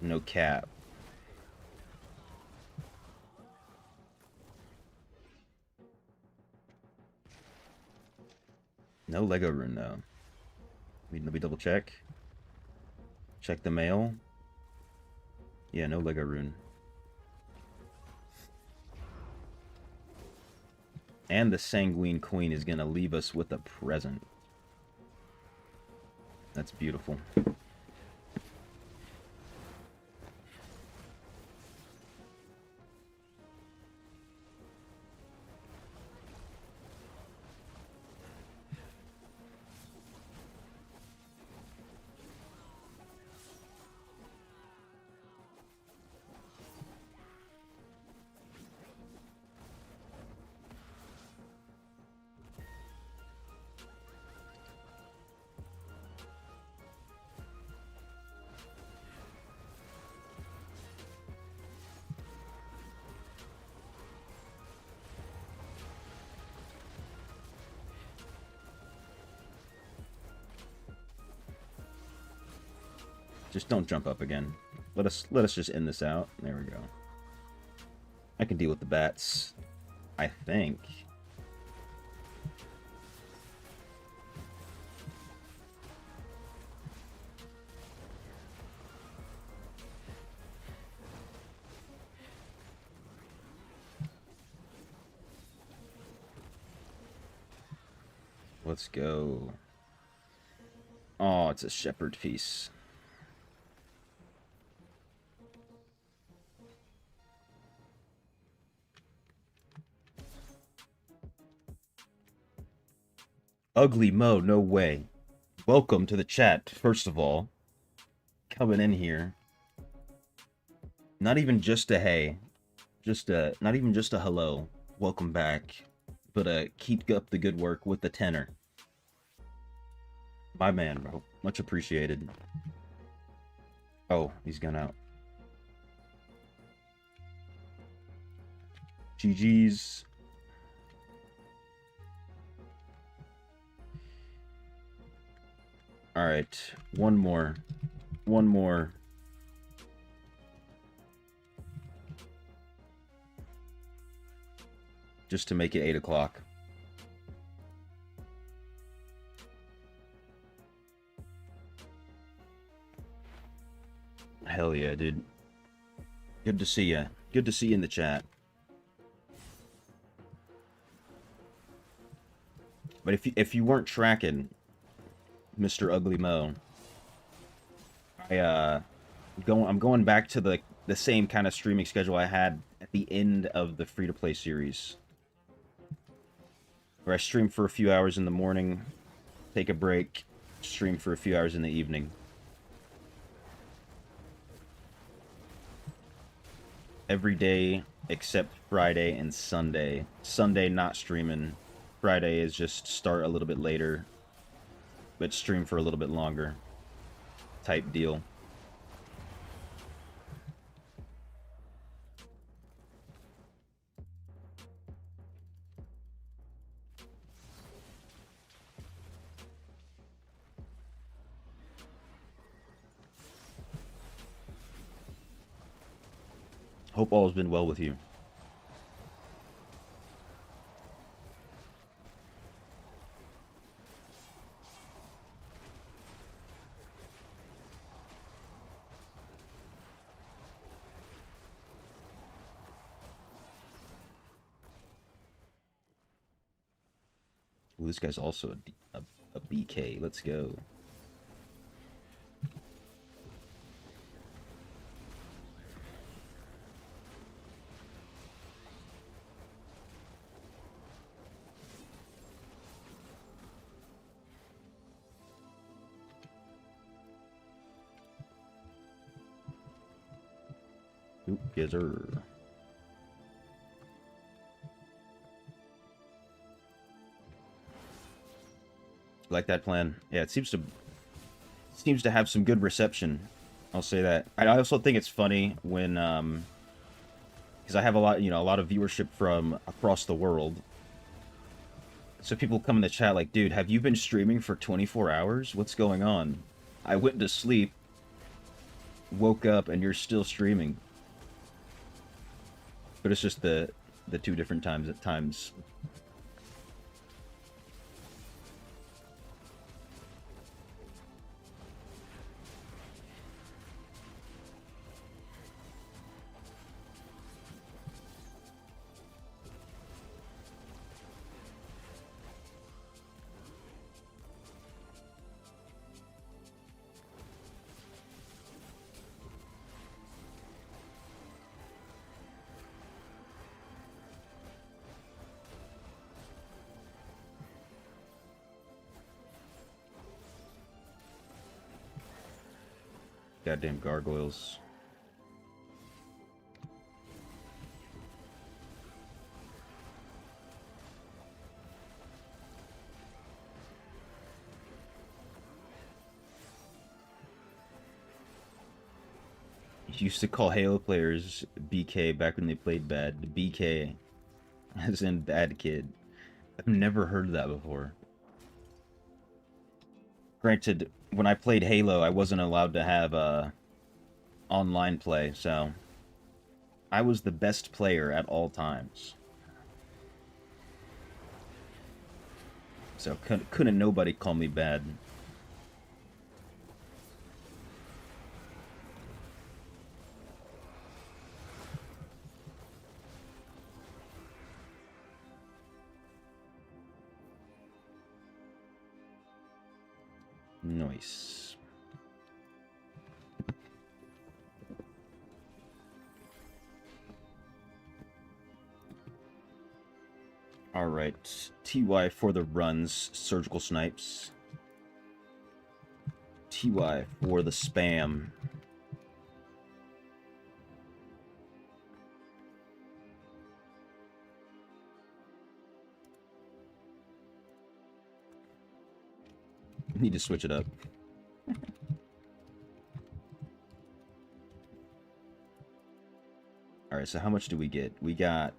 No cap. No Lego rune though. Let me double check. Check the mail. Yeah, no Lego rune. And the Sanguine Queen is gonna leave us with a present. That's beautiful. Just don't jump up again. Let us just end this out. There we go. I can deal with the bats, I think. Let's go. Oh, it's a shepherd piece. Ugly Mo, no way. Welcome to the chat, first of all. Coming in here. Not even just a hey. Not even just a hello. Welcome back. But keep up the good work with the tenor. My man, bro. Much appreciated. Oh, he's gone out. GG's. Alright, one more. One more. Just to make it 8 o'clock. Hell yeah, dude. Good to see ya. Good to see you in the chat. But if you weren't tracking, Mr. Ugly Mo, I'm going back to the same kind of streaming schedule I had at the end of the free-to-play series, where I stream for a few hours in the morning, take a break, stream for a few hours in the evening. Every day except Friday and Sunday. Sunday not streaming. Friday is just start a little bit later, but stream for a little bit longer type deal. Hope all has been well with you. Ooh, this guy's also a BK. Let's go. Oop, yes, sir. Like that plan. Yeah, it seems to have some good reception. I'll say that. I also think it's funny when because I have a lot, a lot of viewership from across the world. So people come in the chat like, dude, have you been streaming for 24 hours? What's going on? I went to sleep, woke up, and you're still streaming. But it's just the two different times at times. Goddamn gargoyles. Used to call Halo players BK back when they played bad. BK, as in bad kid. I've never heard that before. Granted, when I played Halo, I wasn't allowed to have online play, so I was the best player at all times. So couldn't nobody call me bad. Nice. Alright. TY for the runs, surgical snipes. TY for the spam. Need to switch it up. Alright, so how much do we get? We got...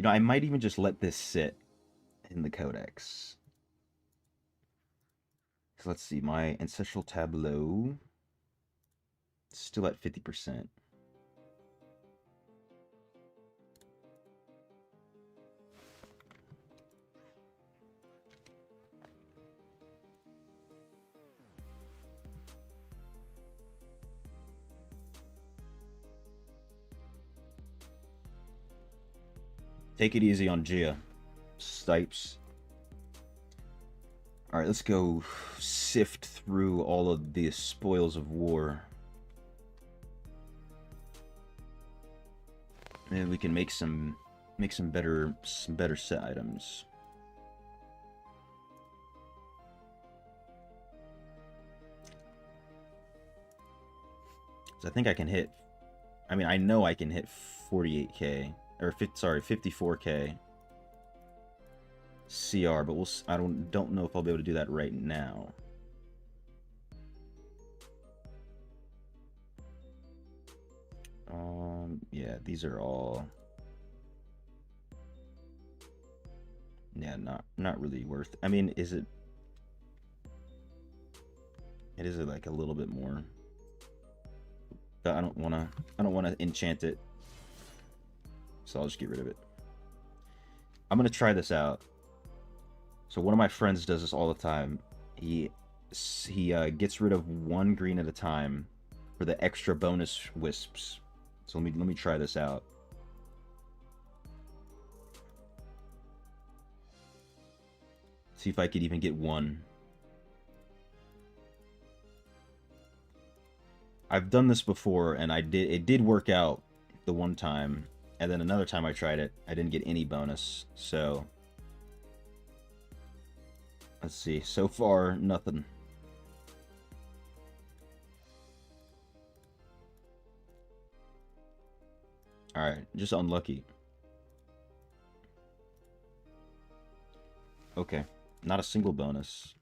I might even just let this sit in the codex. So let's see, my ancestral tableau still at 50%. Take it easy on Gia. Stipes. Alright, let's go sift through all of the spoils of war. Maybe we can make some better set items. So I think I can hit, I know I can hit 48k or 54k CR, but I don't know if I'll be able to do that right now. Yeah, these are all, yeah, not really worth. Is it? It is like a little bit more. But I don't wanna enchant it, so I'll just get rid of it. I'm gonna try this out. So one of my friends does this all the time. He gets rid of one green at a time for the extra bonus wisps. So let me try this out. See if I could even get one. I've done this before, and it did work out the one time, and then another time I tried it, I didn't get any bonus. So let's see. So far, nothing. Alright, just unlucky. Okay, not a single bonus.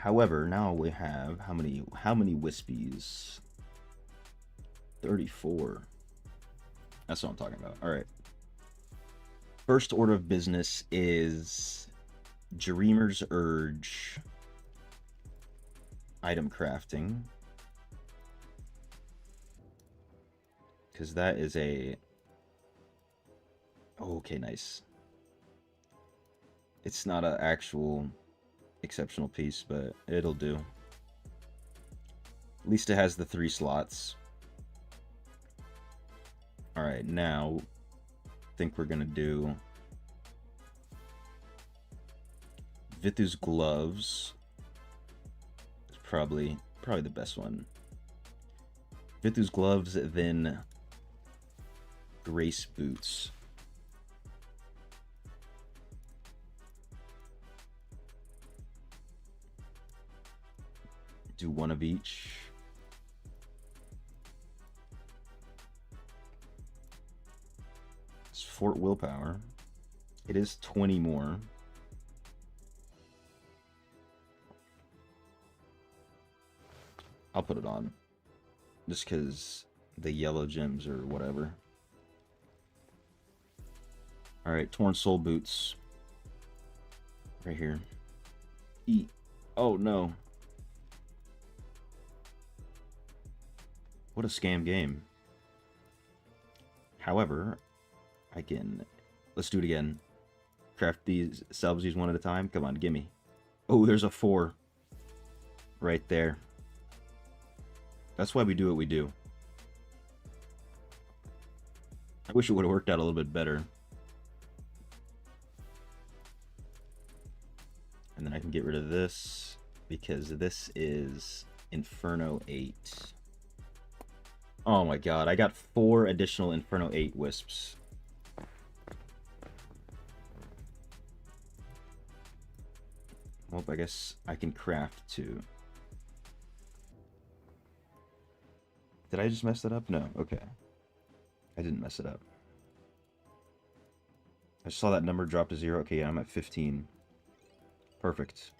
However, now we have how many wispies? 34. That's what I'm talking about. All right. First order of business is Dreamer's Urge. Item crafting. Because that is a... Oh, okay, nice. It's not an actual exceptional piece, but it'll do. At least it has the 3 slots. Alright, now I think we're gonna do Vithu's gloves. It's probably the best one. Vithu's gloves, then Grace boots. Do one of each. It's Fort Willpower. It is 20 more. I'll put it on. Just because the yellow gems or whatever. Alright, Torn Soul Boots. Right here. Eat. Oh no. What a scam game. However, I can... Let's do it again. Craft these, salvage these one at a time. Come on, gimme. Oh, there's a 4. Right there. That's why we do what we do. I wish it would have worked out a little bit better. And then I can get rid of this, because this is Inferno 8. Oh my god, I got 4 additional Inferno 8 wisps. Well, I guess I can craft 2. Did I just mess that up? No, okay. I didn't mess it up. I saw that number drop to 0. Okay, yeah, I'm at 15. Perfect.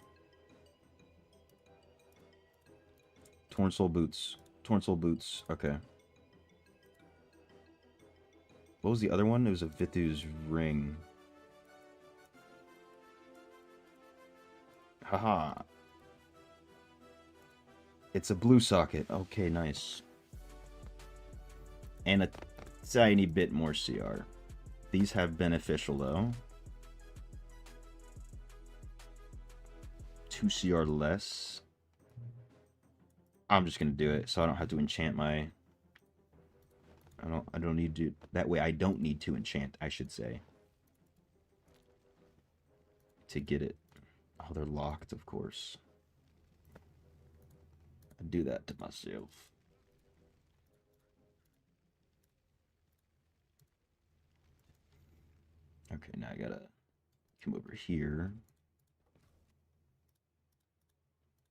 Torn Soul Boots. Torn Soul Boots. Okay. What was the other one? It was a Vithu's ring. Haha. It's a blue socket. Okay, nice. And a tiny bit more CR. These have beneficial though. 2 CR less. I'm just gonna do it so I don't have to enchant my... I don't need to... That way I don't need to enchant, I should say. To get it. Oh, they're locked, of course. I do that to myself. Okay, now I gotta come over here.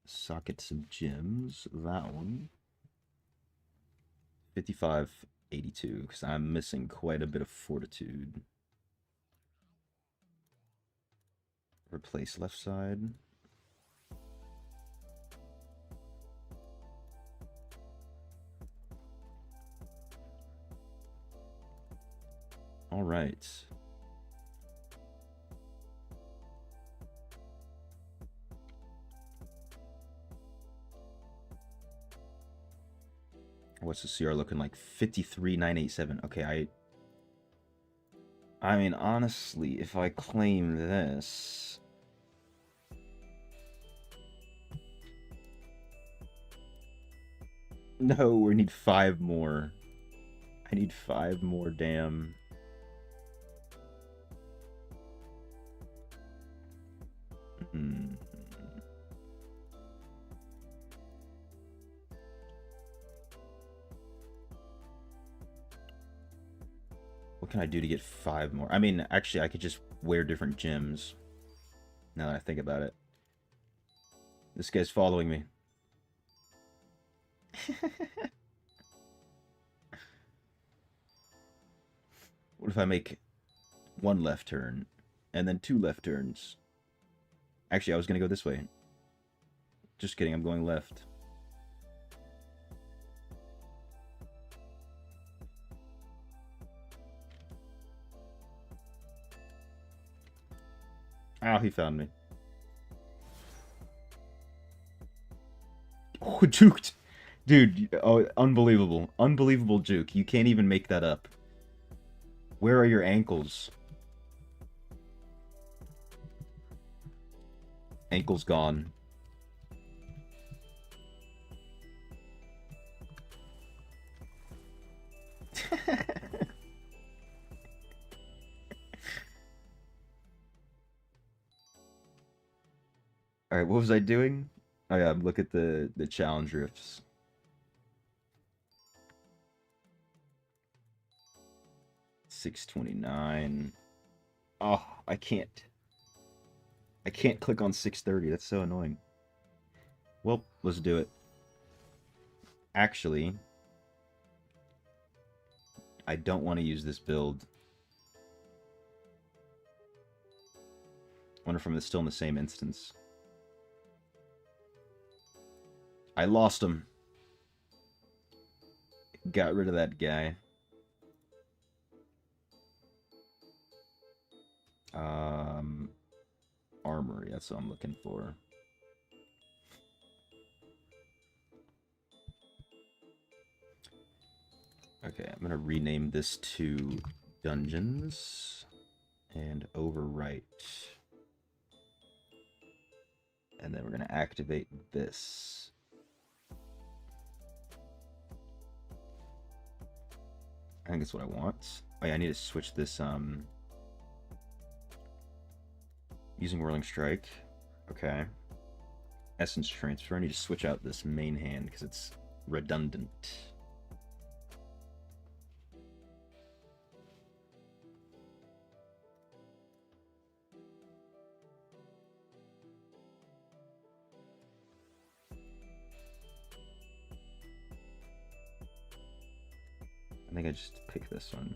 Socket some gems. That one. 5582, because I'm missing quite a bit of fortitude. Replace left side. All right. What's the CR looking like? 53,987. Okay, I mean, honestly, if I claim this... No, we need 5 more. I need 5 more, damn. What can I do to get 5 more? I mean, actually, I could just wear different gems. Now that I think about it. This guy's following me. What if I make 1 left turn, and then 2 left turns? Actually, I was going to go this way. Just kidding, I'm going left. Ow, he found me. Oh, juked! Dude, oh, unbelievable. Unbelievable juke. You can't even make that up. Where are your ankles? Ankles gone. Alright, what was I doing? Oh yeah, look at the challenge riffs. $6.29. Oh, I can't click on 6:30. That's so annoying. Well, let's do it. Actually, I don't want to use this build. Wonder if I'm still in the same instance. I lost him. Got rid of that guy. Armory, that's what I'm looking for. Okay, I'm gonna rename this to Dungeons and Overwrite. And then we're gonna activate this. I think that's what I want. Oh yeah, I need to switch this, using Whirling Strike. Okay. Essence Transfer. I need to switch out this main hand because it's redundant. I think I just pick this one.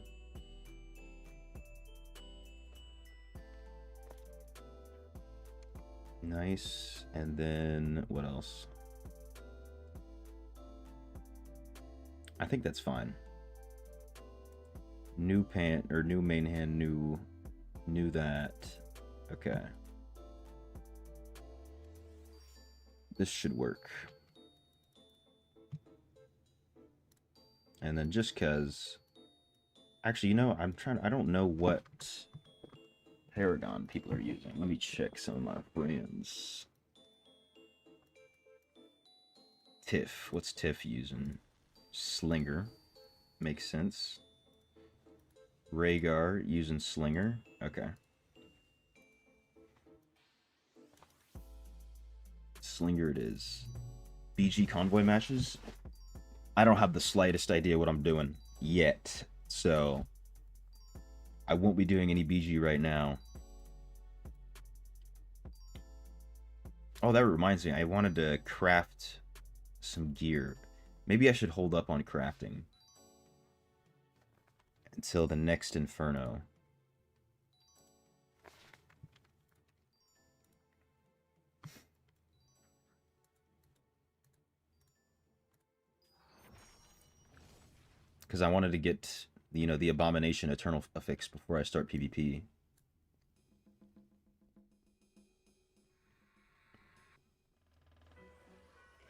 Nice. And then what else? I think that's fine. New new main hand, new that. Okay. This should work. And then just cause actually, you know, I don't know what Paragon people are using. Let me check some of my brands. Tiff. What's Tiff using? Slinger. Makes sense. Rhaegar using Slinger. Okay. Slinger it is. BG convoy matches? I don't have the slightest idea what I'm doing yet. So I won't be doing any BG right now. Oh, that reminds me. I wanted to craft some gear. Maybe I should hold up on crafting until the next Inferno. Because I wanted to get, you know, the Abomination Eternal affix before I start PvP.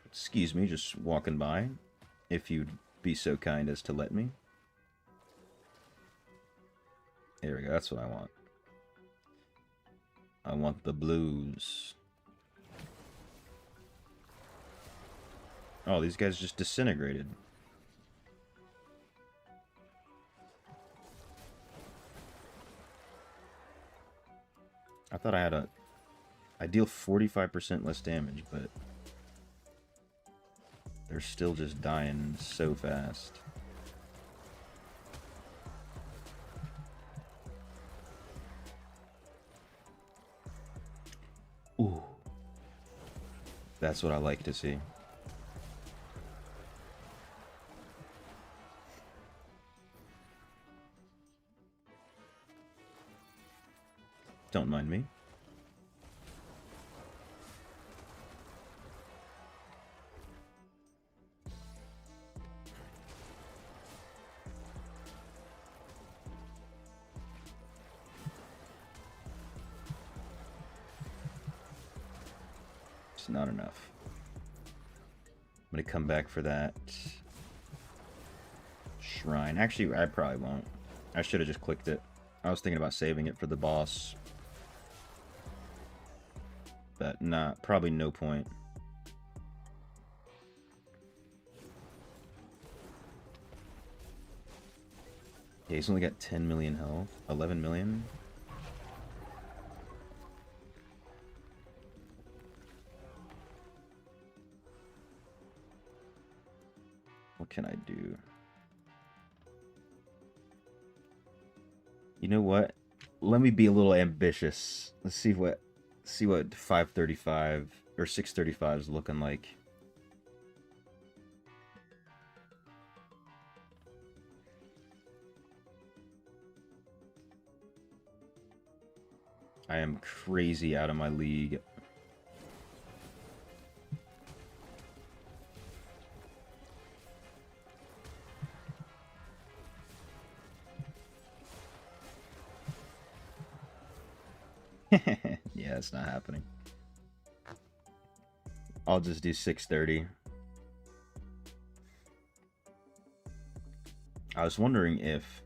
Excuse me, just walking by. If you'd be so kind as to let me. There we go, that's what I want. I want the blues. Oh, these guys just disintegrated. I thought I had a... I deal 45% less damage, but... they're still just dying so fast. Ooh. That's what I like to see. Don't mind me. It's not enough. I'm gonna come back for that shrine. Actually, I probably won't. I should have just clicked it. I was thinking about saving it for the boss. But nah, probably no point. Yeah, he's only got 10 million health. 11 million? What can I do? You know what? Let me be a little ambitious. Let's see what 535 or 635 is looking like. I am crazy out of my league. Yeah, it's not happening. I'll just do 630. I was wondering if...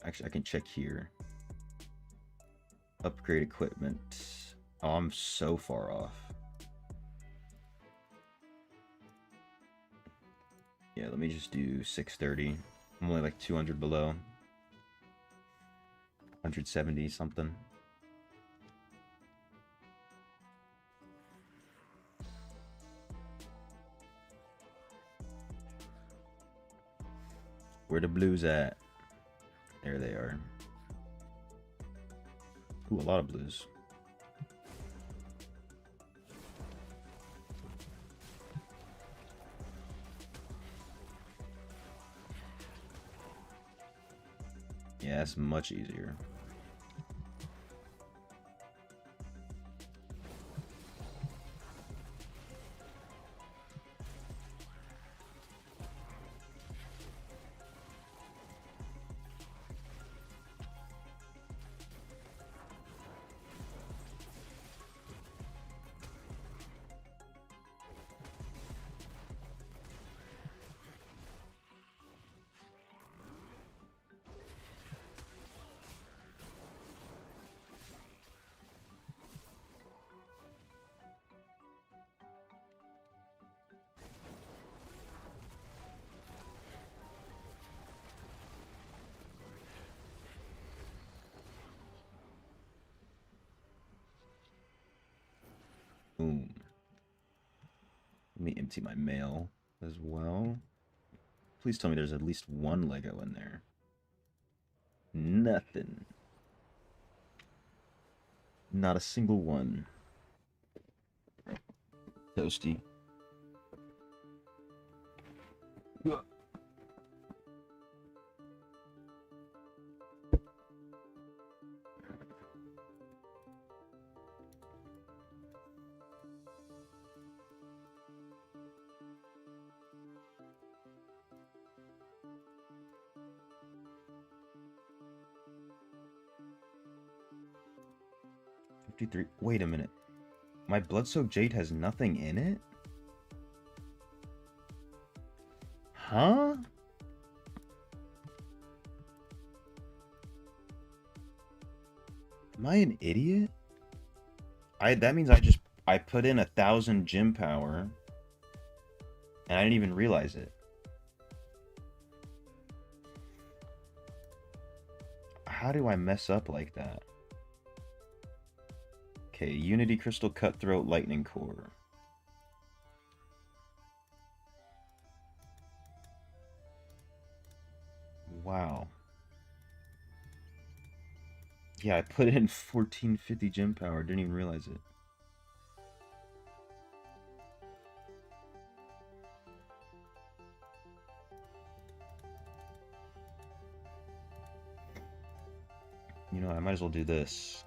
Actually, I can check here. Upgrade equipment. Oh, I'm so far off. Yeah, let me just do 630. I'm only like 200 below. 170 something. Where the blues at? There they are. Ooh, a lot of blues. Yeah, that's much easier. Boom. Let me empty my mail as well. Please tell me there's at least one Lego in there. Nothing. Not a single one. Toasty. 53. Wait a minute. My Bloodsoaked Jade has nothing in it? Huh? Am I an idiot? That means I put in 1,000 gym power and I didn't even realize it. How do I mess up like that? Okay, Unity Crystal Cutthroat Lightning Core. Wow. Yeah, I put in 1450 gem power, didn't even realize it. You know, I might as well do this.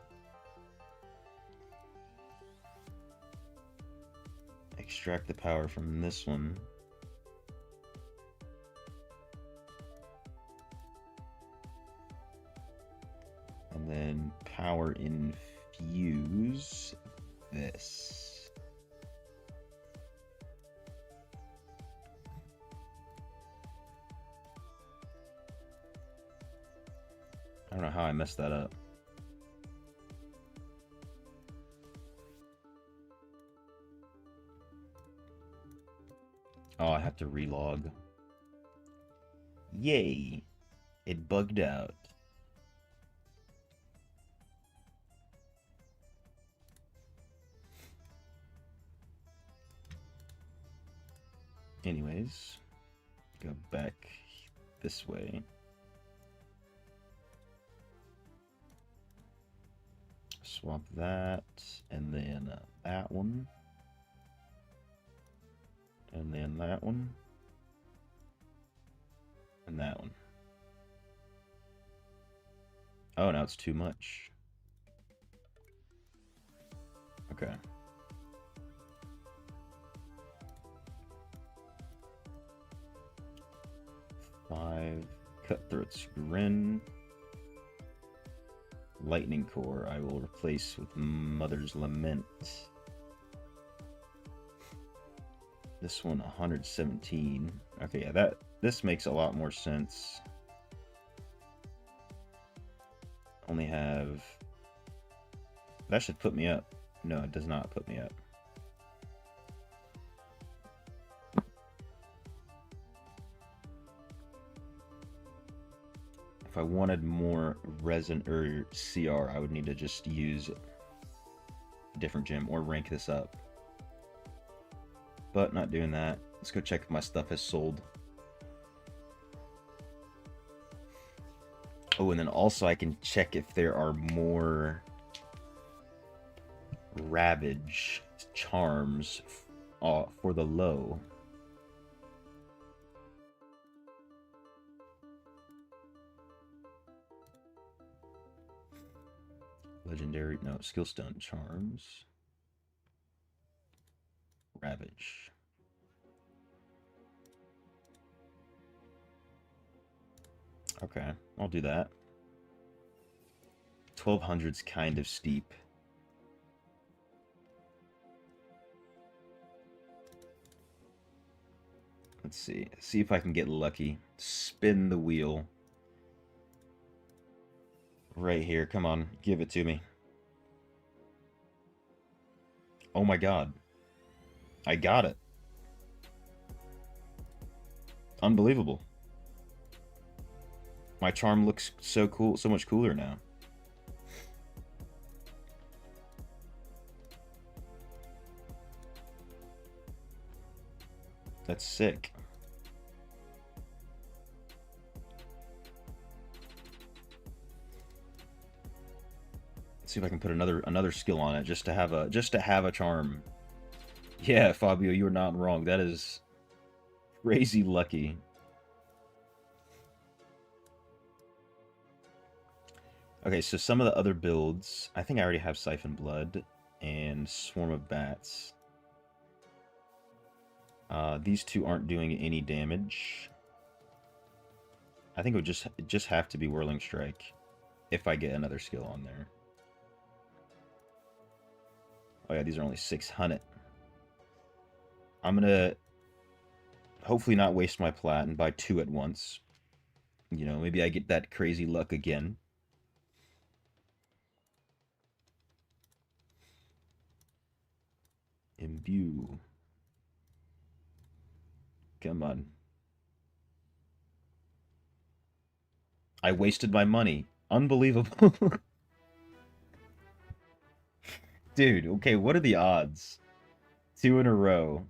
Extract the power from this one. And then power infuse this. I don't know how I messed that up. Oh, I have to relog. Yay! It bugged out. Anyways, go back this way. Swap that, and then that one. And then that one. And that one. Oh, now it's too much. Okay. Five Cutthroat's Grin. Lightning Core I will replace with Mother's Lament. This one 117. Okay, yeah, this makes a lot more sense. Only have... That should put me up. No, it does not put me up. If I wanted more resin or CR, I would need to just use a different gem or rank this up. But not doing that. Let's go check if my stuff has sold. Oh, and then also I can check if there are more Ravage charms for the low. Legendary, no, Skillstone charms. Ravage. Okay, I'll do that. 1200's kind of steep. Let's see. See if I can get lucky. Spin the wheel. Right here. Come on. Give it to me. Oh my god. I got it. Unbelievable. My charm looks so cool, so much cooler now. That's sick. Let's see if I can put another skill on it just to have a charm. Yeah, Fabio, you're not wrong. That is crazy lucky. Okay, so some of the other builds, I think I already have Siphon Blood and Swarm of Bats. These two aren't doing any damage. I think it would just have to be Whirling Strike if I get another skill on there. Oh yeah, these are only 600. I'm gonna hopefully not waste my plat and buy 2 at once. You know, maybe I get that crazy luck again. Imbue. Come on. I wasted my money. Unbelievable. Dude, okay, what are the odds? 2 in a row.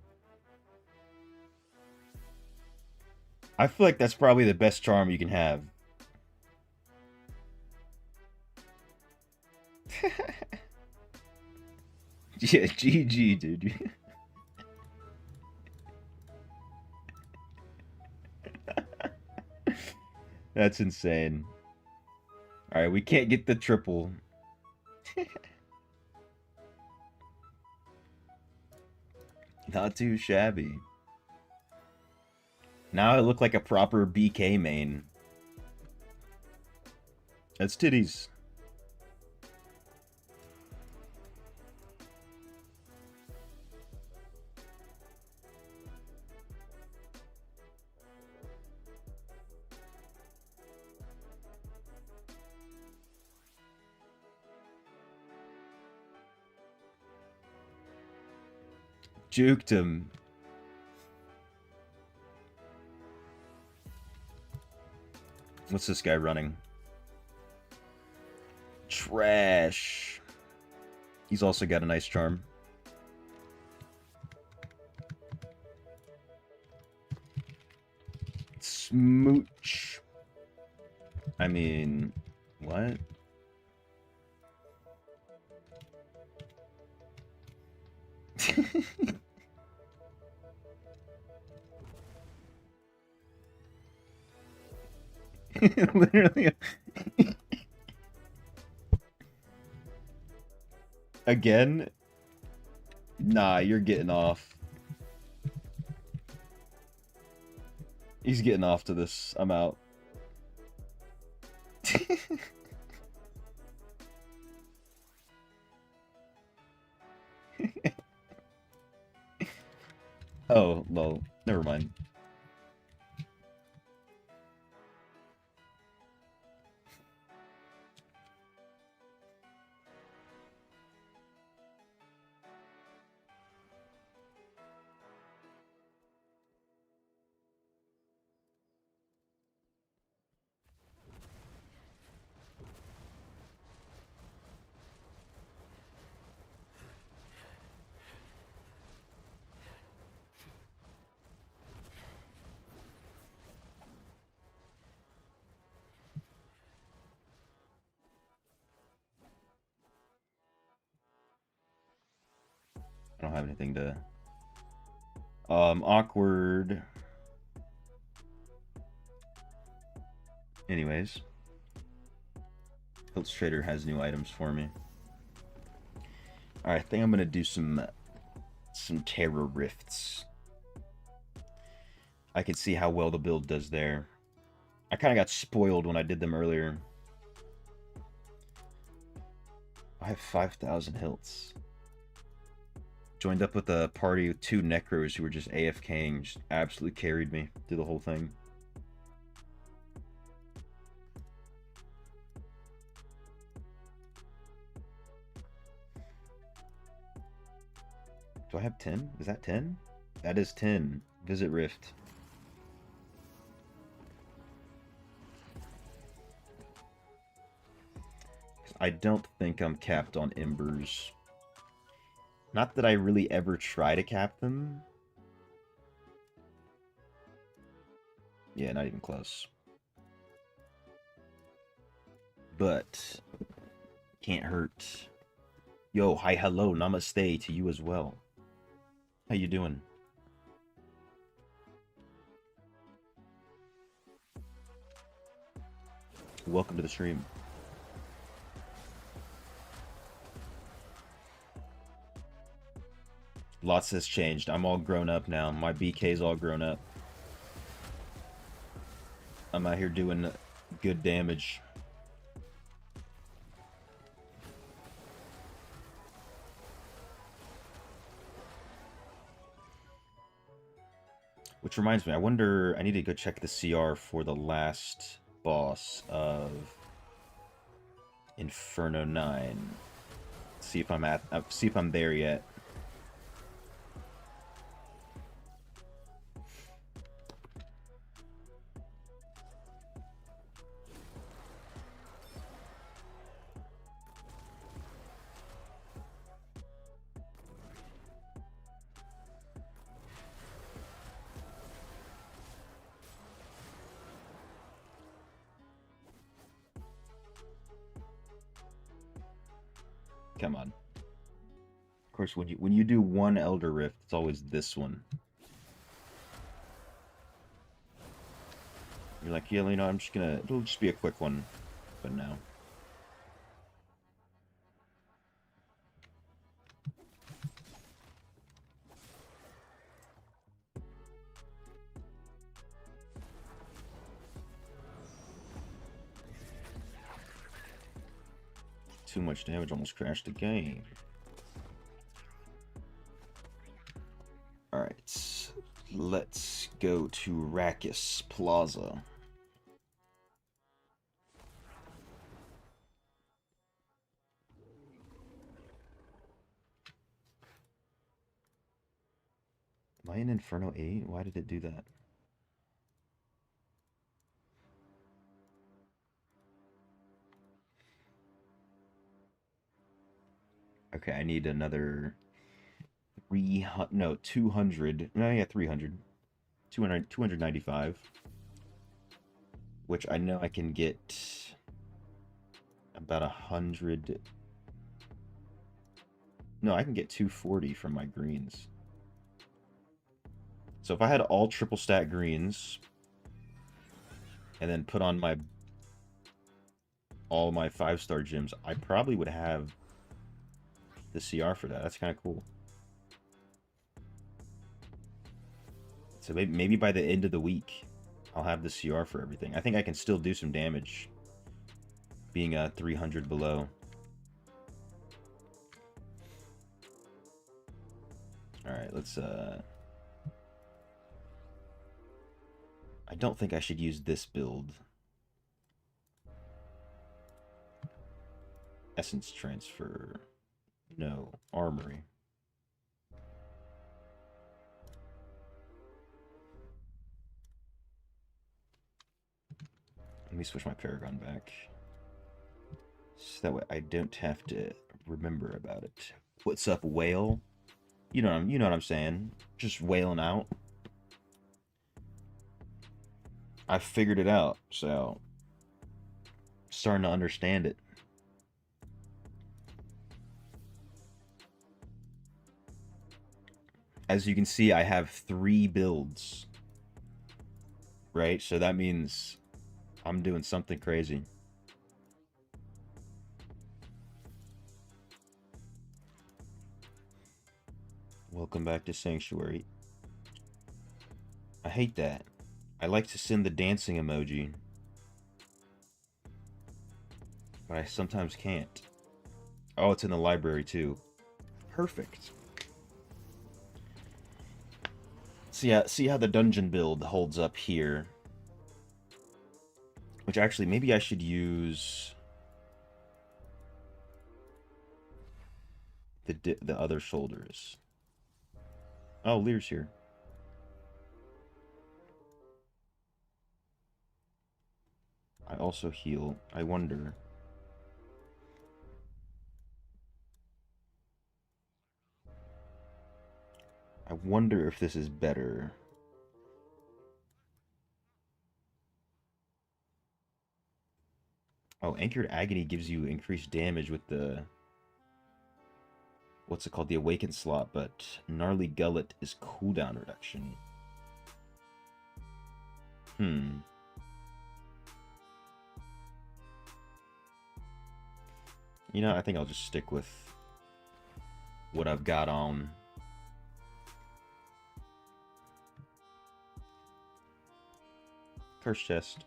I feel like that's probably the best charm you can have. Yeah, GG, dude. That's insane. Alright, we can't get the triple. Not too shabby. Now I look like a proper BK main. That's titties. Juked him. What's this guy running? Trash. He's also got a nice charm. Smooch. I mean, what? Literally. Again? Nah, you're getting off. He's getting off to this. I'm out. Oh, well, never mind. I don't have anything to... awkward. Anyways. Hilts Trader has new items for me. Alright, I think I'm gonna do some Terror Rifts. I can see how well the build does there. I kind of got spoiled when I did them earlier. I have 5,000 hilts. Joined up with a party with 2 Necros who were just AFKing, just absolutely carried me through the whole thing. Do I have 10? Is that 10? That is 10. Visit Rift. I don't think I'm capped on Embers. Not that I really ever try to cap them. Yeah, not even close. But can't hurt. Yo, hi, hello, namaste to you as well. How you doing? Welcome to the stream. Lots has changed. I'm all grown up now. My BK's all grown up. I'm out here doing good damage. Which reminds me, I wonder, I need to go check the CR for the last boss of Inferno 9. See if I'm there yet. Come on. Of course, when you do one Elder Rift, it's always this one. You're like, yeah, you know, I'm just gonna... It'll just be a quick one. But no. Too much damage, almost crashed the game. Alright. Let's go to Rakis Plaza. I in Inferno 8? Why did it do that? Okay, I need another 300, no, 200. No, yeah, 300. 295. Which I know I can get about 100. No, I can get 240 from my greens. So if I had all triple stat greens and then put on my all my 5-star gems, I probably would have the CR for that. That's kind of cool. So maybe by the end of the week, I'll have the CR for everything. I think I can still do some damage being 300 below. Alright, let's... I don't think I should use this build. Essence transfer. No. Armory. Let me switch my Paragon back. So that way I don't have to remember about it. What's up, whale? You know what I'm saying. Just wailing out. I figured it out, so starting to understand it. As you can see, I have 3 builds. Right? So that means I'm doing something crazy. Welcome back to Sanctuary. I hate that. I like to send the dancing emoji, but I sometimes can't. Oh, it's in the library too. Perfect. See how the dungeon build holds up here. Which actually, maybe I should use the other shoulders. Oh, Lear's here. I also heal. I wonder. I wonder if this is better. Oh, Anchored Agony gives you increased damage with the... What's it called? The Awakened slot, but Gnarly Gullet is cooldown reduction. You know, I think I'll just stick with what I've got on. Curse chest.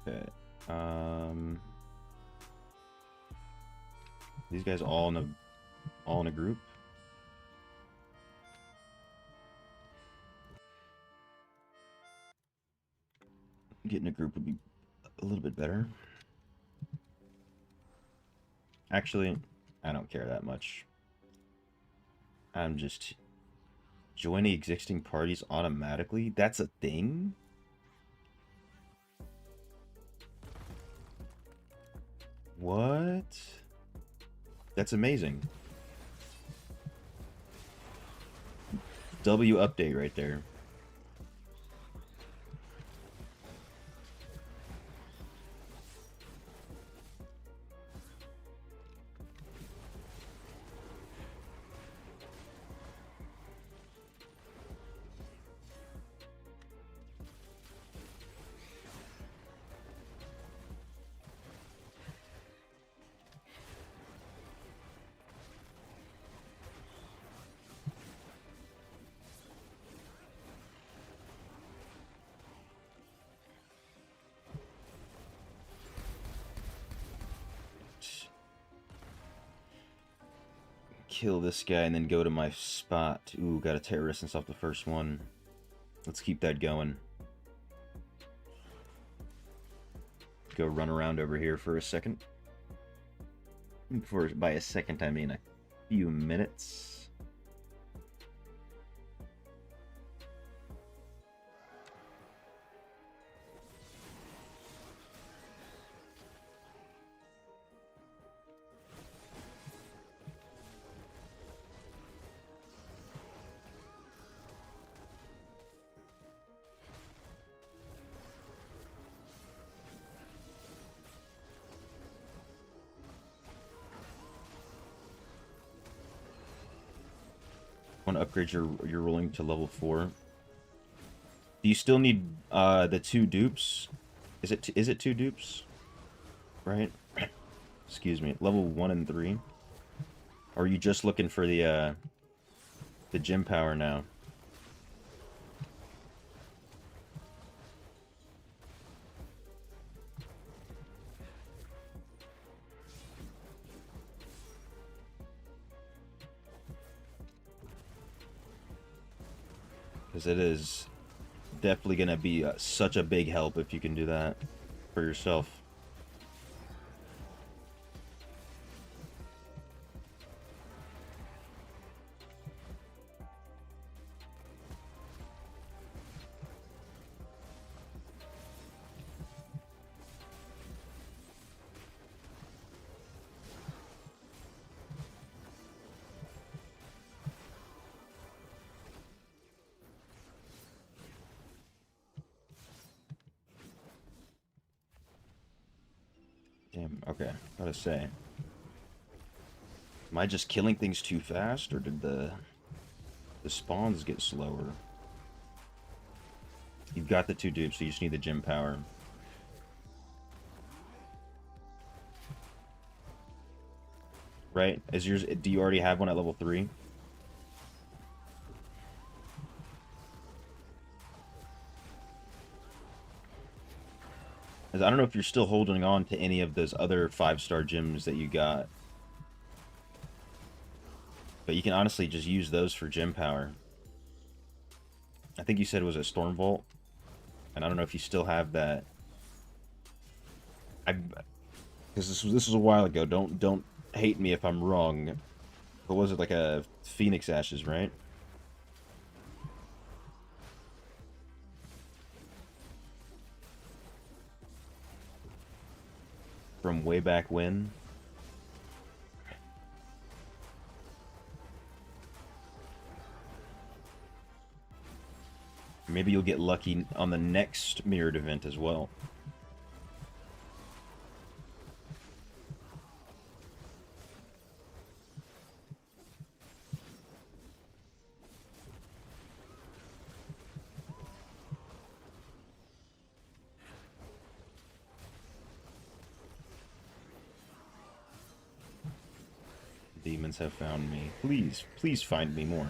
Okay. These guys all in a group. Getting a group would be a little bit better. Actually, I don't care that much. I'm just joining existing parties automatically. That's a thing? What? That's amazing. W update right there. kill this guy and then go to my spot. Ooh, got a terrorist since off the first one. Let's keep that going. Go run around over here for a second. By a second, I mean a few minutes. Want to upgrade your rolling to level 4. Do you still need the 2 dupes? Is it 2 dupes? Right? Excuse me. Level 1 and 3. Or are you just looking for the gym power now? Because it is definitely going to be such a big help if you can do that for yourself. Damn, okay. Gotta say. Am I just killing things too fast, or did the spawns get slower? You've got the 2 dupes, so you just need the gym power. Right? Is yours? Do you already have one at level 3? I don't know if you're still holding on to any of those other 5-star gyms that you got. But you can honestly just use those for gym power. I think you said it was a Storm Vault. And I don't know if you still have that. Because this was a while ago. Don't hate me if I'm wrong. What was it, like a Phoenix Ashes, right? From way back when. Maybe you'll get lucky on the next mirrored event as well. Demons have found me. Please find me more.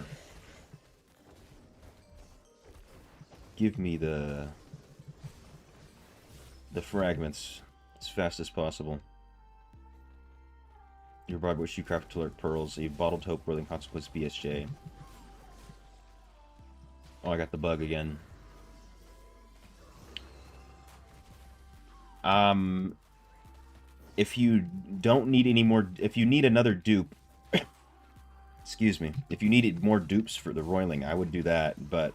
Give me the fragments as fast as possible. Your bribe which you craft to lurk pearls, a bottled hope whirling consequence BSJ. Oh, I got the bug again. If you don't need any more, if you need another dupe, excuse me, if you needed more dupes for the roiling, I would do that, but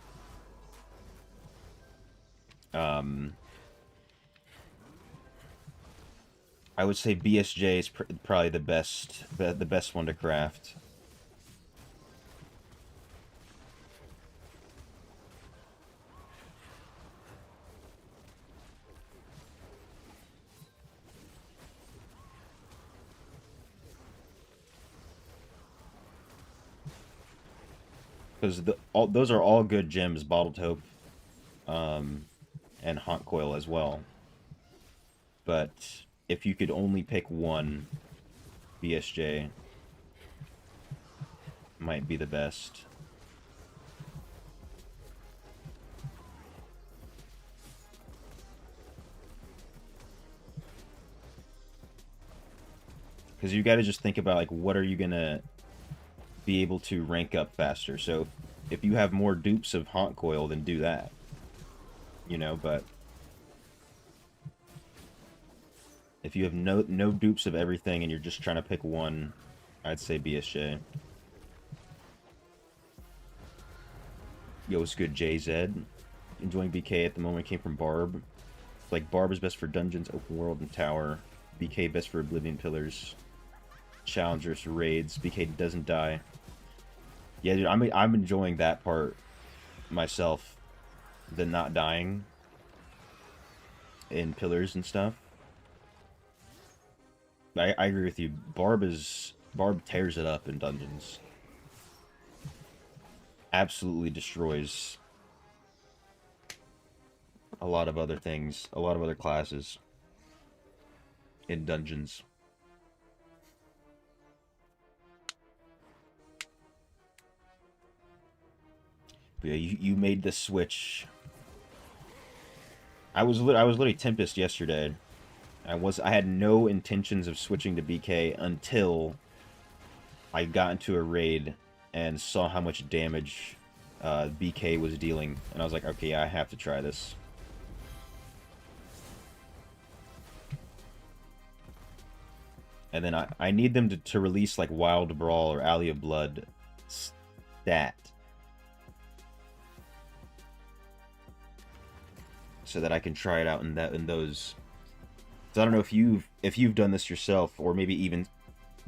I would say BSJ is probably the best one to craft. Because those are all good gems, Bottled Hope, and Haunt Coil as well. But if you could only pick one, BSJ might be the best. Because you got to just think about, like, what are you gonna... be able to rank up faster. So if you have more dupes of Haunt Coil, then do that. You know, but if you have no dupes of everything and you're just trying to pick one, I'd say BSJ. Yo, what's good, JZ? Enjoying BK at the moment. Came from Barb. Like, Barb is best for dungeons, open world, and tower. BK best for Oblivion Pillars. Challengers, raids. BK doesn't die. Yeah, dude, I'm enjoying that part myself. The not dying in Pillars and stuff. I agree with you. Barb tears it up in dungeons. Absolutely destroys a lot of other things, a lot of other classes in dungeons. But yeah, you made the switch. I was literally Tempest yesterday. I had no intentions of switching to BK until I got into a raid and saw how much damage BK was dealing, and I was like, okay, I have to try this. And then I need them to release like Wild Brawl or Alley of Blood stat, so that I can try it out in those. So I don't know if you've done this yourself, or maybe even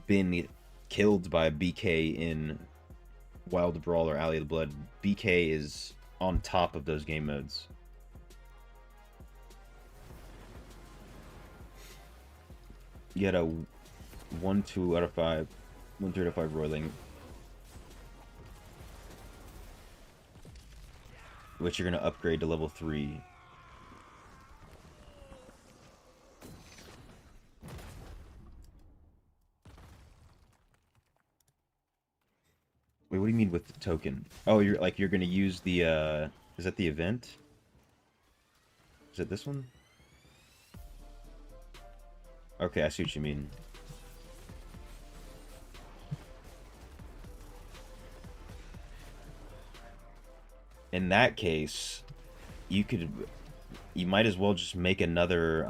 been killed by a BK in Wild Brawl or Alley of the Blood. BK is on top of those game modes. You had a 1/2 out of 5, 1/3 out of 5 roiling, which you're gonna upgrade to level 3. Wait, what do you mean with the token? Oh, you're gonna use the is that the event? Is it this one? Okay, I see what you mean. In that case, you might as well just make another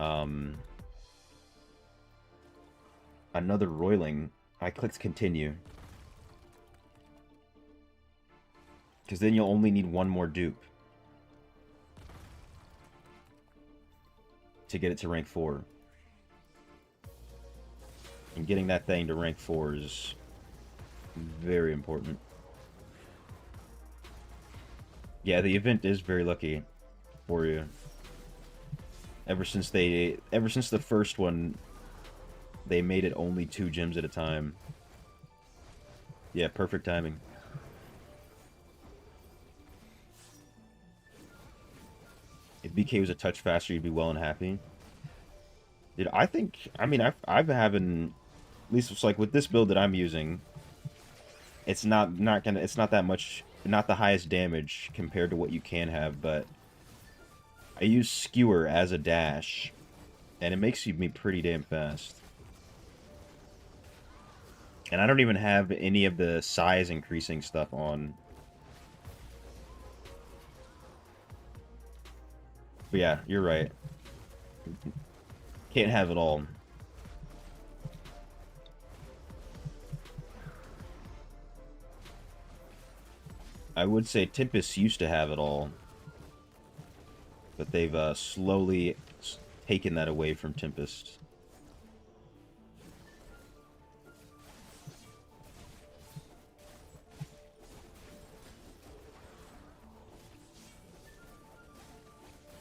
another roiling. I clicked continue. Because then you'll only need one more dupe to get it to rank 4. And getting that thing to rank 4 is very important. Yeah, the event is very lucky for you. Ever since the first one, they made it only 2 gems at a time. Yeah, perfect timing. If BK was a touch faster, you'd be well and happy. Dude, I mean, I've been having, at least it's like with this build that I'm using, it's not that much, not the highest damage compared to what you can have, but I use Skewer as a dash, and it makes me pretty damn fast. And I don't even have any of the size increasing stuff on. But yeah, you're right. Can't have it all. I would say Tempest used to have it all, but they've slowly taken that away from Tempest.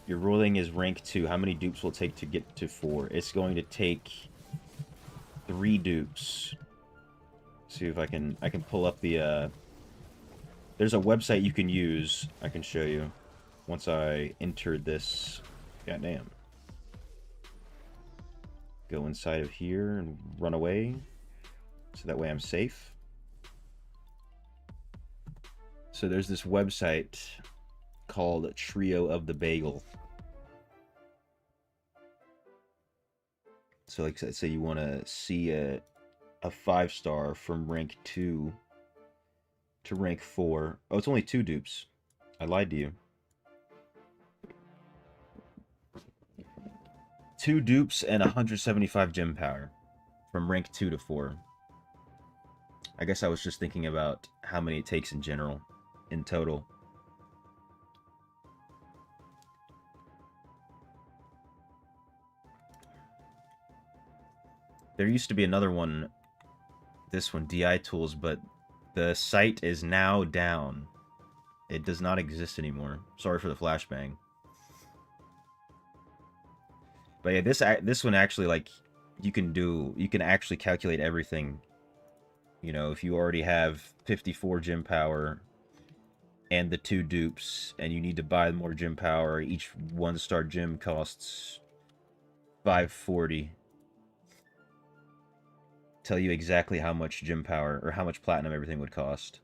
Your rolling is rank 2. How many dupes will it take to get to 4? It's going to take 3 dupes. See if I can pull up the there's a website you can use. I can show you once I entered this. Goddamn. Go inside of here and run away, so that way I'm safe. So there's this website called Trio of the Bagel. So like, say you want to see a 5-star from rank 2, to rank 4. Oh, it's only 2 dupes. I lied to you. 2 dupes and 175 gem power from rank 2 to 4. I guess I was just thinking about how many it takes in general, in total. There used to be another one, this one, DI Tools, but the site is now down. It does not exist anymore. Sorry for the flashbang. But yeah, this one actually, like, you can actually calculate everything. You know, if you already have 54 gem power and the 2 dupes, and you need to buy more gem power, each 1-star gem costs 540. Tell you exactly how much gem power, or how much platinum everything would cost.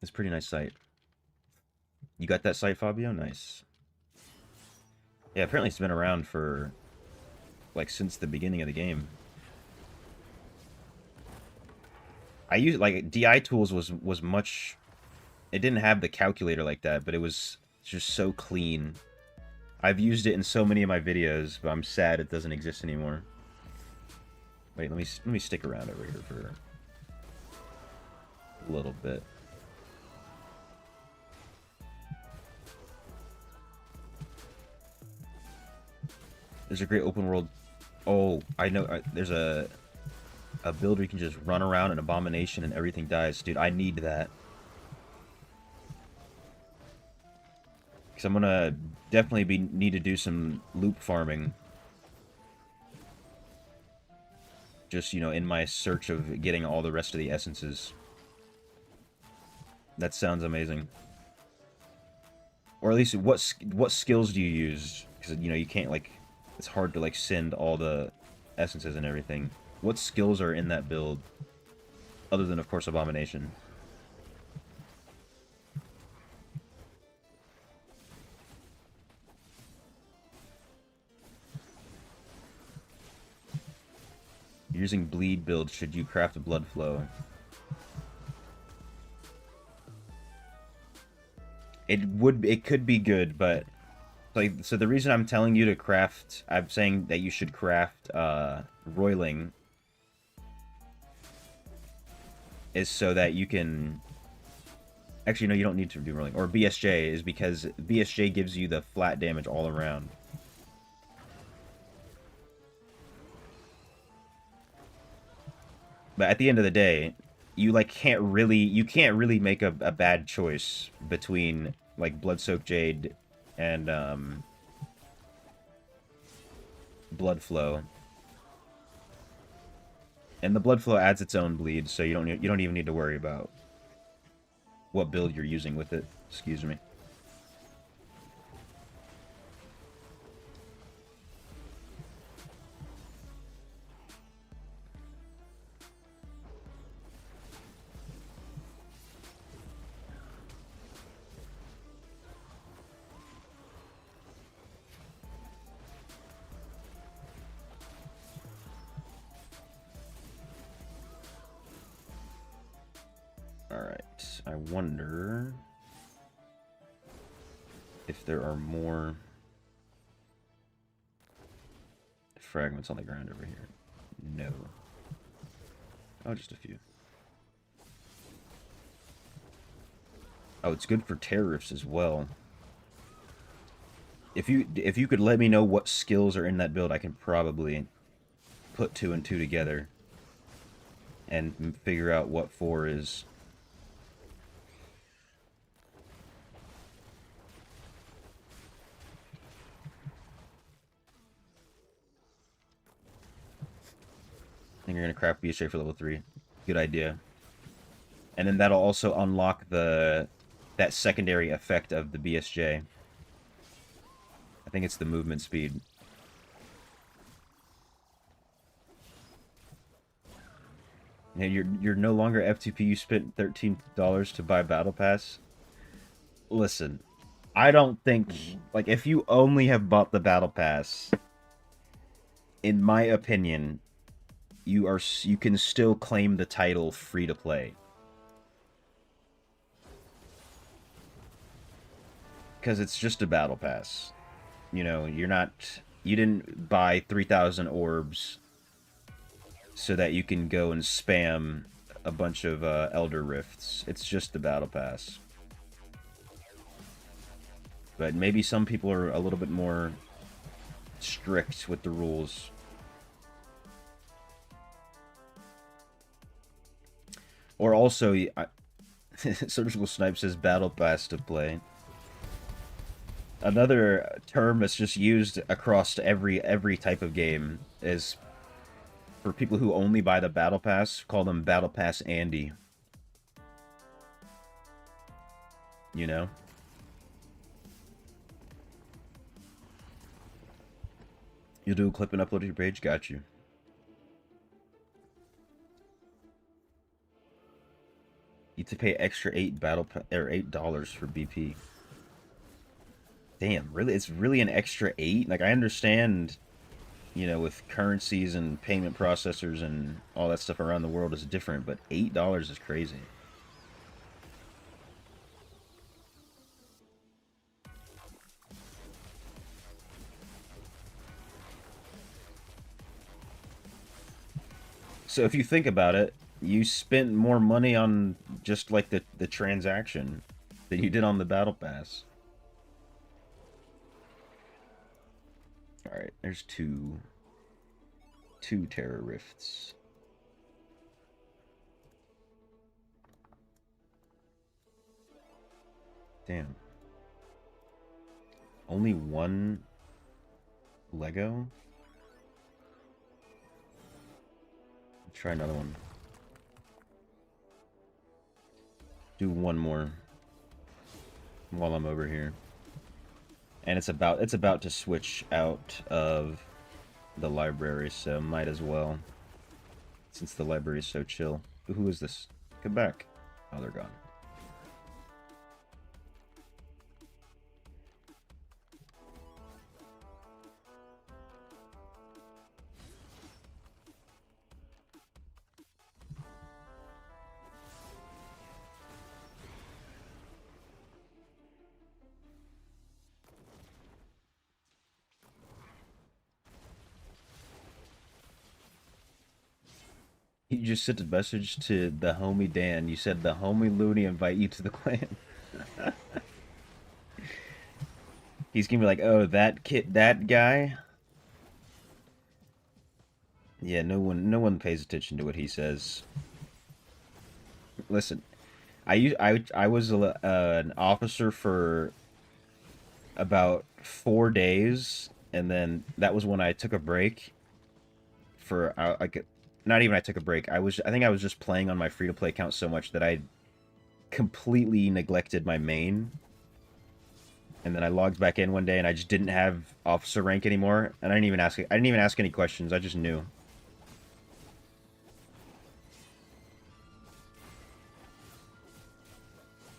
It's a pretty nice site. You got that site, Fabio? Nice. Yeah, apparently it's been around for, like, since the beginning of the game. I used, like, DI Tools was much... It didn't have the calculator like that, but it was just so clean. I've used it in so many of my videos, but I'm sad it doesn't exist anymore. Wait, let me stick around over here for a little bit. There's a great open world. Oh, I know. There's a build where you can just run around an abomination and everything dies. Dude, I need that. Because I'm gonna definitely need to do some loop farming. Just, you know, in my search of getting all the rest of the essences. That sounds amazing. Or at least, what skills do you use? Because, you know, you can't, like... It's hard to, like, send all the essences and everything. What skills are in that build? Other than, of course, Abomination. Using bleed build, should you craft a blood flow? It could be good, but like, so the reason I'm telling you to craft, I'm saying that you should craft roiling is so that you can... Actually, no, you don't need to do roiling. Or BSJ is because BSJ gives you the flat damage all around. But at the end of the day, you can't really make a bad choice between like Blood-Soaked Jade and Blood Flow. And the Blood Flow adds its own bleed, so you don't even need to worry about what build you're using with it. Excuse me. Alright, I wonder if there are more fragments on the ground over here. No. Oh, just a few. Oh, it's good for tariffs as well. If you could let me know what skills are in that build, I can probably put 2 and 2 together and figure out what 4 is. I think you're gonna craft BSJ for level 3. Good idea. And then that'll also unlock that secondary effect of the BSJ. I think it's the movement speed. And you're no longer F2P. You spent $13 to buy Battle Pass. Listen, I don't think, like, if you only have bought the battle pass, in my opinion, you can still claim the title free to play. Because it's just a battle pass. You know, you didn't buy 3,000 orbs so that you can go and spam a bunch of Elder Rifts. It's just the battle pass. But maybe some people are a little bit more strict with the rules. Or also, Surgical Snipe says battle pass to play. Another term that's just used across every type of game is for people who only buy the battle pass, call them battle pass Andy. You know? You'll do a clip and upload to your page? Got you. You have to pay extra $8 for BP. Damn, really? It's really an extra 8? Like, I understand, you know, with currencies and payment processors and all that stuff around the world is different, but $8 is crazy. So if you think about it, you spent more money on just like the transaction than you did on the battle pass. Alright, there's two Terror Rifts. Damn. Only one Lego? Try another one. Do one more while I'm over here. And it's about to switch out of the library, so might as well. Since the library is so chill. Who is this? Come back. Oh, they're gone. You just sent a message to the homie Dan. You said the homie Looney invite you to the clan. He's gonna be like, oh, that guy? Yeah, no one pays attention to what he says. Listen, I was an officer for about 4 days, and then that was when I took a break for like not even I took a break. I think I was just playing on my free to play account so much that I completely neglected my main. And then I logged back in one day and I just didn't have officer rank anymore, and I didn't even ask any questions. I just knew.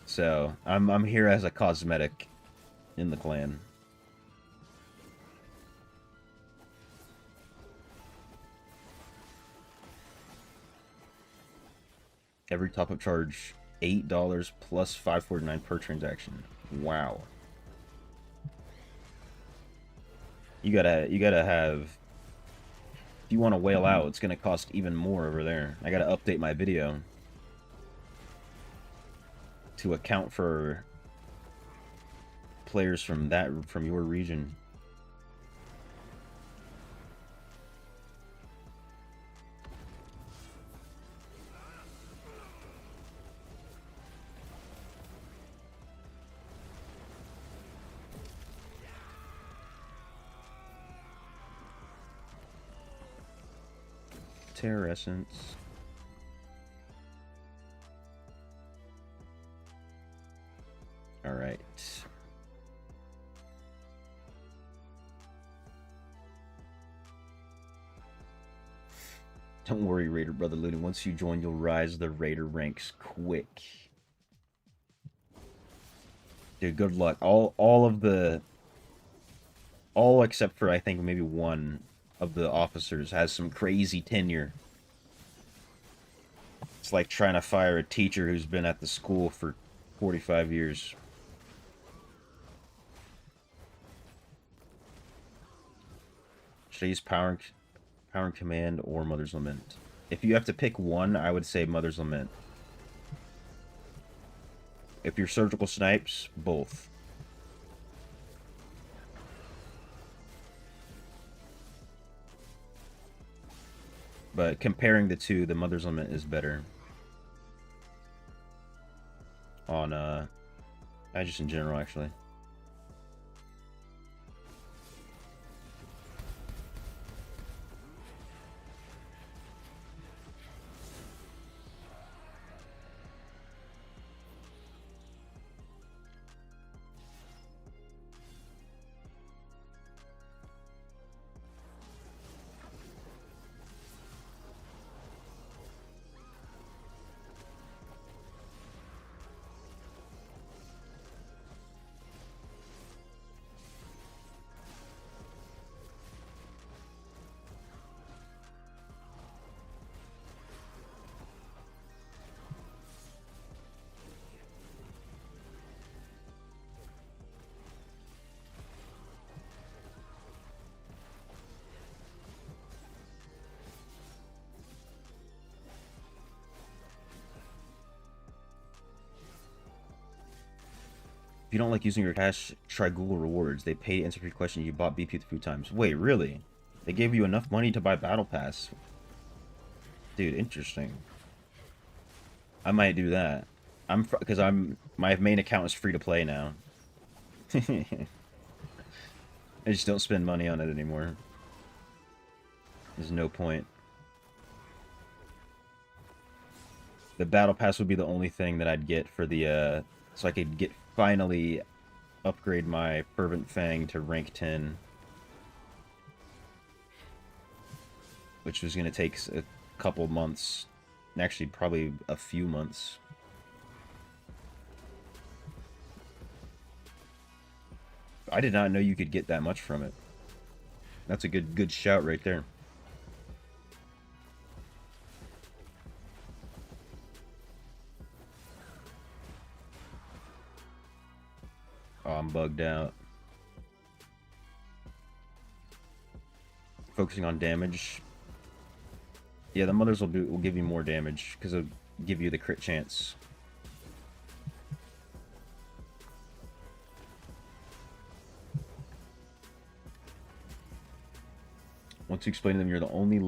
So, I'm here as a cosmetic in the clan. Every top-up charge $8 plus $5.49 per transaction. Wow. You gotta have. If you want to whale out, it's gonna cost even more over there. I gotta update my video to account for players from your region. Terror Essence. Alright. Don't worry, Raider Brother Looney. Once you join, you'll rise the Raider ranks quick. Dude, good luck. All except for I think maybe one of the officers has some crazy tenure. It's like trying to fire a teacher who's been at the school for 45 years. Should I use Power and Command or Mother's Lament? If you have to pick one, I would say Mother's Lament. If you're Surgical Snipes, both. But comparing the two, the Mother's Lament is better. On, just in general, actually. If you don't like using your cash, try Google Rewards. They pay to answer your question. You bought BP a few times. Wait, really? They gave you enough money to buy Battle Pass? Dude, interesting. I might do that. Because my main account is free to play now. I just don't spend money on it anymore. There's no point. The Battle Pass would be the only thing that I'd get for the, so I could finally upgrade my Fervent Fang to rank 10. Which was going to take a couple months. Actually, probably a few months. I did not know you could get that much from it. That's a good shout right there. Oh, I'm bugged out. Focusing on damage. Yeah, the mothers will give you more damage because it'll give you the crit chance. Once you explain to them, you're the only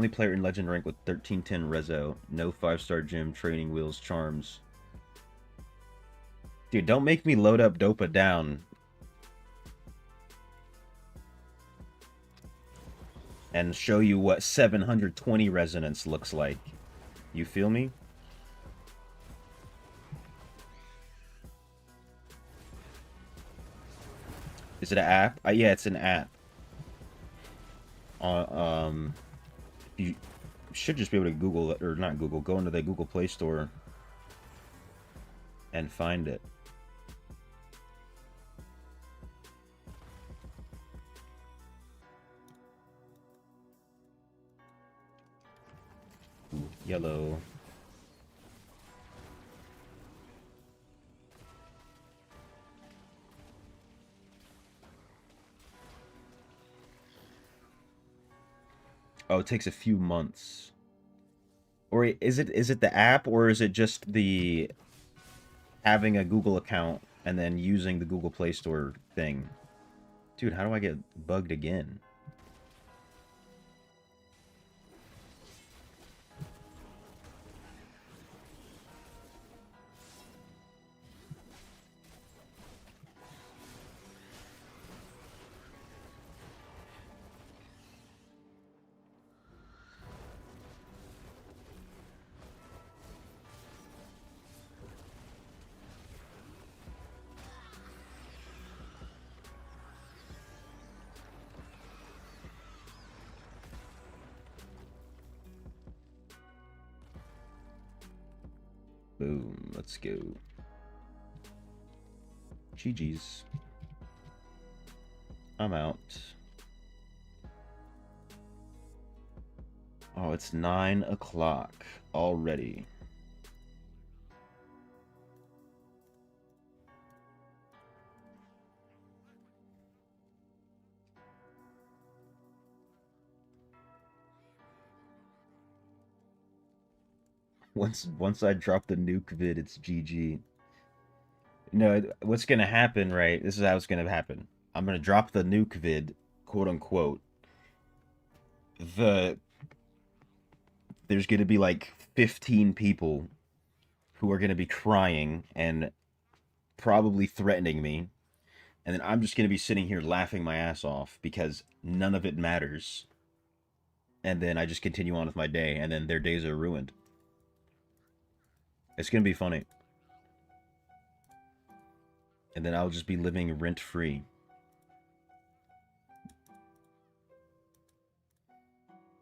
player in legend rank with 1310 rezo, no 5-star gym, training wheels, charms. Dude, don't make me load up Dopa down. And show you what 720 resonance looks like. You feel me? Is it an app? Yeah, it's an app. You should just be able to Google it, or not Google, go into the Google Play Store and find it. Ooh, yellow. Oh, it takes a few months. Or is it the app, or is it just the having a Google account and then using the Google Play Store thing? Dude, how do I get bugged again? Boom, let's go. GG's. I'm out. Oh, it's 9 o'clock already. Once I drop the nuke vid, it's GG. No, what's gonna happen, right? This is how it's gonna happen. I'm gonna drop the nuke vid, quote unquote. There's gonna be like 15 people who are gonna be crying and probably threatening me, and then I'm just gonna be sitting here laughing my ass off because none of it matters. And then I just continue on with my day, and then their days are ruined. It's gonna be funny. And then I'll just be living rent-free.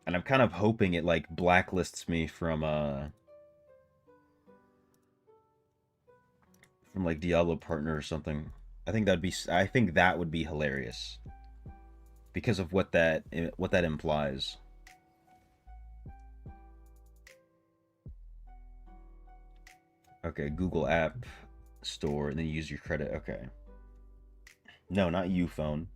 And I'm kind of hoping it, like, blacklists me from like, Diablo Partner or something. I think that would be hilarious. Because of what that implies. Okay, Google App Store, and then use your credit. Okay. No, not you, phone.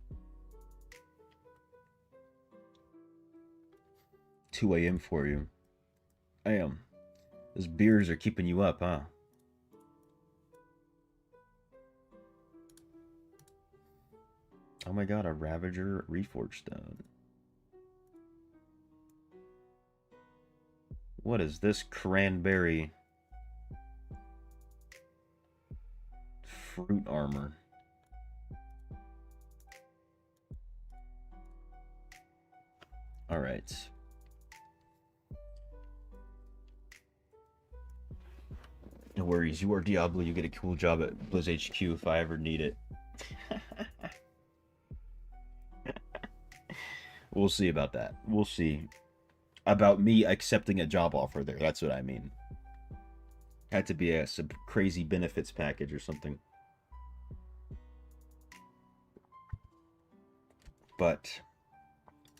2 a.m. for you. Damn. Those beers are keeping you up, huh? Oh my god, a Ravager Reforged Stone. What is this cranberry fruit armor? Alright. No worries, you are Diablo, you get a cool job at Blizz HQ if I ever need it. We'll see about that. We'll see. About me accepting a job offer there, that's what I mean. Had to be some crazy benefits package or something. But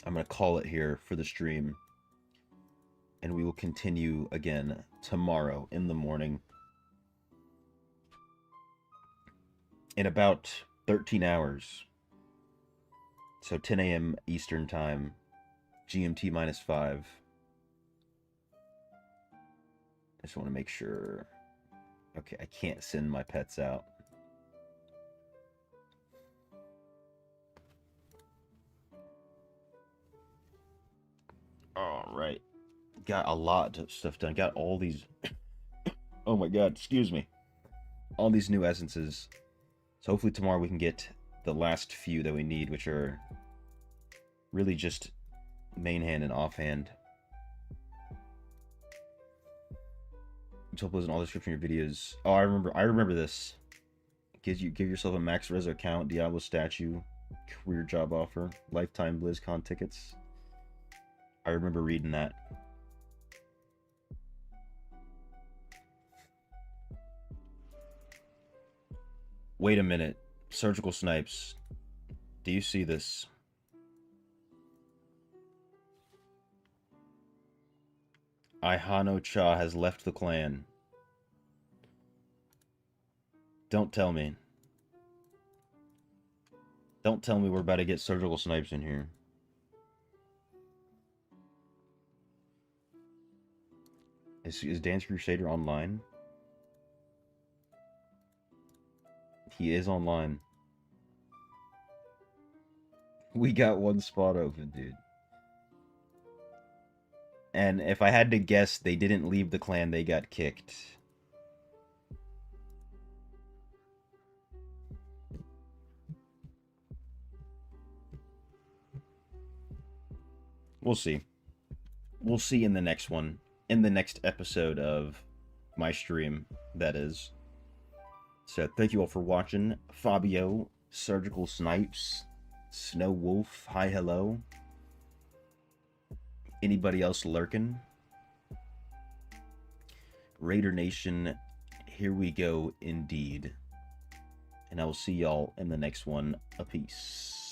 I'm going to call it here for the stream. And we will continue again tomorrow in the morning. In about 13 hours. So 10 a.m. Eastern Time. GMT -5. I just want to make sure. Okay, I can't send my pets out. Alright. Got a lot of stuff done. Got all these... Oh my god, excuse me. All these new essences. So hopefully tomorrow we can get the last few that we need, which are really just main hand and offhand. Top in all the description of your videos. Oh, I remember this. Give yourself a max res account, Diablo statue, career job offer, lifetime BlizzCon tickets. I remember reading that. Wait a minute. Surgical snipes. Do you see this? Ihano Cha has left the clan. Don't tell me. Don't tell me we're about to get surgical snipes in here. Is Dance Crusader online? He is online. We got one spot open, dude. And if I had to guess, they didn't leave the clan, they got kicked. We'll see. We'll see in the next one. In the next episode of my stream, that is. So, thank you all for watching. Fabio, Surgical Snipes, Snow Wolf, hi hello. Anybody else lurking? Raider Nation, here we go indeed. and I will see y'all in the next one. A peace.